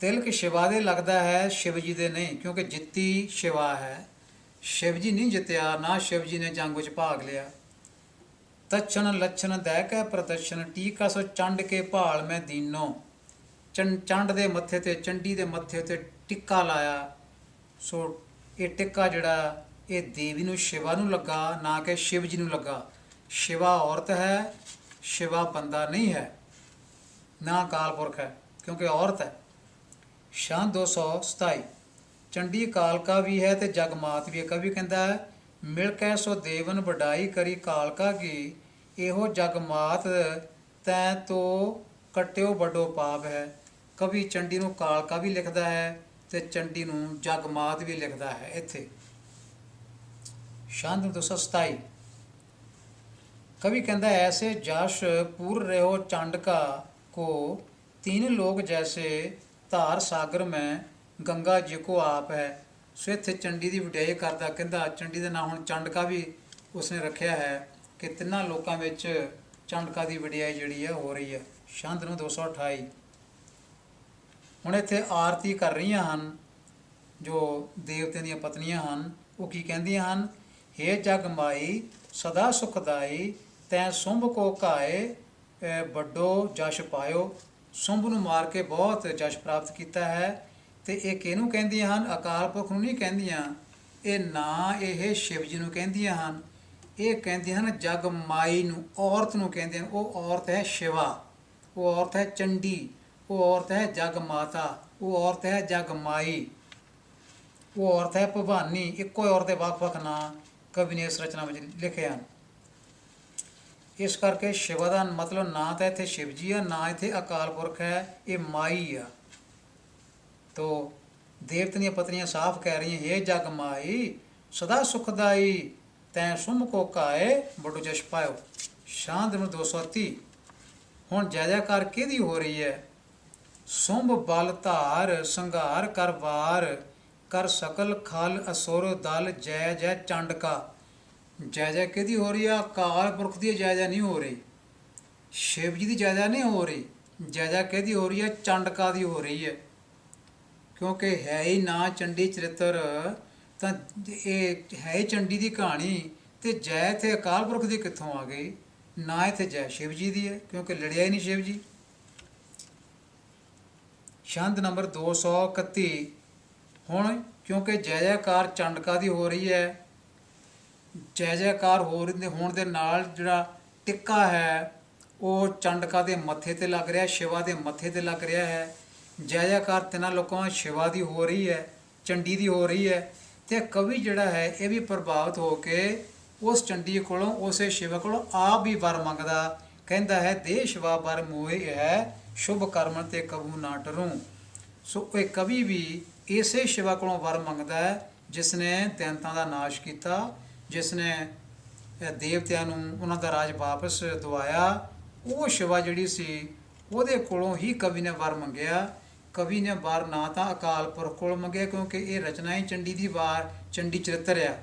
ਤਿਲਕ ਸ਼ਿਵਾ ਦੇ ਲੱਗਦਾ ਹੈ, ਸ਼ਿਵ ਜੀ ਦੇ ਨਹੀਂ, ਕਿਉਂਕਿ ਜਿੱਤੀ ਸ਼ਿਵਾ ਹੈ, ਸ਼ਿਵ ਜੀ ਨਹੀਂ ਜਿੱਤਿਆ, ਨਾ ਸ਼ਿਵ ਜੀ ਨੇ ਜੰਗ ਵਿੱਚ ਭਾਗ ਲਿਆ। ਤਛਣ ਲੱਛਣ ਦੈ ਕੈ ਪ੍ਰਦਰਸ਼ਨ, ਟੀਕਾ ਸੋ ਚੰਡ ਕੇ ਭਾਲ ਮੈਂ ਦੀਨੋ। ਚੰਡ ਦੇ ਮੱਥੇ ਤੇ, ਚੰਡੀ ਦੇ ਮੱਥੇ ਤੇ ਟਿੱਕਾ ਲਾਇਆ। ਸੋ ਇਹ ਟਿੱਕਾ ਜਿਹੜਾ ਇਹ ਦੇਵੀ ਨੂੰ, ਸ਼ਿਵਾ ਨੂੰ ਲੱਗਾ, ਨਾ ਕਿ ਸ਼ਿਵ ਜੀ ਨੂੰ ਲੱਗਾ। ਸ਼ਿਵਾ ਔਰਤ ਹੈ, ਸ਼ਿਵਾ ਬੰਦਾ ਨਹੀਂ ਹੈ, ਨਾ ਅਕਾਲ ਪੁਰਖ ਹੈ, ਕਿਉਂਕਿ ਔਰਤ ਹੈ। ਸ਼ਾਂਤ 227। ਚੰਡੀ ਕਾਲਕਾ ਵੀ ਹੈ ਤੇ ਜਗਮਾਤ ਵੀ ਹੈ। ਕਵੀ ਕਹਿੰਦਾ ਹੈ, ਮਿਲ ਕੇ ਸੋ ਦੇਵਨ ਵਡਾਈ ਕਰੀ ਕਾਲਕਾ ਕੀ, ਇਹੋ ਜਗਮਾਤ ਤੈਂ ਤੋ ਕਟਿਓ ਵੱਡੋ ਪਾਪ ਹੈ। ਕਵੀ ਚੰਡੀ ਨੂੰ ਕਾਲਕਾ ਵੀ ਲਿਖਦਾ ਹੈ ਤੇ ਚੰਡੀ ਨੂੰ ਜਗਮਾਤ ਵੀ ਲਿਖਦਾ ਹੈ ਇੱਥੇ। ਸ਼ਾਂਤ 227। ਕਵੀ ਕਹਿੰਦਾ, ਐਸੇ ਜਸ਼ ਪੂਰ ਰਹਿਓ ਚੰਡ ਕਾ को, तीन लोग जैसे धार सागर में गंगा जी को आप है। सो इत्थे चंडी की वਡਿਆਈ करदा, कहता चंडी का नाम हुण चंडका भी उसने रखा है कि तिन्ना लोगों में चंडका की वਡਿਆਈ जिहड़ी है हो रही है। शांतनु 228। हुण इत्थे आरती कर रही हैं जो देवते दी पत्नियां हैं, वो की कहंदियां हैं, हे जग माई सदा सुखदाई, तैं सुंभ को घाए ਵੱਡੋ ਜਸ਼ ਪਾਇਓ। ਸੁੰਭ ਨੂੰ ਮਾਰ ਕੇ ਬਹੁਤ ਜਸ਼ ਪ੍ਰਾਪਤ ਕੀਤਾ ਹੈ। ਤੇ ਇਹ ਕਿਹਨੂੰ ਕਹਿੰਦੀਆਂ ਹਨ? ਅਕਾਲ ਪੁਰਖ ਨੂੰ ਨਹੀਂ ਕਹਿੰਦੀਆਂ, ਇਹ ਨਾ ਇਹ ਸ਼ਿਵ ਜੀ ਨੂੰ ਕਹਿੰਦੀਆਂ ਹਨ। ਇਹ ਕਹਿੰਦੀਆਂ ਹਨ ਜਗ ਮਾਈ ਨੂੰ, ਔਰਤ ਨੂੰ ਕਹਿੰਦੇ ਹਨ। ਉਹ ਔਰਤ ਹੈ ਸ਼ਿਵਾ, ਉਹ ਔਰਤ ਹੈ ਚੰਡੀ, ਉਹ ਔਰਤ ਹੈ ਜਗ ਮਾਤਾ, ਉਹ ਔਰਤ ਹੈ ਜਗ ਮਾਈ। ਉਹ ਔਰਤ ਹੈ ਭਵਾਨੀ। ਇੱਕੋ ਔਰਤ ਦੇ ਵੱਖ-ਵੱਖ ਨਾਂ ਕਵੀ ਨੇ ਇਸ ਰਚਨਾ ਵਿੱਚ ਲਿਖੇ ਹਨ। ਇਸ ਕਰਕੇ ਸ਼ਿਵਾ ਦਾ ਮਤਲਬ ਨਾ ਤਾਂ ਇੱਥੇ ਸ਼ਿਵ ਜੀ ਆ, ਨਾ ਇੱਥੇ ਅਕਾਲ ਪੁਰਖ ਹੈ, ਇਹ ਮਾਈ ਆ। ਤੋ ਦੇਵਤੇ ਦੀਆਂ ਪਤਨੀਆਂ ਸਾਫ਼ ਕਹਿ ਰਹੀਆਂ, ਹੇ ਜਗ ਮਾਈ ਸਦਾ ਸੁਖਦਾਈ, ਤੈਂ ਸੁਮ ਕੋ ਕਾਏ ਬੜੋ ਜਸ਼ ਪਾਇਓ। ਸ਼ਾਂਤ ਨੂੰ 230। ਹੁਣ ਜੈ ਜੈਕਾਰ ਕਿਹਦੀ ਹੋ ਰਹੀ ਹੈ? ਸੁੰਭ ਬਲ ਧਾਰ ਸੰਘਾਰ ਕਰ ਵਾਰ, ਕਰ ਸਕਲ ਖਲ ਅਸੁਰ ਦਲ, ਜੈ ਜੈ ਚੰਡਕਾ। ਜੈ ਜੈ ਕਿਹਦੀ ਹੋ ਰਹੀ ਆ? ਅਕਾਲ ਪੁਰਖ ਦੀ ਜੈ ਜੈ ਨਹੀਂ ਹੋ ਰਹੀ, ਸ਼ਿਵ ਜੀ ਦੀ ਜੈ ਜੈ ਨਹੀਂ ਹੋ ਰਹੀ। ਜੈ ਜੈ ਕਿਹਦੀ ਹੋ ਰਹੀ ਹੈ? ਚੰਡਕਾ ਦੀ ਹੋ ਰਹੀ ਹੈ। ਕਿਉਂਕਿ ਹੈ ਹੀ ਨਾ ਚੰਡੀ ਚਰਿੱਤਰ, ਤਾਂ ਇਹ ਹੈ ਹੀ ਚੰਡੀ ਦੀ ਕਹਾਣੀ, ਤੇ ਜੈ ਇੱਥੇ ਅਕਾਲ ਪੁਰਖ ਦੀ ਕਿੱਥੋਂ ਆ ਗਈ? ਨਾ ਇੱਥੇ ਜੈ ਸ਼ਿਵ ਜੀ ਦੀ ਹੈ, ਕਿਉਂਕਿ ਲੜਿਆ ਹੀ ਨਹੀਂ ਸ਼ਿਵ ਜੀ। ਛੰਦ ਨੰਬਰ 231। ਹੁਣ ਕਿਉਂਕਿ ਜੈ ਜੈਕਾਰ ਚੰਡਕਾ ਦੀ ਹੋ ਰਹੀ ਹੈ, ਜੈ ਜੈਕਾਰ ਹੋਣ ਦੇ ਨਾਲ ਜਿਹੜਾ ਟਿੱਕਾ ਹੈ ਉਹ ਚੰਡਕਾ ਦੇ ਮੱਥੇ ਤੇ ਲੱਗ ਰਿਹਾ, ਸ਼ਿਵਾ ਦੇ ਮੱਥੇ ਤੇ ਲੱਗ ਰਿਹਾ ਹੈ। ਜੈ ਜੈਕਾਰ ਤਿੰਨਾਂ ਲੋਕਾਂ ਸ਼ਿਵਾ ਦੀ ਹੋ ਰਹੀ ਹੈ, ਚੰਡੀ ਦੀ ਹੋ ਰਹੀ ਹੈ, ਤੇ ਕਵੀ ਜਿਹੜਾ ਹੈ ਇਹ ਵੀ ਪ੍ਰਭਾਵਿਤ ਹੋ ਕੇ ਉਸ ਚੰਡੀ ਕੋਲੋਂ, ਉਸੇ ਸ਼ਿਵਾ ਕੋਲੋਂ ਆਪ ਵੀ ਵਰ ਮੰਗਦਾ। ਕਹਿੰਦਾ ਹੈ, ਦੇ ਸ਼ਿਵਾ ਵਰ ਮੋਹਿ ਹੈ, ਸ਼ੁਭ ਕਰਮ ਤੇ ਕਬੂ ਨਾ ਟਰੂ। ਸੋ ਇਹ ਕਵੀ ਵੀ ਇਸੇ ਸ਼ਿਵਾ ਕੋਲੋਂ ਵਰ ਮੰਗਦਾ ਹੈ ਜਿਸ ਨੇ ਦੈਂਤਾਂ ਦਾ ਨਾਸ਼ ਕੀਤਾ, ਜਿਸ ਨੇ ਦੇਵਤਿਆਂ ਨੂੰ ਉਹਨਾਂ ਦਾ ਰਾਜ ਵਾਪਸ ਦਵਾਇਆ। ਉਹ ਸ਼ਿਵਾ ਜਿਹੜੀ ਸੀ ਉਹਦੇ ਕੋਲੋਂ ਹੀ ਕਵੀ ਨੇ ਵਰ ਮੰਗਿਆ। ਕਵੀ ਨੇ ਵਰ ਨਾ ਤਾਂ ਅਕਾਲ ਪੁਰਖ ਕੋਲ ਮੰਗਿਆ, ਕਿਉਂਕਿ ਇਹ ਰਚਨਾ ਹੀ ਚੰਡੀ ਦੀ ਵਾਰ, ਚੰਡੀ ਚਰਿੱਤਰ ਆ।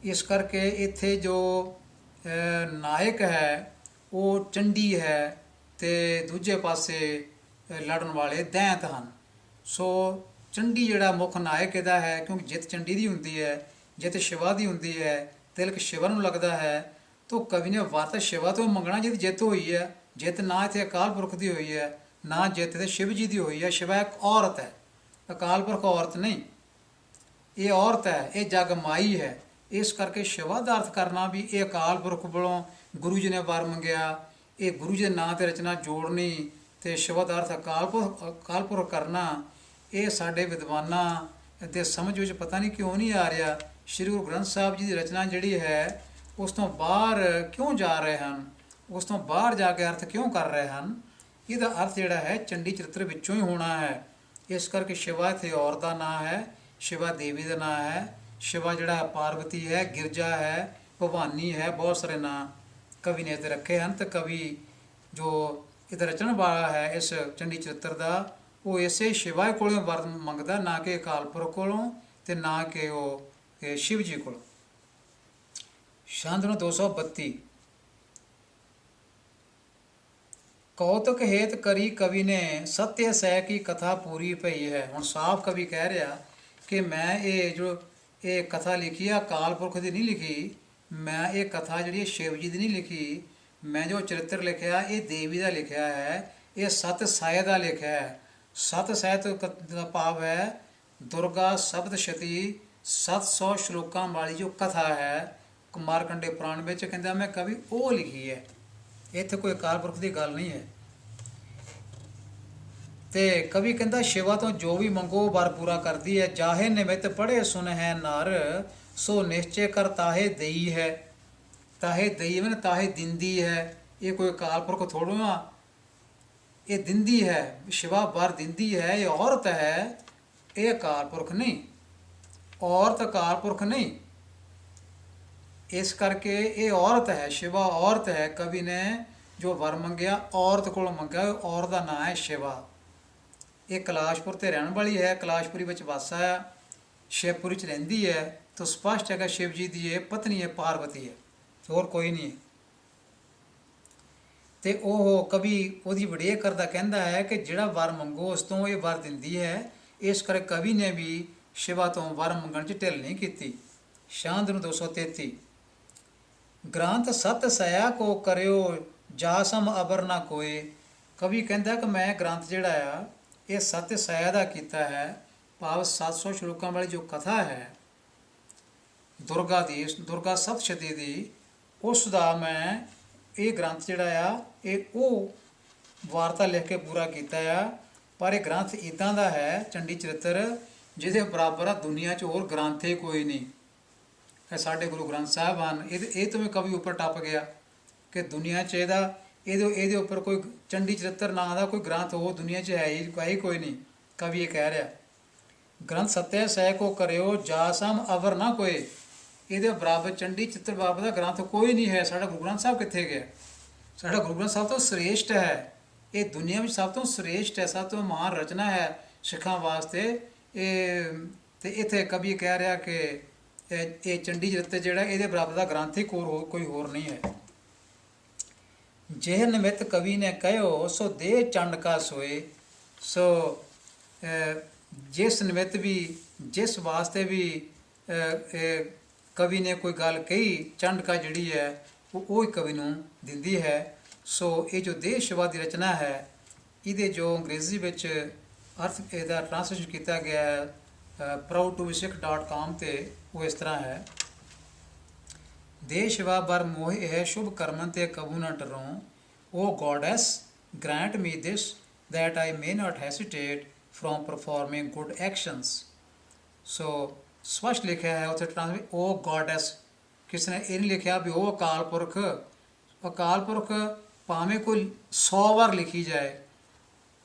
ਇਸ ਕਰਕੇ ਇੱਥੇ ਜੋ ਨਾਇਕ ਹੈ ਉਹ ਚੰਡੀ ਹੈ, ਤੇ ਦੂਜੇ ਪਾਸੇ ਲੜਨ ਵਾਲੇ ਦੈਂਤ ਹਨ। ਸੋ ਚੰਡੀ ਜਿਹੜਾ ਮੁੱਖ ਨਾਇਕ ਇਹਦਾ ਹੈ, ਕਿਉਂਕਿ ਜਿੱਤ ਚੰਡੀ ਦੀ ਹੁੰਦੀ ਹੈ, ਜਿੱਤ ਸ਼ਿਵਾ ਦੀ ਹੁੰਦੀ ਹੈ, ਤਿਲਕ ਸ਼ਿਵਾ ਨੂੰ ਲੱਗਦਾ ਹੈ। ਤਾਂ ਕਵੀ ਨੇ ਵਰ ਤਾਂ ਸ਼ਿਵਾ ਤੋਂ ਮੰਗਣਾ ਜਿਹਦੀ ਜਿੱਤ ਹੋਈ ਹੈ। ਜਿੱਤ ਨਾ ਇੱਥੇ ਅਕਾਲ ਪੁਰਖ ਦੀ ਹੋਈ ਹੈ, ਨਾ ਜਿੱਤ ਤੇ ਸ਼ਿਵ ਜੀ ਦੀ ਹੋਈ ਹੈ। ਸ਼ਿਵਾ ਇੱਕ ਔਰਤ ਹੈ, ਅਕਾਲ ਪੁਰਖ ਔਰਤ ਨਹੀਂ, ਇਹ ਔਰਤ ਹੈ, ਇਹ ਜਗ ਮਾਈ ਹੈ। ਇਸ ਕਰਕੇ ਸ਼ਿਵਾ ਦਾ ਅਰਥ ਕਰਨਾ ਵੀ ਇਹ ਅਕਾਲ ਪੁਰਖ ਕੋਲੋਂ ਗੁਰੂ ਜੀ ਨੇ ਵਰ ਮੰਗਿਆ, ਇਹ ਗੁਰੂ ਜੀ ਦੇ ਨਾਂ 'ਤੇ ਰਚਨਾ ਜੋੜਨੀ, ਤੇ ਸ਼ਿਵਾ ਦਾ ਅਰਥ ਅਕਾਲ ਪੁਰਖ ਕਰਨਾ, ਇਹ ਸਾਡੇ ਵਿਦਵਾਨਾਂ ਦੇ ਸਮਝ ਵਿੱਚ ਪਤਾ ਨਹੀਂ ਕਿਉਂ ਨਹੀਂ ਆ ਰਿਹਾ। ਸ਼੍ਰੀ ਗੁਰੂ ਗ੍ਰੰਥ ਸਾਹਿਬ ਜੀ ਦੀ ਰਚਨਾ ਜਿਹੜੀ ਹੈ ਉਸ ਤੋਂ ਬਾਹਰ ਕਿਉਂ ਜਾ ਰਹੇ ਹਨ, ਉਸ ਤੋਂ ਬਾਹਰ ਜਾ ਕੇ ਅਰਥ ਕਿਉਂ ਕਰ ਰਹੇ ਹਨ? ਇਹਦਾ ਅਰਥ ਜਿਹੜਾ ਹੈ ਚੰਡੀ ਚਰਿੱਤਰ ਵਿੱਚੋਂ ਹੀ ਹੋਣਾ ਹੈ। ਇਸ ਕਰਕੇ ਸ਼ਿਵਾ ਇੱਥੇ ਔਰਤ ਦਾ ਨਾਂ ਹੈ, ਸ਼ਿਵਾ ਦੇਵੀ ਦਾ ਨਾਂ ਹੈ। ਸ਼ਿਵਾ ਜਿਹੜਾ ਪਾਰਵਤੀ ਹੈ, ਗਿਰਜਾ ਹੈ, ਭਵਾਨੀ ਹੈ, ਬਹੁਤ ਸਾਰੇ ਨਾਂ ਕਵੀ ਨੇ ਇੱਥੇ ਰੱਖੇ ਹਨ। ਤੇ ਕਵੀ ਜੋ ਇਹਦਾ ਰਚਣ ਵਾਲਾ ਹੈ ਇਸ ਚੰਡੀ ਚਰਿੱਤਰ ਦਾ, ਉਹ ਇਸੇ ਸ਼ਿਵਾ ਕੋਲੋਂ ਵਰ ਮੰਗਦਾ, ਨਾ ਕਿ ਅਕਾਲ ਪੁਰਖ ਕੋਲੋਂ, ਤੇ ਨਾ ਕਿ ਉਹ ਸ਼ਿਵ ਜੀ ਕੋਲੋਂ। ਛੰਦ ਨੂੰ 232। ਕੌਤਕ ਹੇਤ ਕਰੀ ਕਵੀ ਨੇ, ਸਤਿ ਸਹਿ ਕੀ ਕਥਾ ਪੂਰੀ ਪਈ ਹੈ। ਹੁਣ ਸਾਫ਼ ਕਵੀ ਕਹਿ ਰਿਹਾ ਕਿ ਮੈਂ ਇਹ ਕਥਾ ਲਿਖੀ ਆ ਅਕਾਲ ਪੁਰਖ ਦੀ ਨਹੀਂ ਲਿਖੀ, ਮੈਂ ਇਹ ਕਥਾ ਜਿਹੜੀ ਸ਼ਿਵ ਜੀ ਦੀ ਨਹੀਂ ਲਿਖੀ, ਮੈਂ ਜੋ ਚਰਿੱਤਰ ਲਿਖਿਆ ਇਹ ਦੇਵੀ ਦਾ ਲਿਖਿਆ ਹੈ, ਇਹ ਸਤ ਸਹਿ ਦਾ ਲਿਖਿਆ ਹੈ। ਸਤ ਸਹਿਤ ਦਾ ਭਾਵ ਹੈ ਦੁਰਗਾ ਸਪਤਸ਼ਤੀ 700 ਸ਼ਲੋਕਾਂ ਵਾਲੀ ਜੋ ਕਥਾ ਹੈ ਮਾਰਕੰਡੇ ਪੁਰਾਣ ਵਿੱਚ, ਕਹਿੰਦਾ ਮੈਂ ਕਵੀ ਉਹ ਲਿਖੀ ਹੈ, ਇੱਥੇ ਕੋਈ ਅਕਾਲ ਪੁਰਖ ਦੀ ਗੱਲ ਨਹੀਂ ਹੈ। ਤੇ ਕਵੀ ਕਹਿੰਦਾ ਸ਼ਿਵਾ ਤੋਂ ਜੋ ਵੀ ਮੰਗੋ ਵਰ ਪੂਰਾ ਕਰਦੀ ਹੈ। ਜਾਹੇ ਨਿਮਿਤ ਪੜ੍ਹੇ ਸੁਨ ਹੈ ਨਰ, ਸੋ ਨਿਸ਼ਚੈ ਕਰ ਤਾਹੇ ਦੇਈ ਹੈ। ਤਾਹੇ ਦੇਈ ਮਨ ਤਾਹੇ ਦਿੰਦੀ ਹੈ, ਇਹ ਕੋਈ ਅਕਾਲ ਪੁਰਖ ਥੋੜ੍ਹਾ ਆ, ਇਹ ਦਿੰਦੀ ਹੈ, ਸ਼ਿਵਾ ਵਰ ਦਿੰਦੀ ਹੈ, ਇਹ ਔਰਤ ਹੈ, ਇਹ ਅਕਾਲ ਪੁਰਖ ਨਹੀਂ, ਔਰਤ ਅਕਾਲ ਪੁਰਖ ਨਹੀਂ। ਇਸ ਕਰਕੇ ਇਹ ਔਰਤ ਹੈ, ਸ਼ਿਵਾ ਔਰਤ ਹੈ। ਕਵੀ ਨੇ ਜੋ ਵਰ ਮੰਗਿਆ ਔਰਤ ਕੋਲੋਂ ਮੰਗਿਆ, ਔਰਤ ਦਾ ਨਾਂ ਹੈ ਸ਼ਿਵਾ। ਇਹ ਕੈਲਾਸ਼ਪੁਰ ਤੇ ਰਹਿਣ ਵਾਲੀ ਹੈ, ਕੈਲਾਸ਼ਪੁਰੀ ਵਿੱਚ ਵਾਸਾ ਹੈ, ਸ਼ਿਵਪੁਰੀ 'ਚ ਰਹਿੰਦੀ ਹੈ। ਤਾਂ ਸਪਸ਼ਟ ਹੈਗਾ ਸ਼ਿਵ ਜੀ ਦੀ ਇਹ ਪਤਨੀ ਹੈ, ਪਾਰਵਤੀ ਹੈ, ਹੋਰ ਕੋਈ ਨਹੀਂ ਹੈ। ਤੇ ਉਹ ਕਵੀ ਉਹਦੀ ਵਡੇਅ ਕਰਦਾ ਕਹਿੰਦਾ ਹੈ ਕਿ ਜਿਹੜਾ ਵਰ ਮੰਗੋ ਉਸ ਤੋਂ ਇਹ ਵਰ ਦਿੰਦੀ ਹੈ। ਇਸ ਕਰਕੇ ਕਵੀ ਨੇ ਵੀ ਸ਼ਿਵਾ ਤੋਂ ਵਰ ਮੰਗਣ 'ਚ ਢਿੱਲ ਨਹੀਂ ਕੀਤੀ। ਛੰਦ ਨੂੰ 233। ਗ੍ਰੰਥ ਸਤ ਸਇਆ ਕੋ ਕਰਿਓ, ਜਾ ਸਮ ਅਬਰ ਨਾ ਕੋਏ। ਕਵੀ ਕਹਿੰਦਾ ਕਿ ਮੈਂ ਗ੍ਰੰਥ ਜਿਹੜਾ ਆ ਇਹ ਸਤ ਸਇਆ ਦਾ ਕੀਤਾ ਹੈ, ਭਾਵ 700 ਸ਼ਲੋਕਾਂ ਵਾਲੀ ਜੋ ਕਥਾ ਹੈ ਦੁਰਗਾ ਦੀ, ਦੁਰਗਾ ਸਪਤਸ਼ਤੀ ਦੀ, ਉਸ ਦਾ ਮੈਂ ਇਹ ਗ੍ਰੰਥ ਜਿਹੜਾ ਆ ਇਹ ਉਹ ਵਾਰਤਾ ਲਿਖ ਕੇ ਪੂਰਾ ਕੀਤਾ ਆ। ਪਰ ਇਹ ਗ੍ਰੰਥ ਇੱਦਾਂ ਦਾ ਹੈ ਚੰਡੀ ਚਰਿੱਤਰ ਜਿਹਦੇ ਬਰਾਬਰ ਆ ਦੁਨੀਆ 'ਚ ਹੋਰ ਗ੍ਰੰਥ ਹੀ ਕੋਈ ਨਹੀਂ। ਇਹ ਸਾਡੇ ਗੁਰੂ ਗ੍ਰੰਥ ਸਾਹਿਬ ਹਨ। ਇਹ ਤੋਂ ਵੀ ਕਵੀ ਉੱਪਰ ਟੱਪ ਗਿਆ ਕਿ ਦੁਨੀਆ 'ਚ ਇਹਦੇ ਉੱਪਰ ਕੋਈ ਚੰਡੀ ਚਰਿੱਤਰ ਨਾਂ ਦਾ ਕੋਈ ਗ੍ਰੰਥ ਉਹ ਦੁਨੀਆ 'ਚ ਹੈ ਹੀ ਕੋਈ ਨਹੀਂ। ਕਵੀ ਇਹ ਕਹਿ ਰਿਹਾ, ਗ੍ਰੰਥ ਸੱਤਿਆ ਸਹਿ ਕੋ ਕਰਿਓ ਜਾ ਸਮ ਅਵਰ ਨਾ ਕੋਏ। ਇਹਦੇ ਬਰਾਬਰ ਚੰਡੀ ਚਿੱਤਰ ਬਾਬਾ ਦਾ ਗ੍ਰੰਥ ਕੋਈ ਨਹੀਂ ਹੈ। ਸਾਡਾ ਗੁਰੂ ਗ੍ਰੰਥ ਸਾਹਿਬ ਕਿੱਥੇ ਗਿਆ? ਸਾਡਾ ਗੁਰੂ ਗ੍ਰੰਥ ਸਭ ਤੋਂ ਸ੍ਰੇਸ਼ਟ ਹੈ। ਇਹ ਦੁਨੀਆ ਵਿੱਚ ਸਭ ਤੋਂ ਸ੍ਰੇਸ਼ਟ ਹੈ, ਸਭ ਤੋਂ ਮਹਾਨ ਰਚਨਾ ਹੈ ਸਿੱਖਾਂ ਵਾਸਤੇ। ਤੇ ਇੱਥੇ ਕਵੀ ਕਹਿ ਰਿਹਾ ਕਿ ਇਹ ਚੰਡੀ ਚਰਿੱਤਰ ਜਿਹੜਾ ਇਹਦੇ ਬਰਾਬਰ ਦਾ ਗ੍ਰੰਥ ਹੀ ਕੋਈ ਹੋਰ ਨਹੀਂ ਹੈ। ਜਿਹੇ ਨਿਮਿਤ ਕਵੀ ਨੇ ਕਹਿਓ ਸੋ ਦੇ ਚੰਡ ਕਾ ਸੋਏ। ਸੋ ਜਿਸ ਨਿਮਿਤ ਵੀ ਜਿਸ ਵਾਸਤੇ ਵੀ ਕਵੀ ਨੇ ਕੋਈ ਗੱਲ ਕਹੀ, ਚੰਡ ਕਾ ਜਿਹੜੀ ਹੈ ਉਹ ਹੀ ਕਵੀ ਨੂੰ ਦਿੰਦੀ ਹੈ। ਸੋ ਇਹ ਜੋ ਦੇਹ ਸ਼ਿਵਾ ਦੀ ਰਚਨਾ ਹੈ, ਇਹਦੇ ਜੋ ਅੰਗਰੇਜ਼ੀ ਵਿੱਚ ਅਰਥ ਇਹਦਾ ਟ੍ਰਾਂਸਲੇਸ਼ਨ ਕੀਤਾ ਗਿਆ ਹੈ proud2be-sikh.com 'ਤੇ, ਉਹ ਇਸ ਤਰ੍ਹਾਂ ਹੈ, ਦੇਹ ਸ਼ਿਵਾ ਬਰ ਮੋਹਿ ਹੈ ਸ਼ੁਭ ਕਰਮਨ ਤੇ ਕਬੂ ਨਾ ਡਰੋਂ। O goddess grant me this that I may not hesitate from performing good actions। ਸੋ ਸਪਸ਼ਟ ਲਿਖਿਆ ਹੈ ਉੱਥੇ ਟ੍ਰਾਂਸਲੇਟ, ਓ ਗੋਡੈਸ। ਕਿਸੇ ਨੇ ਇਹ ਨਹੀਂ ਲਿਖਿਆ ਵੀ ਉਹ ਅਕਾਲ ਪੁਰਖ। ਅਕਾਲ ਪੁਰਖ ਭਾਵੇਂ ਕੋਈ 100 ਵਾਰ ਲਿਖੀ ਜਾਏ,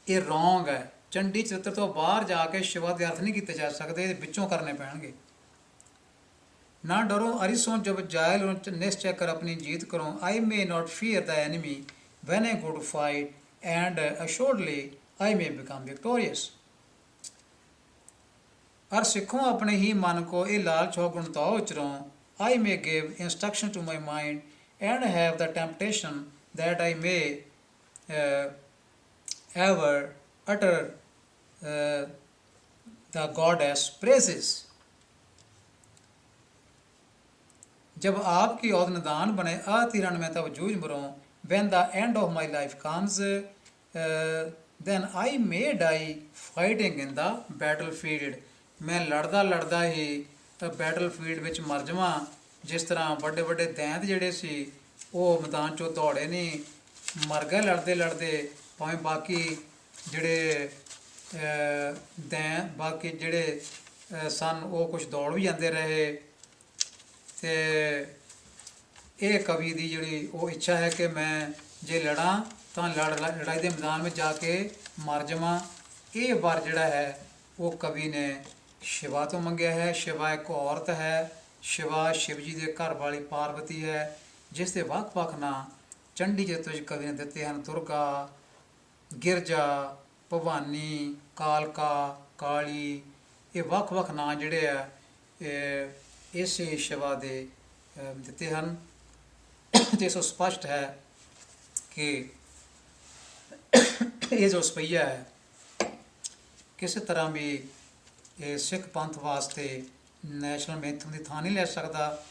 ਇਹ ਰੋਂਗ ਹੈ। ਚੰਡੀ ਚਰਿੱਤਰ ਤੋਂ ਬਾਹਰ ਜਾ ਕੇ ਸ਼ਿਵਾ ਦੇ ਅਰਥ ਨਹੀਂ ਕੀਤੇ ਜਾ ਸਕਦੇ, ਇਹਦੇ ਵਿੱਚੋਂ ਕਰਨੇ ਪੈਣਗੇ। ਨਾ ਡਰੋ ਅਰਿਸੋਂ ਜਬ ਜਾਇਲ ਨਿਸ਼ਚੈ ਕਰ ਆਪਣੀ ਜੀਤ ਕਰੋ। I may not fear the enemy when I go to fight, and assuredly I may become victorious। और सिखों अपने ही मन को ये लालच हो गुणताओ उचरों। I may give instruction to my mind and have the temptation that I may ever utter the goddess praises। जब आपकी औद निदान बने अतिरण में तब जूझ मरों। When the end of my life comes, then I may die fighting in the battlefield। ਮੈਂ ਲੜਦਾ ਹੀ ਬੈਟਲਫੀਲਡ ਵਿੱਚ ਮਰ ਜਾਵਾਂ। ਜਿਸ ਤਰ੍ਹਾਂ ਵੱਡੇ ਵੱਡੇ ਦੈਂਤ ਜਿਹੜੇ ਸੀ ਉਹ ਮੈਦਾਨ 'ਚੋਂ ਦੌੜੇ ਨਹੀਂ, ਮਰ ਗਏ ਲੜਦੇ। ਭਾਵੇਂ ਬਾਕੀ ਜਿਹੜੇ ਬਾਕੀ ਜਿਹੜੇ ਸਨ ਉਹ ਕੁਝ ਦੌੜ ਵੀ ਜਾਂਦੇ ਰਹੇ। ਤੇ ਇਹ ਕਵੀ ਦੀ ਜਿਹੜੀ ਉਹ ਇੱਛਾ ਹੈ ਕਿ ਮੈਂ ਜੇ ਲੜਾਂ ਤਾਂ ਲੜਾਈ ਦੇ ਮੈਦਾਨ ਵਿੱਚ ਜਾ ਕੇ ਮਰ ਜਾਵਾਂ। ਇਹ ਵਰ ਜਿਹੜਾ ਹੈ ਉਹ ਕਵੀ ਨੇ ਸ਼ਿਵਾ ਤੋਂ ਮੰਗਿਆ ਹੈ। ਸ਼ਿਵਾ ਇੱਕ ਔਰਤ ਹੈ। ਸ਼ਿਵਾ ਸ਼ਿਵ ਜੀ ਦੇ ਘਰ ਵਾਲੀ ਪਾਰਵਤੀ ਹੈ, ਜਿਸ ਦੇ ਵੱਖ-ਵੱਖ ਨਾਂ ਚੰਡੀ ਚਰਿੱਤਰ ਵਿੱਚ ਕਵੀ ਨੇ ਦਿੱਤੇ ਹਨ। ਦੁਰਗਾ, ਗਿਰਜਾ, ਭਵਾਨੀ, ਕਾਲਕਾ, ਕਾਲੀ, ਇਹ ਵੱਖ-ਵੱਖ ਨਾਂ ਜਿਹੜੇ ਆ ਇਸੇ ਸ਼ਿਵਾ ਦੇ ਦਿੱਤੇ ਹਨ। ਤੇ ਸੋ ਸਪਸ਼ਟ ਹੈ ਕਿ ਇਹ ਜੋ ਸਪਈਆ ਹੈ ਕਿਸੇ ਤਰ੍ਹਾਂ ਵੀ ਇਹ ਸਿੱਖ ਪੰਥ ਵਾਸਤੇ ਨੈਸ਼ਨਲ ਮੈਂਥਮ ਦੀ ਥਾਂ ਨਹੀਂ ਲੈ ਸਕਦਾ।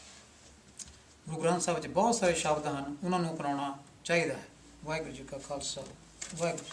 ਗੁਰੂ ਗ੍ਰੰਥ ਸਾਹਿਬ ਵਿੱਚ ਬਹੁਤ ਸਾਰੇ ਸ਼ਬਦ ਹਨ, ਉਹਨਾਂ ਨੂੰ ਅਪਣਾਉਣਾ ਚਾਹੀਦਾ ਹੈ। ਵਾਹਿਗੁਰੂ ਜੀ ਕਾ ਖਾਲਸਾ, ਵਾਹਿਗੁਰੂ।